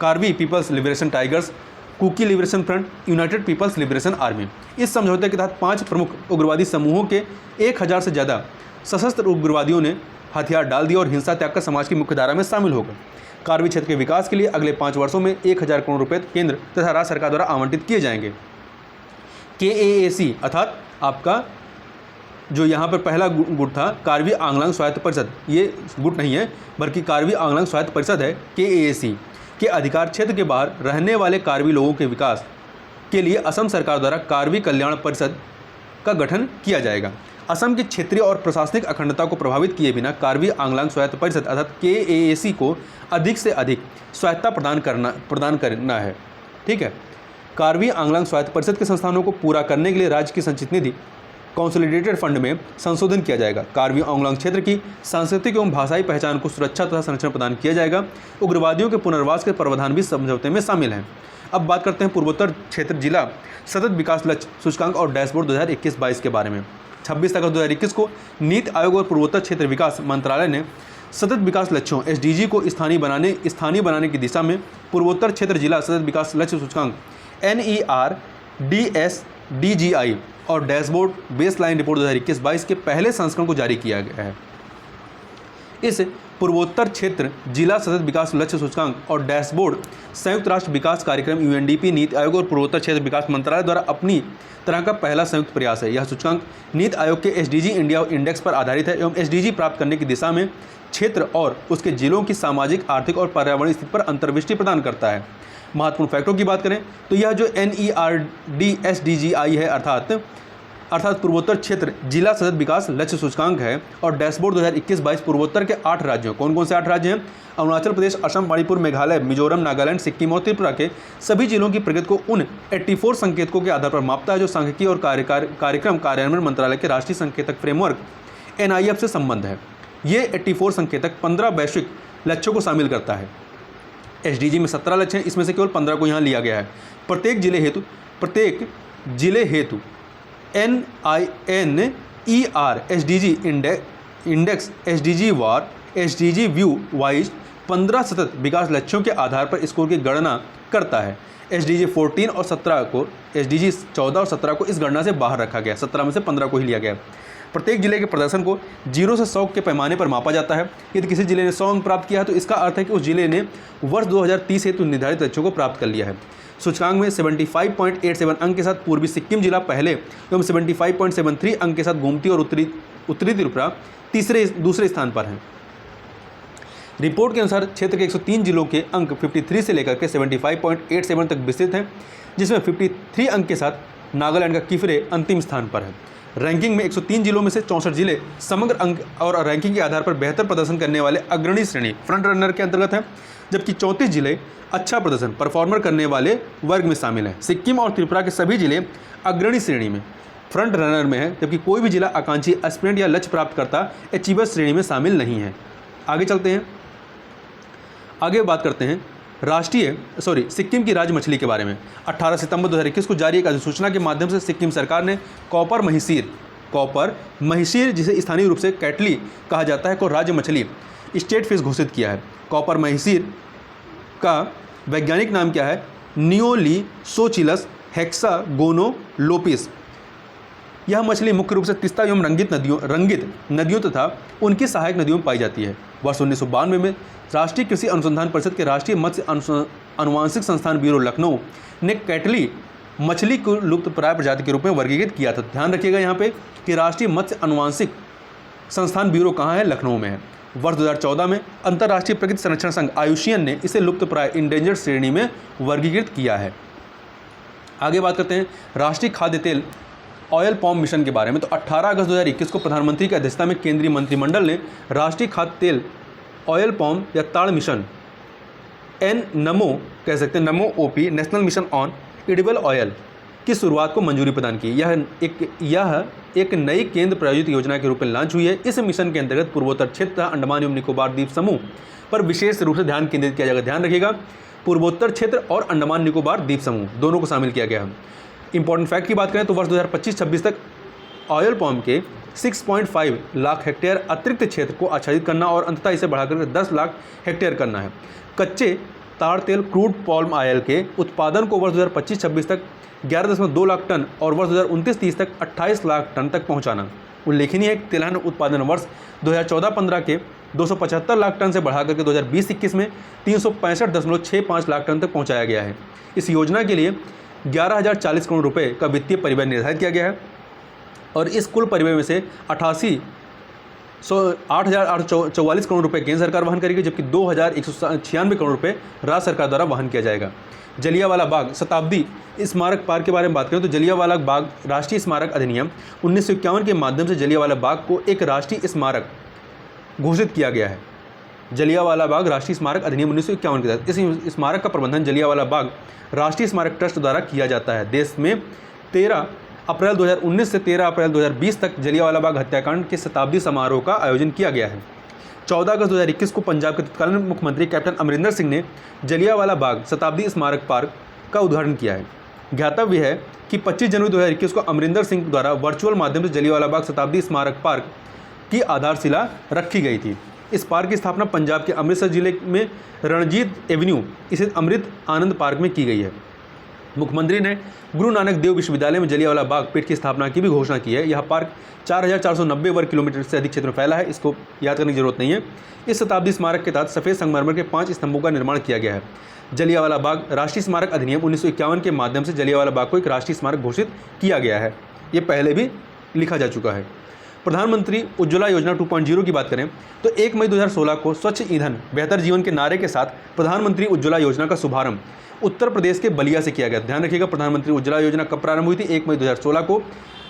Karbi people's liberation tigers, Kuki liberation front, united people's liberation army. इस समझौते के तहत 5 प्रमुख उग्रवादी समूहों के 1000 से ज़्यादा सशस्त्र उग्रवादियों ने हथियार डाल दिए और हिंसा त्याग कर समाज की मुख्यधारा में शामिल हो गए। कार्बी क्षेत्र के विकास के लिए अगले 5 वर्षों में 1000 करोड़ रुपए केंद्र तथा राज्य सरकार द्वारा आवंटित किए जाएंगे। KAC अर्थात आपका जो यहाँ पर पहला गुट था कार्बी आंगलोंग स्वायत्त परिषद, ये गुट नहीं है बल्कि कार्बी आंगलोंग स्वायत्त परिषद है KAC के अधिकार क्षेत्र के बाहर रहने वाले कार्बी लोगों के विकास के लिए असम सरकार द्वारा कार्बी कल्याण परिषद का गठन किया जाएगा। असम की क्षेत्रीय और प्रशासनिक अखंडता को प्रभावित किए बिना कार्बी आंगलोंग स्वायत्त परिषद अर्थात KAC को अधिक से अधिक स्वायत्तता प्रदान करना है। ठीक है, कार्बी आंगलोंग स्वायत्त परिषद के संस्थानों को पूरा करने के लिए राज्य की संचित निधि कॉन्सोलिडेटेड फंड में संशोधन किया जाएगा। कार्बी आंगलोंग क्षेत्र की सांस्कृतिक एवं भाषाई पहचान को सुरक्षा तथा संरक्षण प्रदान किया जाएगा। उग्रवादियों के पुनर्वास के प्रावधान भी समझौते में शामिल हैं। अब बात करते हैं पूर्वोत्तर क्षेत्र जिला सतत विकास लक्ष्य सूचकांक और डैशबोर्ड 2021-22 के बारे में। 26 अगस्त 2021 को नीति आयोग और पूर्वोत्तर क्षेत्र विकास मंत्रालय ने सतत विकास लक्ष्यों SDG को स्थानीय बनाने की दिशा में पूर्वोत्तर क्षेत्र जिला सतत विकास लक्ष्य सूचकांक NERDSDGI और डैशबोर्ड बेसलाइन रिपोर्ट 2021-22 के पहले संस्करण को जारी किया गया है। इस पूर्वोत्तर क्षेत्र जिला सतत विकास लक्ष्य सूचकांक और डैशबोर्ड संयुक्त राष्ट्र विकास कार्यक्रम UNDP, नीति आयोग और पूर्वोत्तर क्षेत्र विकास मंत्रालय द्वारा अपनी तरह का पहला संयुक्त प्रयास है। यह सूचकांक नीति आयोग के SDG इंडिया इंडेक्स पर आधारित है एवं SDG प्राप्त करने की दिशा में क्षेत्र और उसके जिलों की सामाजिक, आर्थिक और पर्यावरणीय स्थिति पर अंतर्दृष्टि प्रदान करता है। महत्वपूर्ण फैक्टरों की बात करें तो यह जो NERDSDGI है अर्थात पूर्वोत्तर क्षेत्र जिला सतत विकास लक्ष्य सूचकांक है और डैशबोर्ड 2021-22 पूर्वोत्तर के 8 राज्यों, कौन कौन से 8 राज्य हैं? अरुणाचल प्रदेश, असम, मणिपुर, मेघालय, मिजोरम, नागालैंड, सिक्किम और त्रिपुरा के सभी जिलों की प्रगति को उन 84 संकेतकों के आधार पर मापता है जो सांख्यिकी और कार्यक्रम कार्यान्वयन मंत्रालय के राष्ट्रीय संकेतक फ्रेमवर्क NIF से संबंध है। ये 84 संकेतक 15 वैश्विक लक्ष्यों को शामिल करता है। SDG में 17 लक्ष्य हैं, इसमें से केवल 15 को यहाँ लिया गया है। प्रत्येक जिले हेतु NINER SDG इंडेक्स SDG वार SDG व्यू वाइज 15 सतत विकास लक्ष्यों के आधार पर स्कोर की गणना करता है। SDG 14 और 17 को SDG 14 और 17 को इस गणना से बाहर रखा गया, 17 में से 15 को ही लिया गया। प्रत्येक जिले के प्रदर्शन को 0 से 100 के पैमाने पर मापा जाता है। यदि किसी जिले ने 100 अंक प्राप्त किया है तो इसका अर्थ है कि उस जिले ने वर्ष 2030 हेतु निर्धारित लक्ष्यों को प्राप्त कर लिया है। सूचकांक में 75.87 अंक के साथ पूर्वी सिक्किम जिला पहले एवं 75.73 अंक के साथ गोमती और उत्तरी त्रिपुरा दूसरे स्थान पर हैं। रिपोर्ट के अनुसार क्षेत्र के 103 जिलों के अंक 53 से लेकर के 75.87 तक विस्तृत हैं, जिसमें 53 अंक के साथ नागालैंड का किफिरे अंतिम स्थान पर है। रैंकिंग में 103 जिलों में से 64 जिले समग्र अंक और रैंकिंग के आधार पर बेहतर प्रदर्शन करने वाले अग्रणी श्रेणी फ्रंट रनर के अंतर्गत हैं, जबकि 34 जिले अच्छा प्रदर्शन परफॉर्मर करने वाले वर्ग में शामिल हैं। सिक्किम और त्रिपुरा के सभी जिले अग्रणी श्रेणी में फ्रंट रनर में है, जबकि कोई भी जिला आकांक्षी एस्पिरेंट या लक्ष्य प्राप्तकर्ता अचीवर श्रेणी में शामिल नहीं है। आगे चलते हैं, आगे बात करते हैं सिक्किम की राज्य मछली के बारे में। 18 सितंबर 2021 को जारी एक अधिसूचना के माध्यम से सिक्किम सरकार ने कॉपर महिसीर जिसे स्थानीय रूप से कैटली कहा जाता है को राज्य मछली स्टेट फिश घोषित किया है। कॉपर महिसीर का वैज्ञानिक नाम क्या है? नियोलिसोचिलस हेक्सागोनोलोपिस। यह मछली मुख्य रूप से तीस्ता एवं रंगित नदियों तथा उनकी सहायक नदियों में पाई जाती है। वर्ष 1992 में राष्ट्रीय कृषि अनुसंधान परिषद के राष्ट्रीय मत्स्य अनुवांशिक संस्थान ब्यूरो लखनऊ ने कैटली मछली को लुप्त प्राय प्रजाति के रूप में वर्गीकृत किया था। ध्यान रखिएगा यहाँ पे कि राष्ट्रीय मत्स्य अनुवांशिक संस्थान ब्यूरो कहाँ है? लखनऊ में है। वर्ष 2014 में अंतर्राष्ट्रीय प्रकृति संरक्षण संघ IUCN ने इसे लुप्त प्राय इंडेंजर्ड श्रेणी में वर्गीकृत किया है। आगे बात करते हैं राष्ट्रीय खाद्य तेल ऑयल पॉम मिशन के बारे में। तो 18 अगस्त 2021 को प्रधानमंत्री की अध्यक्षता में केंद्रीय मंत्रिमंडल ने राष्ट्रीय खाद्य तेल ऑयल पॉम या ताड़ मिशन नमो कह सकते हैं, नमो OP national mission on edible oil की शुरुआत को मंजूरी प्रदान की। यह एक नई केंद्र प्रायोजित योजना के रूप में लॉन्च हुई है। इस मिशन के अंतर्गत पूर्वोत्तर क्षेत्र अंडमान एवं निकोबार द्वीप समूह पर विशेष रूप से ध्यान केंद्रित किया जाएगा। ध्यान रखिएगा, पूर्वोत्तर क्षेत्र और अंडमान निकोबार द्वीप समूह दोनों को शामिल किया गया है। इंपॉर्टेंट फैक्ट की बात करें तो वर्ष 2025-26 तक ऑयल पॉम के 6.5 लाख हेक्टेयर अतिरिक्त क्षेत्र को आच्छादित करना और अंततः इसे बढ़ाकर 10 लाख हेक्टेयर करना है। कच्चे ताड़ तेल क्रूड पॉल्म ऑयल के उत्पादन को वर्ष 2025-26 तक 11.2 लाख टन और वर्ष 2029-30 तक 28 लाख टन तक पहुंचाना। उल्लेखनीय है कि तिलहन उत्पादन वर्ष 2014-15 के 275 लाख टन से बढ़ाकर के 2020-21 में 365.65 लाख टन तक पहुंचाया गया है। इस योजना के लिए 11,040 करोड़ रुपए का वित्तीय परिव्यय निर्धारित किया गया है और इस कुल परिव्यय में से 8,844 करोड़ रुपए केंद्र सरकार वहन करेगी, जबकि 2,196 करोड़ रुपए राज्य सरकार द्वारा वहन किया जाएगा। जलियांवाला बाग शताब्दी स्मारक पार्क के बारे में बात करें तो जलियांवाला बाग राष्ट्रीय स्मारक अधिनियम 1951 के माध्यम से जलियांवाला बाग को एक राष्ट्रीय स्मारक घोषित किया गया है। जलियांवाला बाग राष्ट्रीय स्मारक अधिनियम 1951 के तहत इस स्मारक का प्रबंधन जलियांवाला बाग राष्ट्रीय स्मारक ट्रस्ट द्वारा किया जाता है। देश में 13 अप्रैल 2019 से 13 अप्रैल 2020 तक जलियांवाला बाग हत्याकांड के शताब्दी समारोह का आयोजन किया गया है। 14 अगस्त 2021 को पंजाब के तत्कालीन मुख्यमंत्री कैप्टन अमरिंदर सिंह ने जलियांवाला बाग शताब्दी स्मारक पार्क का उद्घाटन किया है। ज्ञातव्य है कि 25 जनवरी 2021 को अमरिंदर सिंह द्वारा वर्चुअल माध्यम से जलियांवाला बाग शताब्दी स्मारक पार्क की आधारशिला रखी गई थी। इस पार्क की स्थापना पंजाब के अमृतसर जिले में रणजीत एवेन्यू स्थित अमृत आनंद पार्क में की गई है। मुख्यमंत्री ने गुरु नानक देव विश्वविद्यालय में जलियांवाला बाग पीठ की स्थापना की भी घोषणा की है। यह पार्क 4,490 वर्ग किलोमीटर से अधिक क्षेत्र में फैला है, इसको याद करने की जरूरत नहीं है। इस शताब्दी स्मारक के तहत सफ़ेद संगमरमर के 5 स्तंभों का निर्माण किया गया है। जलियांवाला बाग राष्ट्रीय स्मारक अधिनियम 1951 के माध्यम से जलियांवाला बाग को एक राष्ट्रीय स्मारक घोषित किया गया है। ये पहले भी लिखा जा चुका है। प्रधानमंत्री उज्ज्वला योजना 2.0 की बात करें तो 1 मई 2016 को स्वच्छ ईंधन बेहतर जीवन के नारे के साथ प्रधानमंत्री उज्ज्वला योजना का शुभारंभ उत्तर प्रदेश के बलिया से किया गया। ध्यान रखिएगा, प्रधानमंत्री उज्ज्वला योजना कब प्रारंभ हुई थी? 1 मई 2016 को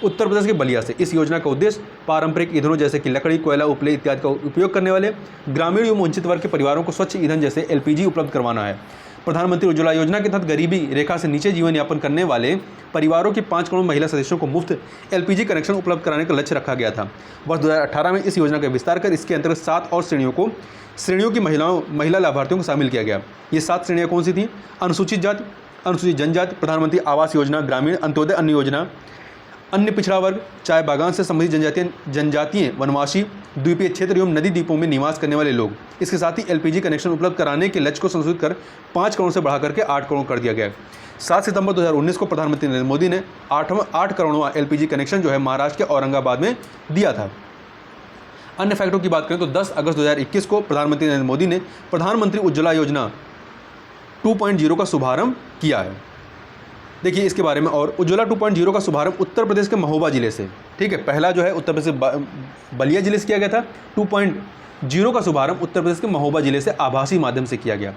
उत्तर प्रदेश के बलिया से। इस योजना का उद्देश्य पारंपरिक ईंधनों जैसे कि लकड़ी, कोयला, उपले इत्यादि का उपयोग करने वाले ग्रामीण एवं वंचित वर्ग के परिवारों को स्वच्छ ईंधन जैसे LPG उपलब्ध करवाना है। प्रधानमंत्री उज्ज्वला योजना के तहत गरीबी रेखा से नीचे जीवन यापन करने वाले परिवारों के 5 करोड़ महिला सदस्यों को मुफ्त LPG कनेक्शन उपलब्ध कराने का लक्ष्य रखा गया था। वर्ष 2018 में इस योजना का विस्तार कर इसके अंतर्गत 7 और श्रेणियों की महिला लाभार्थियों को शामिल किया गया। ये 7 श्रेणियाँ कौन सी थी? अनुसूचित जाति, अनुसूचित जनजाति, प्रधानमंत्री आवास योजना, ग्रामीण अंत्योदय अन्न योजना, अन्य पिछड़ा वर्ग, चाय बागान से संबंधित जनजातीय, वनवासी, द्वीपीय क्षेत्र एवं नदी द्वीपों में निवास करने वाले लोग। इसके साथ ही LPG कनेक्शन उपलब्ध कराने के लक्ष्य को संशोधित कर 5 करोड़ से बढ़ाकर के 8 करोड़ कर दिया गया। 7 सितंबर 2019 को प्रधानमंत्री नरेंद्र मोदी ने 8 करोड़वां LPG कनेक्शन जो है महाराष्ट्र के औरंगाबाद में दिया था। अन्य फैक्टों की बात करें तो 10 अगस्त 2021 को प्रधानमंत्री नरेंद्र मोदी ने प्रधानमंत्री उज्ज्वला योजना 2.0 का शुभारंभ किया है। देखिए इसके बारे में, और उज्ज्वला 2.0 का शुभारंभ उत्तर प्रदेश के महोबा जिले से, ठीक है, पहला जो है उत्तर प्रदेश के बलिया जिले से किया गया था। 2.0 का शुभारंभ उत्तर प्रदेश के महोबा जिले से आभासी माध्यम से किया गया।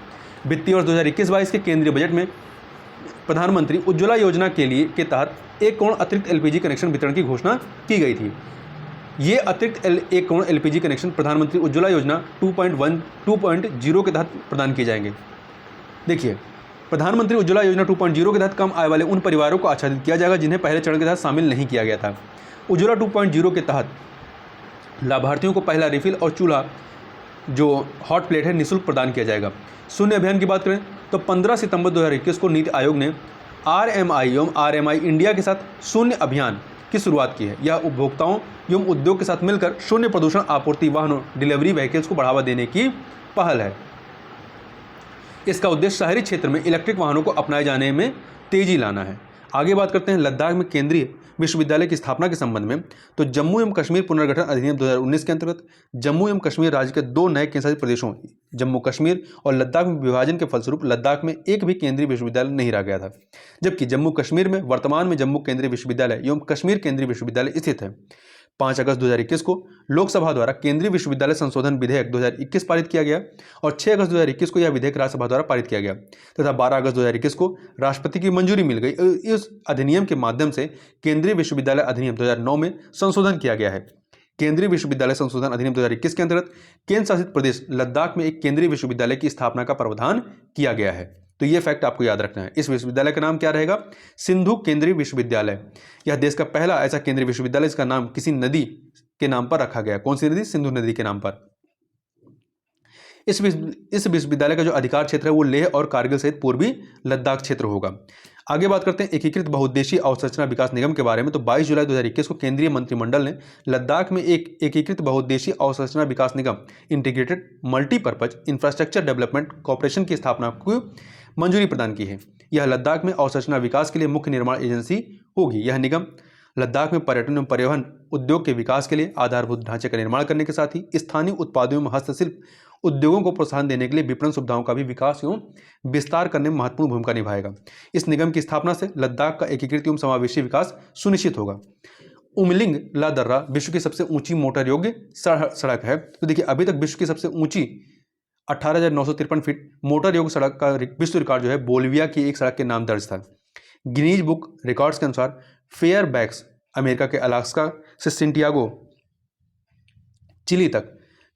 वित्तीय वर्ष 2021-22 के केंद्रीय बजट में प्रधानमंत्री उज्ज्वला योजना के तहत 1 करोड़ अतिरिक्त LPG कनेक्शन वितरण की घोषणा की गई थी। ये अतिरिक्त 1 करोड़ LPG कनेक्शन प्रधानमंत्री उज्ज्वला योजना 2.0 के तहत प्रदान किए जाएंगे। देखिए, प्रधानमंत्री उज्ज्वला योजना 2.0 के तहत कम आय वाले उन परिवारों को आच्छादित किया जाएगा जिन्हें पहले चरण के तहत शामिल नहीं किया गया था। उज्ज्वला 2.0 के तहत लाभार्थियों को पहला रिफिल और चूल्हा जो हॉट प्लेट है निःशुल्क प्रदान किया जाएगा। शून्य अभियान की बात करें तो 15 सितंबर 2021 को नीति आयोग ने RMI एवं RMI इंडिया के साथ शून्य अभियान की शुरुआत की है। यह उपभोक्ताओं एवं उद्योग के साथ मिलकर शून्य प्रदूषण आपूर्ति वाहनों डिलीवरी व्हीकल्स को बढ़ावा देने की पहल है। इसका उद्देश्य शहरी क्षेत्र में इलेक्ट्रिक वाहनों को अपनाए जाने में तेजी लाना है। आगे बात करते हैं लद्दाख में केंद्रीय विश्वविद्यालय की स्थापना के संबंध में। तो जम्मू एवं कश्मीर पुनर्गठन अधिनियम 2019 के अंतर्गत जम्मू एवं कश्मीर राज्य के 2 नए केंद्रशासित प्रदेशों जम्मू कश्मीर और लद्दाख में विभाजन के फलस्वरूप लद्दाख में एक भी केंद्रीय विश्वविद्यालय नहीं रह गया था, जबकि जम्मू कश्मीर में वर्तमान में जम्मू केंद्रीय विश्वविद्यालय एवं कश्मीर केंद्रीय विश्वविद्यालय स्थित है। 5 अगस्त 2021 को लोकसभा द्वारा केंद्रीय विश्वविद्यालय संशोधन विधेयक 2021 पारित किया गया और 6 अगस्त 2021 को यह विधेयक राज्यसभा द्वारा पारित किया गया तथा 12 अगस्त 2021 को राष्ट्रपति की मंजूरी मिल गई। इस अधिनियम के माध्यम से केंद्रीय विश्वविद्यालय अधिनियम 2009 में संशोधन किया गया है। केंद्रीय विश्वविद्यालय संशोधन अधिनियम 2021 के अंतर्गत केंद्र शासित प्रदेश लद्दाख में एक केंद्रीय विश्वविद्यालय की स्थापना का प्रावधान किया गया है। तो ये फैक्ट आपको याद रखना है। इस विश्वविद्यालय का नाम क्या रहेगा? सिंधु केंद्रीय विश्वविद्यालय। यह देश का पहला ऐसा केंद्रीय विश्वविद्यालय इसका नाम किसी नदी के नाम पर रखा गया। कौन सी नदी? सिंधु नदी के नाम पर। इस विश्वविद्यालय का जो अधिकार क्षेत्र है वो लेह और कारगिल सहित पूर्वी लद्दाख क्षेत्र होगा। आगे बात करते हैं एकीकृत बहुउद्देशीय अवसंरचना विकास निगम के बारे में। तो 22 जुलाई 2021 को केंद्रीय मंत्रिमंडल ने लद्दाख में एक एकीकृत बहुउद्देशीय अवसंरचना विकास निगम integrated multipurpose infrastructure development corporation की स्थापना को मंजूरी प्रदान की है। यह लद्दाख में अवसंरचना विकास के लिए मुख्य निर्माण एजेंसी होगी। यह निगम लद्दाख में पर्यटन एवं परिवहन उद्योग के विकास के लिए आधारभूत ढांचे का निर्माण करने के साथ ही स्थानीय उत्पादों एवं हस्तशिल्प उद्योगों को प्रोत्साहन देने के लिए विपणन सुविधाओं का भी विकास एवं विस्तार करने में महत्वपूर्ण भूमिका निभाएगा। इस निगम की स्थापना से लद्दाख का एकीकृत एवं समावेशी विकास सुनिश्चित होगा। उमलिंग ला दर्रा विश्व की सबसे ऊंची मोटर योग्य सड़क है। तो देखिए, अभी तक विश्व की सबसे ऊंची 18,953 फीट मोटर योग्य सड़क का विश्व रिकॉर्ड जो है बोलिविया की एक सड़क के नाम दर्ज था। गिनीज बुक रिकॉर्ड्स के अनुसार फेयरबैक्स अमेरिका के अलास्का से सेंटियागो चिली तक,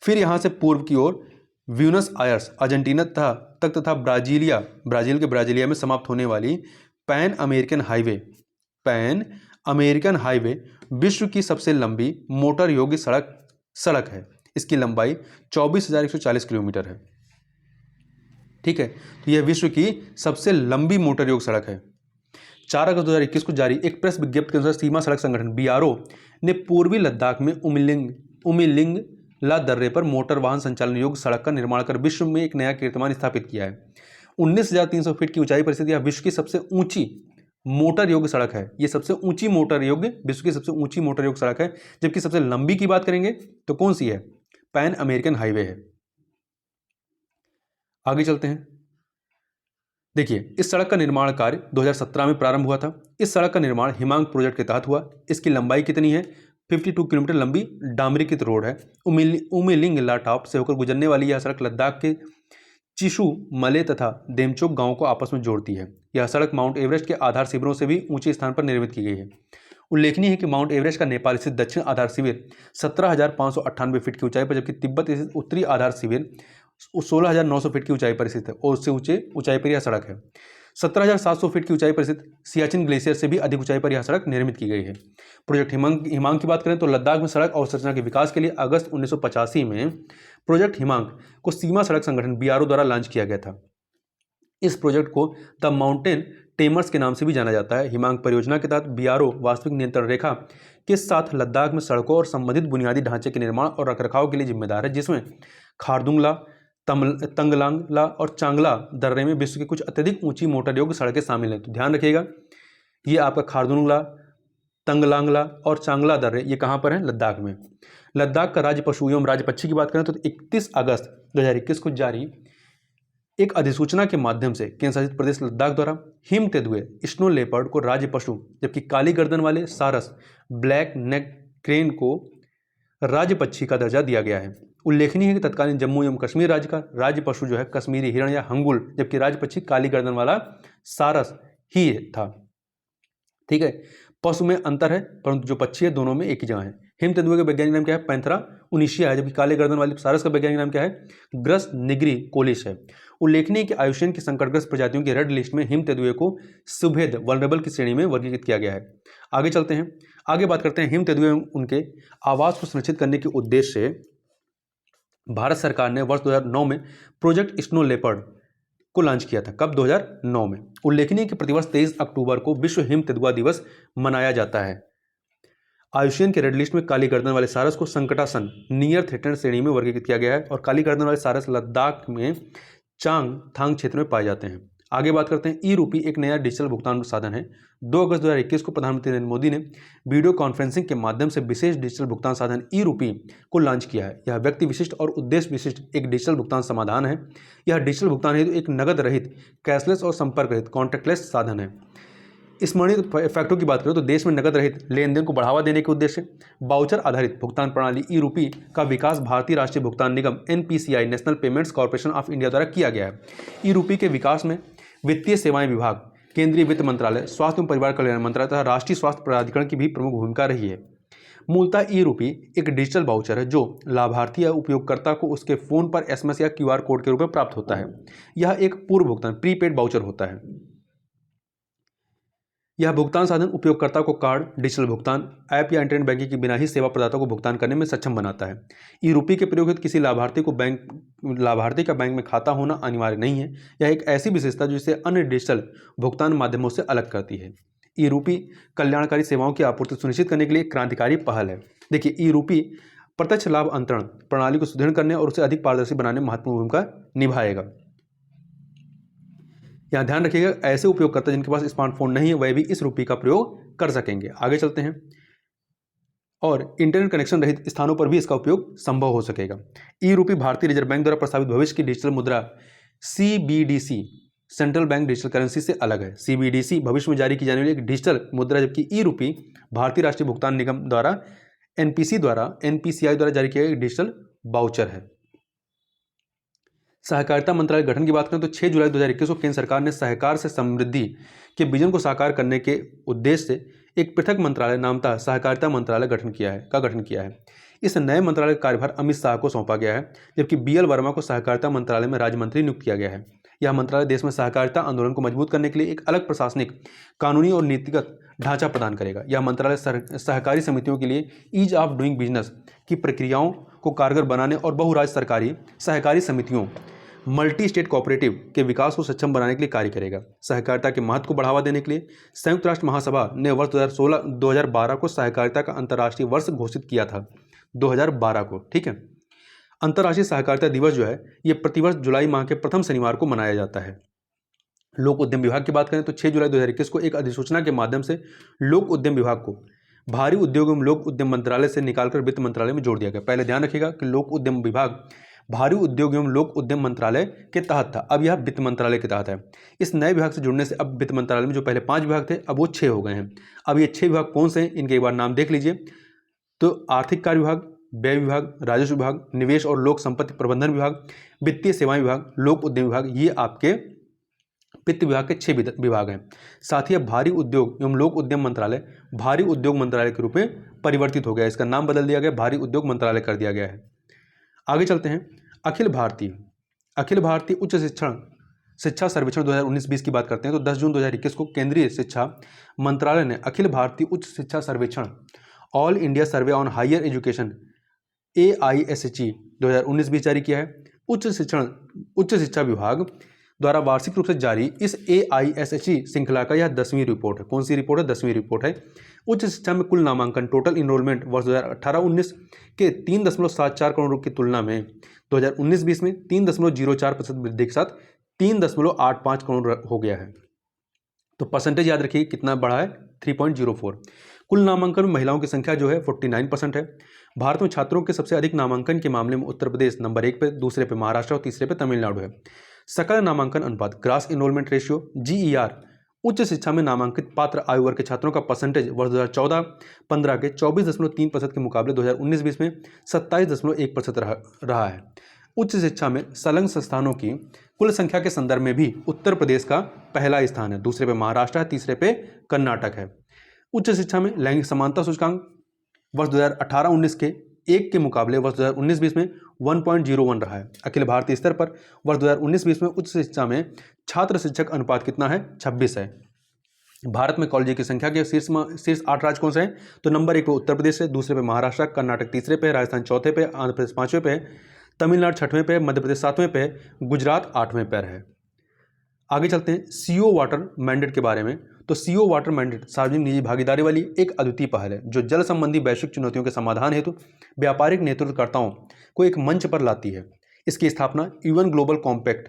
फिर यहाँ से पूर्व की ओर ब्यूनस आयर्स अर्जेंटीना तथा ब्राजील के ब्राजीलिया में समाप्त होने वाली पैन अमेरिकन हाईवे विश्व की सबसे लंबी मोटर योग्य सड़क है। इसकी लंबाई 24,140 किलोमीटर है। ठीक है, तो यह विश्व की सबसे लंबी मोटर योग्य सड़क है। 4 अगस्त 2021 को जारी एक प्रेस विज्ञप्ति के अनुसार सीमा सड़क संगठन BRO ने पूर्वी लद्दाख में उमिलिंग ला दर्रे पर मोटर वाहन संचालन योग्य सड़क का निर्माण कर विश्व में एक नया कीर्तिमान स्थापित किया है। 19,300 फीट की ऊंचाई पर स्थित यह विश्व की सबसे ऊंची मोटर योग्य सड़क है। ये सबसे ऊंची मोटर योग्य, विश्व की सबसे ऊंची मोटर योग्य सड़क है। जबकि सबसे लंबी की बात करेंगे तो कौन सी है? पैन अमेरिकन हाईवे है। आगे चलते हैं। देखिए, इस सड़क का निर्माण कार्य 2017 में प्रारंभ हुआ था। इस सड़क का निर्माण हिमांक प्रोजेक्ट के तहत हुआ। इसकी लंबाई कितनी है? 52 किलोमीटर लंबी डामरीकृत रोड है। उमिलिंग लाटॉप से होकर गुजरने वाली यह सड़क लद्दाख के चिशु, मले तथा देमचोक गांवों को आपस में जोड़ती है। यह सड़क माउंट एवरेस्ट के आधार शिविरों से भी ऊंचे स्थान पर निर्मित की गई है। उल्लेखनीय है कि माउंट एवरेस्ट का नेपाल स्थित दक्षिण आधार शिविर 17,598 फीट की ऊंचाई पर, जबकि तिब्बत स्थित उत्तरी आधार शिविर 16,900 फीट की ऊंचाई पर स्थित है और उससे ऊंचे ऊंचाई पर यह सड़क है। 17,700 फीट की ऊंचाई पर स्थित सियाचिन ग्लेशियर से भी अधिक ऊंचाई पर यह सड़क निर्मित की गई है। प्रोजेक्ट हिमांक की बात करें तो लद्दाख में सड़क अवसंरचना के विकास के लिए अगस्त 1985 में प्रोजेक्ट हिमांक को सीमा सड़क संगठन BRO द्वारा लॉन्च किया गया था। इस प्रोजेक्ट को द माउंटेन टेमर्स के नाम से भी जाना जाता है। हिमांक परियोजना के तहत BRO वास्तविक नियंत्रण रेखा के साथ लद्दाख में सड़कों और संबंधित बुनियादी ढांचे के निर्माण और रखरखाव के लिए जिम्मेदार है, जिसमें खारदुंगला, तंगलांगला और चांगला दर्रे में विश्व की कुछ अत्यधिक ऊंची मोटर योग्य सड़कें शामिल हैं। तो ध्यान रखिएगा, ये आपका खारदुंगला, तंगलांगला और चांगला दर्रे ये कहाँ पर हैं? लद्दाख में। लद्दाख का राज्य पशु एवं राज्य पक्षी की बात करें तो 31 अगस्त 2021 को जारी एक अधिसूचना के माध्यम से केंद्र शासित प्रदेश लद्दाख द्वारा हिम तेंदुए, स्नो लेपर्ड को राज्य पशु, जबकि काली गर्दन वाले सारस, ब्लैक नेक क्रेन को राज्य पक्षी का दर्जा दिया गया है। उल्लेखनीय है कि तत्कालीन जम्मू एवं कश्मीर राज्य का राज्य पशु जो है कश्मीरी हिरण या हंगुल, जबकि राज्य पक्षी काली गर्दन वाला सारस ही था। ठीक है, पशु में अंतर है परंतु जो पक्षी है दोनों में एक ही जगह है। हिम तेंदुए का वैज्ञानिक नाम क्या है? पैंथरा उनिशिया है, जबकि काले गर्दन वाली सारस का वैज्ञानिक नाम क्या है? ग्रस निग्री कोलिस है। उल्लेखनीय कि आयुष्मान की संकटग्रस्त प्रजातियों की रेड लिस्ट में हिम तेंदुए को सुभेद वल्नरेबल की श्रेणी में वर्गीकृत किया गया है। आगे चलते हैं, आगे बात करते हैं हिम तेंदुए उनके आवास को सुनिश्चित करने के उद्देश्य से भारत सरकार ने वर्ष 2009 में प्रोजेक्ट स्नो लेपर्ड को लॉन्च किया था। कब? 2009 में। उल्लेखनीय कि प्रतिवर्ष 23 अक्टूबर को विश्व हिम तेंदुआ दिवस मनाया जाता है। आयुष्मान के रेड लिस्ट में काली गर्दन वाले सारस को संकटासन नियर थ्रेटेंड श्रेणी में वर्गीकृत किया गया है और काली गर्दन वाले सारस लद्दाख में चांग थांग क्षेत्र में पाए जाते हैं। आगे बात करते हैं, ई-रूपी एक नया डिजिटल भुगतान साधन है। 2 अगस्त 2021 को प्रधानमंत्री नरेंद्र मोदी ने वीडियो कॉन्फ्रेंसिंग के माध्यम से विशेष डिजिटल भुगतान साधन ई-रूपी को लॉन्च किया है। यह व्यक्ति विशिष्ट और उद्देश्य विशिष्ट एक डिजिटल भुगतान समाधान है। यह डिजिटल भुगतान हेतु एक नगद रहित, कैशलेस और संपर्क रहित कॉन्टैक्टलेस साधन है। स्मरणीय फैक्टों की बात करें तो देश में नगद रहित लेन देन को बढ़ावा देने के उद्देश्य से बाउचर आधारित भुगतान प्रणाली ई-रूपी का विकास भारतीय राष्ट्रीय भुगतान निगम NPCI national payments corporation of India द्वारा किया गया है। ई-रूपी के विकास में वित्तीय सेवाएं विभाग, केंद्रीय वित्त मंत्रालय, स्वास्थ्य एवं परिवार कल्याण मंत्रालय तथा राष्ट्रीय स्वास्थ्य प्राधिकरण की भी प्रमुख भूमिका रही है। मूलतः ई-रूपी एक डिजिटल वाउचर है जो लाभार्थी या उपयोगकर्ता को उसके फोन पर SMS या QR कोड के रूप में प्राप्त होता है। यह एक पूर्व भुगतान प्रीपेड वाउचर होता है। यह भुगतान साधन उपयोगकर्ता को कार्ड, डिजिटल भुगतान ऐप या इंटरनेट बैंकिंग के बिना ही सेवा प्रदाता को भुगतान करने में सक्षम बनाता है। ई-रूपी के प्रयोग हेतु किसी लाभार्थी का बैंक में खाता होना अनिवार्य नहीं है। यह एक ऐसी विशेषता जो इसे अन्य डिजिटल भुगतान माध्यमों से अलग करती है। ई-रूपी कल्याणकारी सेवाओं की आपूर्ति सुनिश्चित करने के लिए एक क्रांतिकारी पहल है। देखिए, ई-रूपी प्रत्यक्ष लाभ अंतरण प्रणाली को सुदृढ़ करने और उसे अधिक पारदर्शी बनाने में महत्वपूर्ण भूमिका निभाएगा। यहाँ ध्यान रखिएगा, ऐसे उपयोगकर्ता जिनके पास स्मार्टफोन नहीं है वह भी इस रूपी का प्रयोग कर सकेंगे। आगे चलते हैं, और इंटरनेट कनेक्शन रहित स्थानों पर भी इसका उपयोग संभव हो सकेगा। ई-रूपी भारतीय रिजर्व बैंक द्वारा प्रस्तावित भविष्य की डिजिटल मुद्रा CBDC central bank digital currency से अलग है। CBDC भविष्य में जारी की जाने वाली एक डिजिटल मुद्रा, जबकि ई-रूपी भारतीय राष्ट्रीय भुगतान निगम द्वारा NPCI द्वारा जारी किया गया एक डिजिटल वाउचर है। सहकारिता मंत्रालय गठन की बात करें तो 6 जुलाई 2021 को केंद्र सरकार ने सहकार से समृद्धि के विजन को साकार करने के उद्देश्य से एक पृथक मंत्रालय नामतः सहकारिता मंत्रालय गठन किया है। इस नए मंत्रालय का कार्यभार अमित शाह को सौंपा गया है, जबकि BL वर्मा को सहकारिता मंत्रालय में राज्य मंत्री नियुक्त किया गया है। यह मंत्रालय देश में सहकारिता आंदोलन को मजबूत करने के लिए एक अलग प्रशासनिक, कानूनी और नीतिगत ढांचा प्रदान करेगा। यह मंत्रालय सहकारी समितियों के लिए ईज ऑफ डूइंग बिजनेस की प्रक्रियाओं को कारगर बनाने और बहुराज्य सरकारी सहकारी समितियों, मल्टी स्टेट कोऑपरेटिव के विकास को सक्षम बनाने के लिए कार्य करेगा। सहकारिता के महत्व को बढ़ावा देने के लिए संयुक्त राष्ट्र महासभा ने वर्ष 2012 को सहकारिता का अंतर्राष्ट्रीय वर्ष घोषित किया था, 2012 को। ठीक है, अंतर्राष्ट्रीय सहकारिता दिवस जो है ये प्रतिवर्ष जुलाई माह के प्रथम शनिवार को मनाया जाता है। लोक उद्यम विभाग की बात करें तो 6 जुलाई 2021 को एक अधिसूचना के माध्यम से लोक उद्यम विभाग को भारी उद्योग एवं लोक उद्यम मंत्रालय से निकालकर वित्त मंत्रालय में जोड़ दिया गया। पहले ध्यान रखिएगा कि लोक उद्यम विभाग भारी उद्योग एवं लोक उद्यम मंत्रालय के तहत था, अब यह वित्त मंत्रालय के तहत है। इस नए विभाग से जुड़ने से अब वित्त मंत्रालय में जो पहले 5 विभाग थे अब वो 6 हो गए हैं। अब ये 6 विभाग कौन से हैं इनके एक बार नाम देख लीजिए। तो आर्थिक कार्य विभाग, व्यय विभाग, राजस्व विभाग, निवेश और लोक संपत्ति प्रबंधन विभाग, वित्तीय सेवाएं विभाग, लोक उद्यम विभाग, ये आपके वित्त विभाग के 6 विभाग हैं। साथ ही अब भारी उद्योग एवं लोक उद्यम मंत्रालय भारी उद्योग मंत्रालय के रूप में परिवर्तित हो गया, इसका नाम बदल दिया गया, भारी उद्योग मंत्रालय कर दिया गया है। आगे चलते हैं। अखिल भारतीय उच्च शिक्षा सर्वेक्षण 2019-20 की बात करते हैं तो 10 जून 2021 को केंद्रीय शिक्षा मंत्रालय ने अखिल भारतीय उच्च शिक्षा सर्वेक्षण all India survey on higher education AISHE 2019-20 जारी किया है। उच्च शिक्षा विभाग द्वारा वार्षिक रूप से जारी इस AISHE श्रृंखला का यह 10वीं रिपोर्ट है। कौन सी रिपोर्ट है? 10वीं रिपोर्ट है। उच्च शिक्षा में कुल नामांकन टोटल इनरोलमेंट वर्ष 2018-19 के 3.74 करोड़ की तुलना में 2019-20 में 3.04% वृद्धि के साथ 3.85 करोड़ हो गया है। तो परसेंटेज याद रखिए कितना बढ़ा है, 3.04। कुल नामांकन में महिलाओं की संख्या जो है 49% है। भारत में छात्रों के सबसे अधिक नामांकन के मामले में उत्तर प्रदेश नंबर 1 पे, दूसरे पे महाराष्ट्र और तीसरे पे तमिलनाडु है। सकल नामांकन अनुपात ग्रास इनरोलमेंट रेशियो GER उच्च शिक्षा में नामांकित पात्र आयु वर्ग के छात्रों का परसेंटेज वर्ष 2014-15 के 24.3% के मुकाबले 2019-20 में 27.1% रहा है। उच्च शिक्षा में संलग्न संस्थानों की कुल संख्या के संदर्भ में भी उत्तर प्रदेश का पहला स्थान है, दूसरे पे महाराष्ट्र है, तीसरे पे कर्नाटक है। उच्च शिक्षा में लैंगिक समानता सूचकांक वर्ष 2018-19 के 1 के मुकाबले वर्ष 2019-20 में 1.01 रहा है। अखिल भारतीय स्तर पर वर्ष 2019-20 में उच्च शिक्षा में छात्र शिक्षक अनुपात कितना है? 26 है। भारत में कॉलेज की संख्या के शीर्ष 8 राज्य कौन से हैं? तो नंबर 1 पे उत्तर प्रदेश है, दूसरे पे महाराष्ट्र, कर्नाटक तीसरे पे, राजस्थान चौथे पे, आंध्र प्रदेश 5वें पे, तमिलनाडु 6वें पे, मध्य प्रदेश 7वें पे, गुजरात 8वें पर है। आगे चलते हैं CO वाटर मैंडेट के बारे में। तो CO वाटर मैंडेट सार्वजनिक निजी भागीदारी वाली एक अद्वितीय पहल है जो जल संबंधी वैश्विक चुनौतियों के समाधान हेतु व्यापारिक नेतृत्वकर्ताओं को एक मंच पर लाती है। इसकी स्थापना UN ग्लोबल कॉम्पैक्ट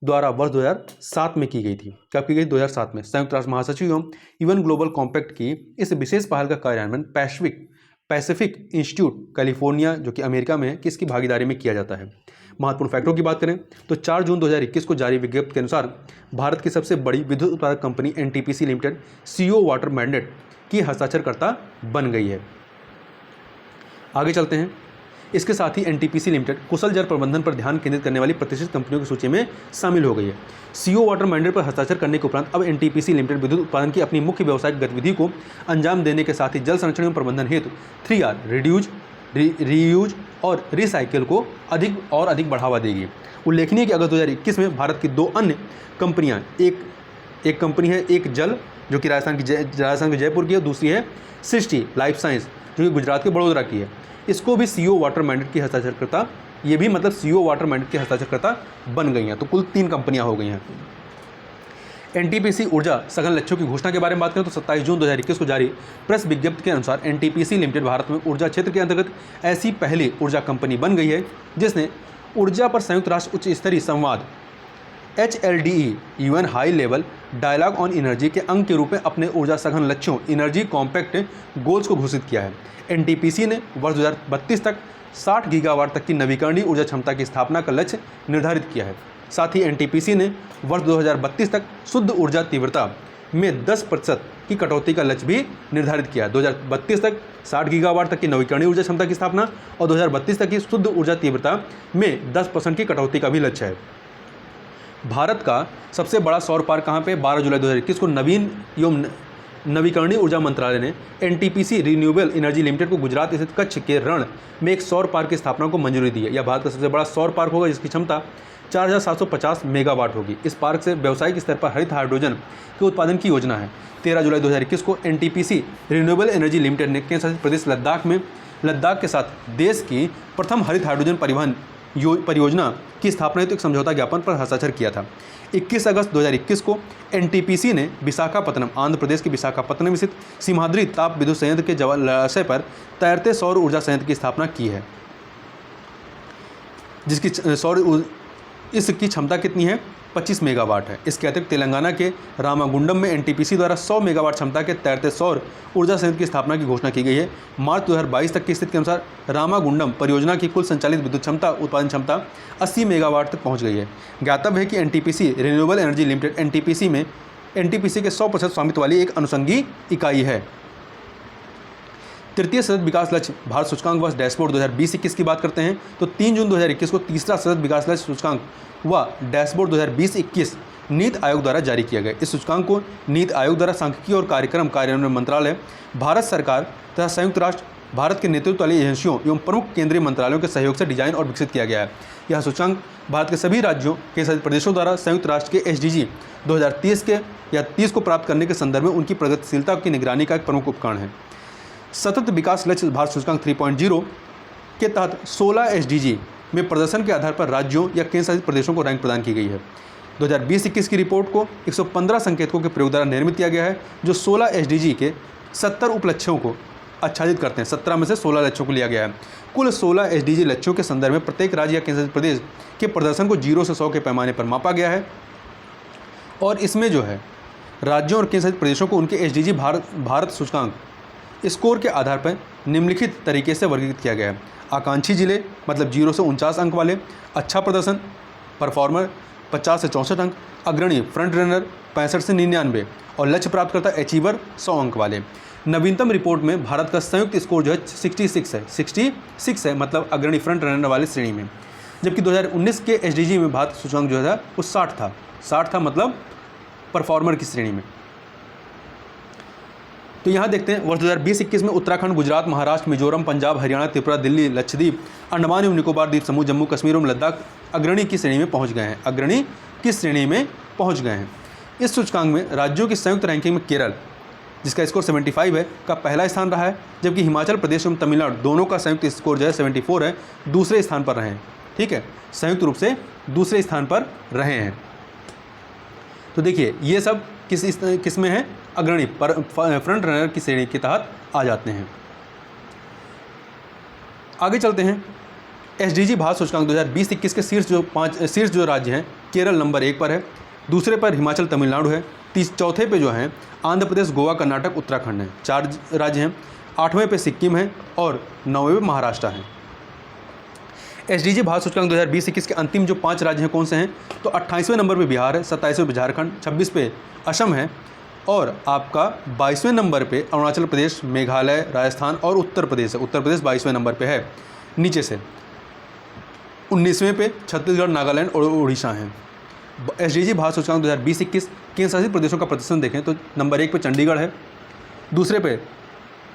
द्वारा वर्ष 2007 में की गई थी। कब की गई? 2007 में। संयुक्त राष्ट्र महासचिव एवं UN ग्लोबल कॉम्पैक्ट की इस विशेष पहल का कार्यान्वयन पैसिफिक इंस्टीट्यूट कैलिफोर्निया जो कि अमेरिका में है कि इसकी भागीदारी में किया जाता है। महत्वपूर्ण फैक्टरों की बात करें तो 4 जून 2021 को जारी विज्ञप्ति के अनुसार भारत की सबसे बड़ी विद्युत उत्पादक company NTPC limited CO water mandate की हस्ताक्षरकर्ता बन गई है। आगे चलते हैं। इसके साथ ही NTPC लिमिटेड कुशल जल प्रबंधन पर ध्यान केंद्रित करने वाली प्रतिष्ठित कंपनियों की सूची में शामिल हो गई है। CO वाटर मैंडेट पर हस्ताक्षर करने के उपरांत अब NTPC लिमिटेड विद्युत उत्पादन की अपनी मुख्य व्यावसायिक गतिविधि को अंजाम देने के साथ ही जल संरक्षण एवं प्रबंधन हेतु 3R रिड्यूज, रीयूज और रिसाइकिल को अधिक बढ़ावा देगी। उल्लेखनीय है कि अगस्त 2021 में भारत की 2 अन्य कंपनियां, एक कंपनी है एक जल जो कि राजस्थान के जयपुर की है, दूसरी है सृष्टि लाइफ साइंस जो कि गुजरात के बड़ोदरा की है, इसको भी CO वाटर मैंडेट की हस्ताक्षरकर्ता, ये भी मतलब CO वाटर मैंडेट की हस्ताक्षरकर्ता बन गई हैं। तो कुल 3 कंपनियां हो गई हैं। NTPC ऊर्जा सघन लक्ष्यों की घोषणा के बारे में बात करें तो 27 जून 2021 को जारी प्रेस विज्ञप्ति के अनुसार NTPC लिमिटेड भारत में ऊर्जा क्षेत्र के अंतर्गत ऐसी पहली ऊर्जा कंपनी बन गई है जिसने ऊर्जा पर संयुक्त राष्ट्र उच्च स्तरीय संवाद HLDE UN high level dialogue on energy के अंग के रूप में अपने ऊर्जा सघन लक्ष्यों एनर्जी कॉम्पैक्ट गोल्स को घोषित किया है। NTPC ने वर्ष 2032 तक 60 गीगावाट तक की नवीकरणीय ऊर्जा क्षमता की स्थापना का लक्ष्य निर्धारित किया है। साथ ही NTPC ने वर्ष 2032 तक शुद्ध ऊर्जा तीव्रता में 10% की कटौती का लक्ष्य भी निर्धारित किया है। 2032 तक 60 गीगावाट तक की नवीकरणीय ऊर्जा क्षमता की स्थापना और 2032 तक की शुद्ध ऊर्जा तीव्रता में 10% की कटौती का भी लक्ष्य है। भारत का सबसे बड़ा सौर पार्क कहाँ पे? 12 जुलाई 2021 को नवीन एवं नवीकरणीय ऊर्जा मंत्रालय ने NTPC रिन्यूएबल एनर्जी लिमिटेड को गुजरात स्थित कच्छ के रण में एक सौर पार्क की स्थापना को मंजूरी दी है। यह भारत का सबसे बड़ा सौर पार्क होगा जिसकी क्षमता 4750 मेगावाट होगी। इस पार्क से व्यावसायिक स्तर पर हरित हाइड्रोजन के उत्पादन की योजना है। 13 जुलाई 2021 को NTPC रिन्यूएबल एनर्जी लिमिटेड ने केंद्र शासित प्रदेश लद्दाख के साथ देश की प्रथम हरित हाइड्रोजन परिवहन परियोजना की स्थापना हेतु एक समझौता ज्ञापन पर हस्ताक्षर किया था। 21 अगस्त 2021 को NTPC ने विशाखापत्तनम आंध्र प्रदेश के विशाखापत्तनम स्थित सिम्हाद्री ताप विद्युत संयंत्र के जलाशय पर तैरते सौर ऊर्जा संयंत्र की स्थापना की है। जिसकी इसकी क्षमता कितनी है, 25 मेगावाट है। इसके अतिरिक्त तेलंगाना के रामागुंडम में एनटीपीसी द्वारा 100 मेगावाट क्षमता के तैरते सौर ऊर्जा संयंत्र की स्थापना की घोषणा की गई है। मार्च 2022 तक की स्थिति के अनुसार रामागुंडम परियोजना की कुल संचालित विद्युत क्षमता उत्पादन क्षमता 80 मेगावाट तक पहुंच गई है। ज्ञातव्य है कि NTPC renewable energy limited NTPC के 100% स्वामित्व वाली एक अनुषंगी इकाई है। तृतीय सतत विकास लक्ष्य भारत सूचकांक व डैशबोर्ड 2020-21 की बात करते हैं तो 3 जून 2021 को तीसरा सतत विकास लक्ष्य सूचकांक व डैशबोर्ड 2020-21 नीति आयोग द्वारा जारी किया गया। इस सूचकांक को नीति आयोग द्वारा सांख्यिकी और कार्यक्रम कार्यान्वयन मंत्रालय, भारत सरकार तथा संयुक्त राष्ट्र भारत के नेतृत्व वाली एजेंसियों एवं प्रमुख केंद्रीय मंत्रालयों के सहयोग से डिजाइन और विकसित किया गया है। यह सूचकांक भारत के सभी राज्यों के सभी प्रदेशों द्वारा संयुक्त राष्ट्र के SDG 2030 को प्राप्त करने के संदर्भ में उनकी प्रगतिशीलता की निगरानी का एक प्रमुख उपकरण है। सतत विकास लक्ष्य भारत सूचकांक 3.0 के तहत 16 SDG में प्रदर्शन के आधार पर राज्यों या केंद्र शासित प्रदेशों को रैंक प्रदान की गई है। 2020-21 की रिपोर्ट को 115 संकेतकों के प्रयोग द्वारा निर्मित किया गया है, जो 16 SDG के 70 उपलक्ष्यों को आच्छादित करते हैं। 17 में से 16 लक्ष्यों को लिया गया है। कुल 16 SDG लक्ष्यों के संदर्भ में प्रत्येक राज्य या केंद्र शासित प्रदेश के प्रदर्शन को 0 से 100 के पैमाने पर मापा गया है और इसमें जो है राज्यों और केंद्र शासित प्रदेशों को उनके SDG भारत सूचकांक स्कोर के आधार पर निम्नलिखित तरीके से वर्गीकृत किया गया है। आकांक्षी जिले मतलब 0 से 49 अंक वाले, अच्छा प्रदर्शन परफॉर्मर 50 से 64 अंक, अग्रणी फ्रंट रनर 65 से 99 और लक्ष्य प्राप्तकर्ता अचीवर 100 अंक वाले। नवीनतम रिपोर्ट में भारत का संयुक्त स्कोर जो है 66 है मतलब अग्रणी फ्रंट रनर वाली श्रेणी में, जबकि 2019 के SDG में भारत सूचकांक जो है वो 60 था मतलब परफॉर्मर की श्रेणी में। तो यहाँ देखते हैं वर्ष 2020-21 में उत्तराखंड, गुजरात, महाराष्ट्र, मिजोरम, पंजाब, हरियाणा, त्रिपुरा, दिल्ली, लक्षद्वीप, अंडमान एवं निकोबार द्वीप समूह, जम्मू कश्मीर एवं लद्दाख अग्रणी की श्रेणी में पहुँच गए हैं। इस सूचकांक में राज्यों की संयुक्त रैंकिंग में केरल, जिसका स्कोर 75 है, का पहला स्थान रहा है, जबकि हिमाचल प्रदेश एवं तमिलनाडु दोनों का संयुक्त स्कोर जो है 74 है, दूसरे स्थान पर रहे हैं। ठीक है, संयुक्त रूप से दूसरे स्थान पर रहे हैं। तो देखिए ये सब किस में है, अग्रणी फ्रंट रनर की श्रेणी के तहत आ जाते हैं। आगे चलते हैं। SDG भारत सूचकांक 2020-21 के शीर्ष जो राज्य हैं, केरल नंबर 1 पर है, दूसरे पर हिमाचल तमिलनाडु है, चौथे पे जो है आंध्र प्रदेश, गोवा, कर्नाटक, उत्तराखंड है, 4 राज्य हैं, 8वें पे सिक्किम है और 9वें पे महाराष्ट्र है। SDG भारत सूचकांक 2020-21 के अंतिम जो 5 राज्य हैं कौन से हैं, तो 28वें नंबर पे बिहार है, 27वें पे झारखंड, 26 पे असम है और आपका 22वें नंबर पे अरुणाचल प्रदेश, मेघालय, राजस्थान और उत्तर प्रदेश है। उत्तर प्रदेश 22वें नंबर पे है नीचे से। 19वें पे छत्तीसगढ़, नागालैंड और उड़ीसा हैं। SDG भारत सूचकांक 2020-21 केंद्र शासित प्रदेशों का प्रदर्शन देखें तो नंबर 1 पे चंडीगढ़ है, दूसरे पे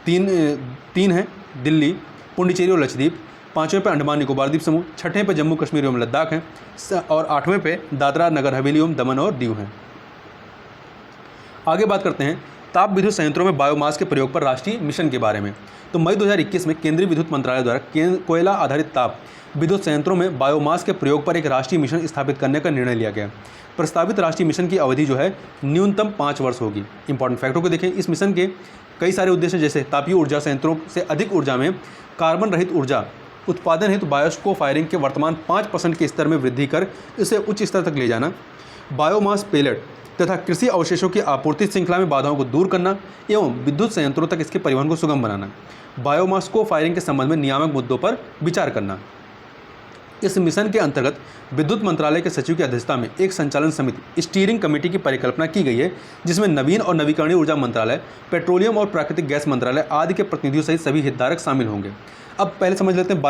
तीन है दिल्ली, पुडुचेरी और लक्षद्वीप, 5वें पे अंडमान निकोबार द्वीप समूह, 6ठे पे जम्मू कश्मीर एवं लद्दाख हैं और 8वें पे दादरा नगर हवेली एवं दमन और दीव हैं। आगे बात करते हैं ताप विद्युत संयंत्रों में बायोमास के प्रयोग पर राष्ट्रीय मिशन के बारे में। तो मई 2021 में केंद्रीय विद्युत मंत्रालय द्वारा कोयला आधारित ताप विद्युत संयंत्रों में बायोमास के प्रयोग पर एक राष्ट्रीय मिशन स्थापित करने का निर्णय लिया गया। प्रस्तावित राष्ट्रीय मिशन की अवधि जो है न्यूनतम 5 वर्ष होगी। इंपॉर्टेंट फैक्टरों को देखें, इस मिशन के कई सारे उद्देश्य जैसे तापीय ऊर्जा संयंत्रों से अधिक ऊर्जा में कार्बन रहित ऊर्जा उत्पादन हेतु बायोस्को फायरिंग के वर्तमान 5% के स्तर में वृद्धि कर इसे उच्च स्तर तक ले जाना, बायोमास पेलेट तथा कृषि अवशेषों की आपूर्ति श्रृंखला में बाधाओं को दूर करना एवं विद्युत संयंत्रों तक इसके परिवहन को सुगम बनाना, बायोमास को फायरिंग के संबंध में नियामक मुद्दों पर विचार करना। इस मिशन के अंतर्गत विद्युत मंत्रालय के सचिव की अध्यक्षता में एक संचालन समिति स्टीयरिंग कमेटी की परिकल्पना की गई है, जिसमें नवीन और नवीकरणीय ऊर्जा मंत्रालय, पेट्रोलियम और प्राकृतिक गैस मंत्रालय आदि के प्रतिनिधियों सहित सभी हितधारक शामिल होंगे। अब पहले समझ लेते हैं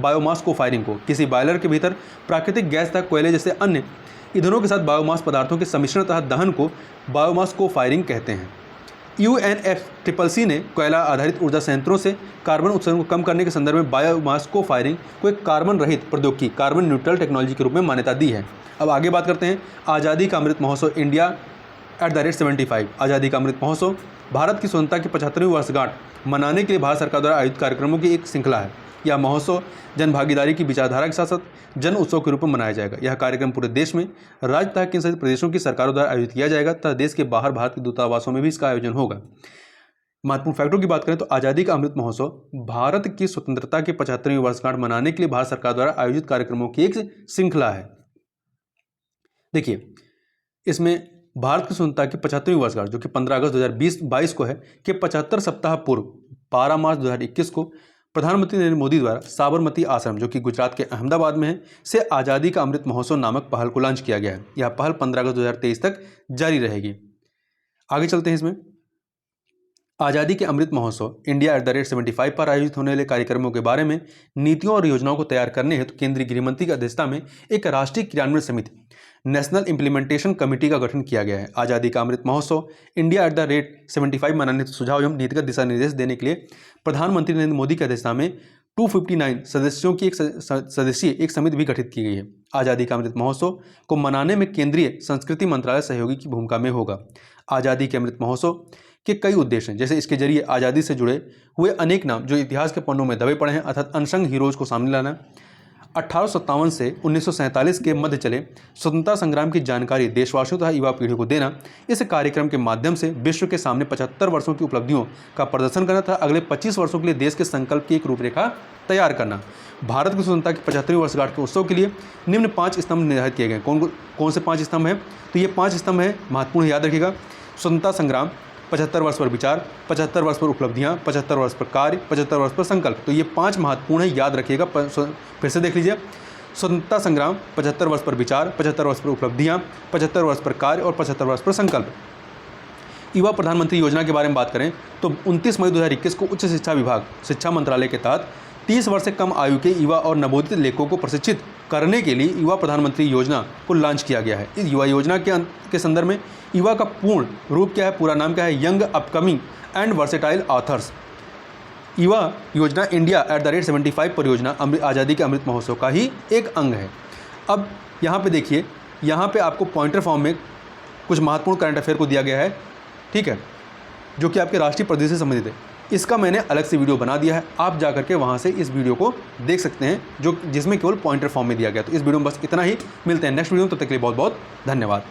बायोमास को फायरिंग को। किसी बॉयलर के भीतर प्राकृतिक गैस तथा कोयले जैसे अन्य ईंधनों के साथ बायोमास पदार्थों के सम्मिश्रण तथा दहन को बायोमास को फायरिंग कहते हैं। UNFCCC ने कोयला आधारित ऊर्जा संयंत्रों से कार्बन उत्सर्जन को कम करने के संदर्भ में बायोमास को फायरिंग को एक कार्बन रहित प्रौद्योगिकी, कार्बन न्यूट्रल टेक्नोलॉजी के रूप में मान्यता दी है। अब आगे बात करते हैं आज़ादी का अमृत महोत्सव इंडिया @75। आज़ादी का अमृत महोत्सव भारत की स्वतंत्रता की 75वीं वर्षगांठ मनाने के लिए भारत सरकार द्वारा आयोजित कार्यक्रमों की एक श्रृंखला है। यह महोत्सव जन भागीदारी की विचारधारा के साथ साथ जन उत्सव के रूप में मनाया जाएगा। यह कार्यक्रम पूरे देश में राज्य तथा केंद्र शासित प्रदेशों की सरकारों द्वारा आयोजित किया जाएगा तथा देश के बाहर भारत के दूतावासों में भी इसका आयोजन होगा। महत्वपूर्ण फैक्टरों की बात करें तो आज़ादी का अमृत महोत्सव भारत की स्वतंत्रता की 75वीं वर्षगांठ मनाने के लिए भारत सरकार द्वारा आयोजित कार्यक्रमों की एक श्रृंखला है। देखिए, इसमें भारत की स्वतंत्रता की 75वीं वर्षगांठ जो कि 15 अगस्त 2022 को है के 75 सप्ताह पूर्व 12 मार्च 2021 को प्रधानमंत्री नरेंद्र मोदी द्वारा साबरमती आश्रम जो कि गुजरात के अहमदाबाद में है से आज़ादी का अमृत महोत्सव नामक पहल को लॉन्च किया गया है। यह पहल 15 अगस्त 2023 तक जारी रहेगी। आगे चलते हैं। इसमें आज़ादी के अमृत महोत्सव इंडिया @75 पर आयोजित होने वाले कार्यक्रमों के बारे में नीतियों और योजनाओं को तैयार करने हेतु केंद्रीय गृह मंत्री की अध्यक्षता में एक राष्ट्रीय क्रियान्वयन समिति नेशनल इंप्लीमेंटेशन कमेटी का गठन किया गया है। आज़ादी का अमृत महोत्सव इंडिया @75 मनाने के सुझाव एवं नीतिगत दिशा निर्देश देने के लिए प्रधानमंत्री नरेंद्र मोदी की अध्यक्षता में 259 सदस्यों की एक समिति भी गठित की गई है। आज़ादी का अमृत महोत्सव को मनाने में केंद्रीय संस्कृति मंत्रालय सहयोगी की भूमिका में होगा। आज़ादी के अमृत महोत्सव के कई उद्देश्य हैं, जैसे इसके जरिए आज़ादी से जुड़े हुए अनेक नाम जो इतिहास के पन्नों में दबे पड़े हैं अर्थात अनसंग हीरोज को सामने लाना, 1857 से 1947 के मध्य चले स्वतंत्रता संग्राम की जानकारी देशवासियों तथा युवा पीढ़ी को देना। इस कार्यक्रम के माध्यम से विश्व के सामने 75 वर्षों की उपलब्धियों का प्रदर्शन करना तथा अगले 25 वर्षों के लिए देश के संकल्प की एक रूपरेखा तैयार करना। भारत की स्वतंत्रता की 75वीं वर्षगांठ के उत्सव के लिए निम्न 5 स्तंभ निर्धारित किए गए। कौन से 5 स्तंभ हैं? तो ये 5 स्तंभ हैं, महत्वपूर्ण याद रखिएगा। स्वतंत्रता संग्राम, 75 वर्ष पर विचार, 75 वर्ष पर उपलब्धियां, 75 वर्ष पर कार्य, 75 वर्ष पर संकल्प। तो ये 5 महत्वपूर्ण है, याद रखिएगा। फिर से देख लीजिए। स्वतंत्रता संग्राम, 75 वर्ष पर विचार, 75 वर्ष पर उपलब्धियां, 75 वर्ष पर कार्य और 75 वर्ष पर संकल्प। युवा प्रधानमंत्री योजना के बारे में बात करें तो 29 मई 2021 को उच्च शिक्षा विभाग शिक्षा मंत्रालय के तहत 30 वर्ष से कम आयु के युवा और नवोदित लेखकों को प्रशिक्षित करने के लिए युवा प्रधानमंत्री योजना को लॉन्च किया गया है। इस युवा योजना के संदर्भ में युवा का पूर्ण रूप क्या है, पूरा नाम क्या है? Young upcoming and versatile authors. युवा योजना इंडिया @75 परियोजना आज़ादी के अमृत महोत्सव का ही एक अंग है। अब यहाँ पे देखिए, यहाँ पे आपको पॉइंटर फॉर्म में कुछ महत्वपूर्ण करंट अफेयर को दिया गया है, ठीक है, जो कि आपके राष्ट्रीय प्रदेश से संबंधित है। इसका मैंने अलग से वीडियो बना दिया है, आप जा करके वहाँ से इस वीडियो को देख सकते हैं जिसमें केवल पॉइंटर फॉर्म में दिया गया। तो इस वीडियो में बस इतना ही, मिलते हैं नेक्स्ट वीडियो में, तब तक के लिए बहुत बहुत धन्यवाद।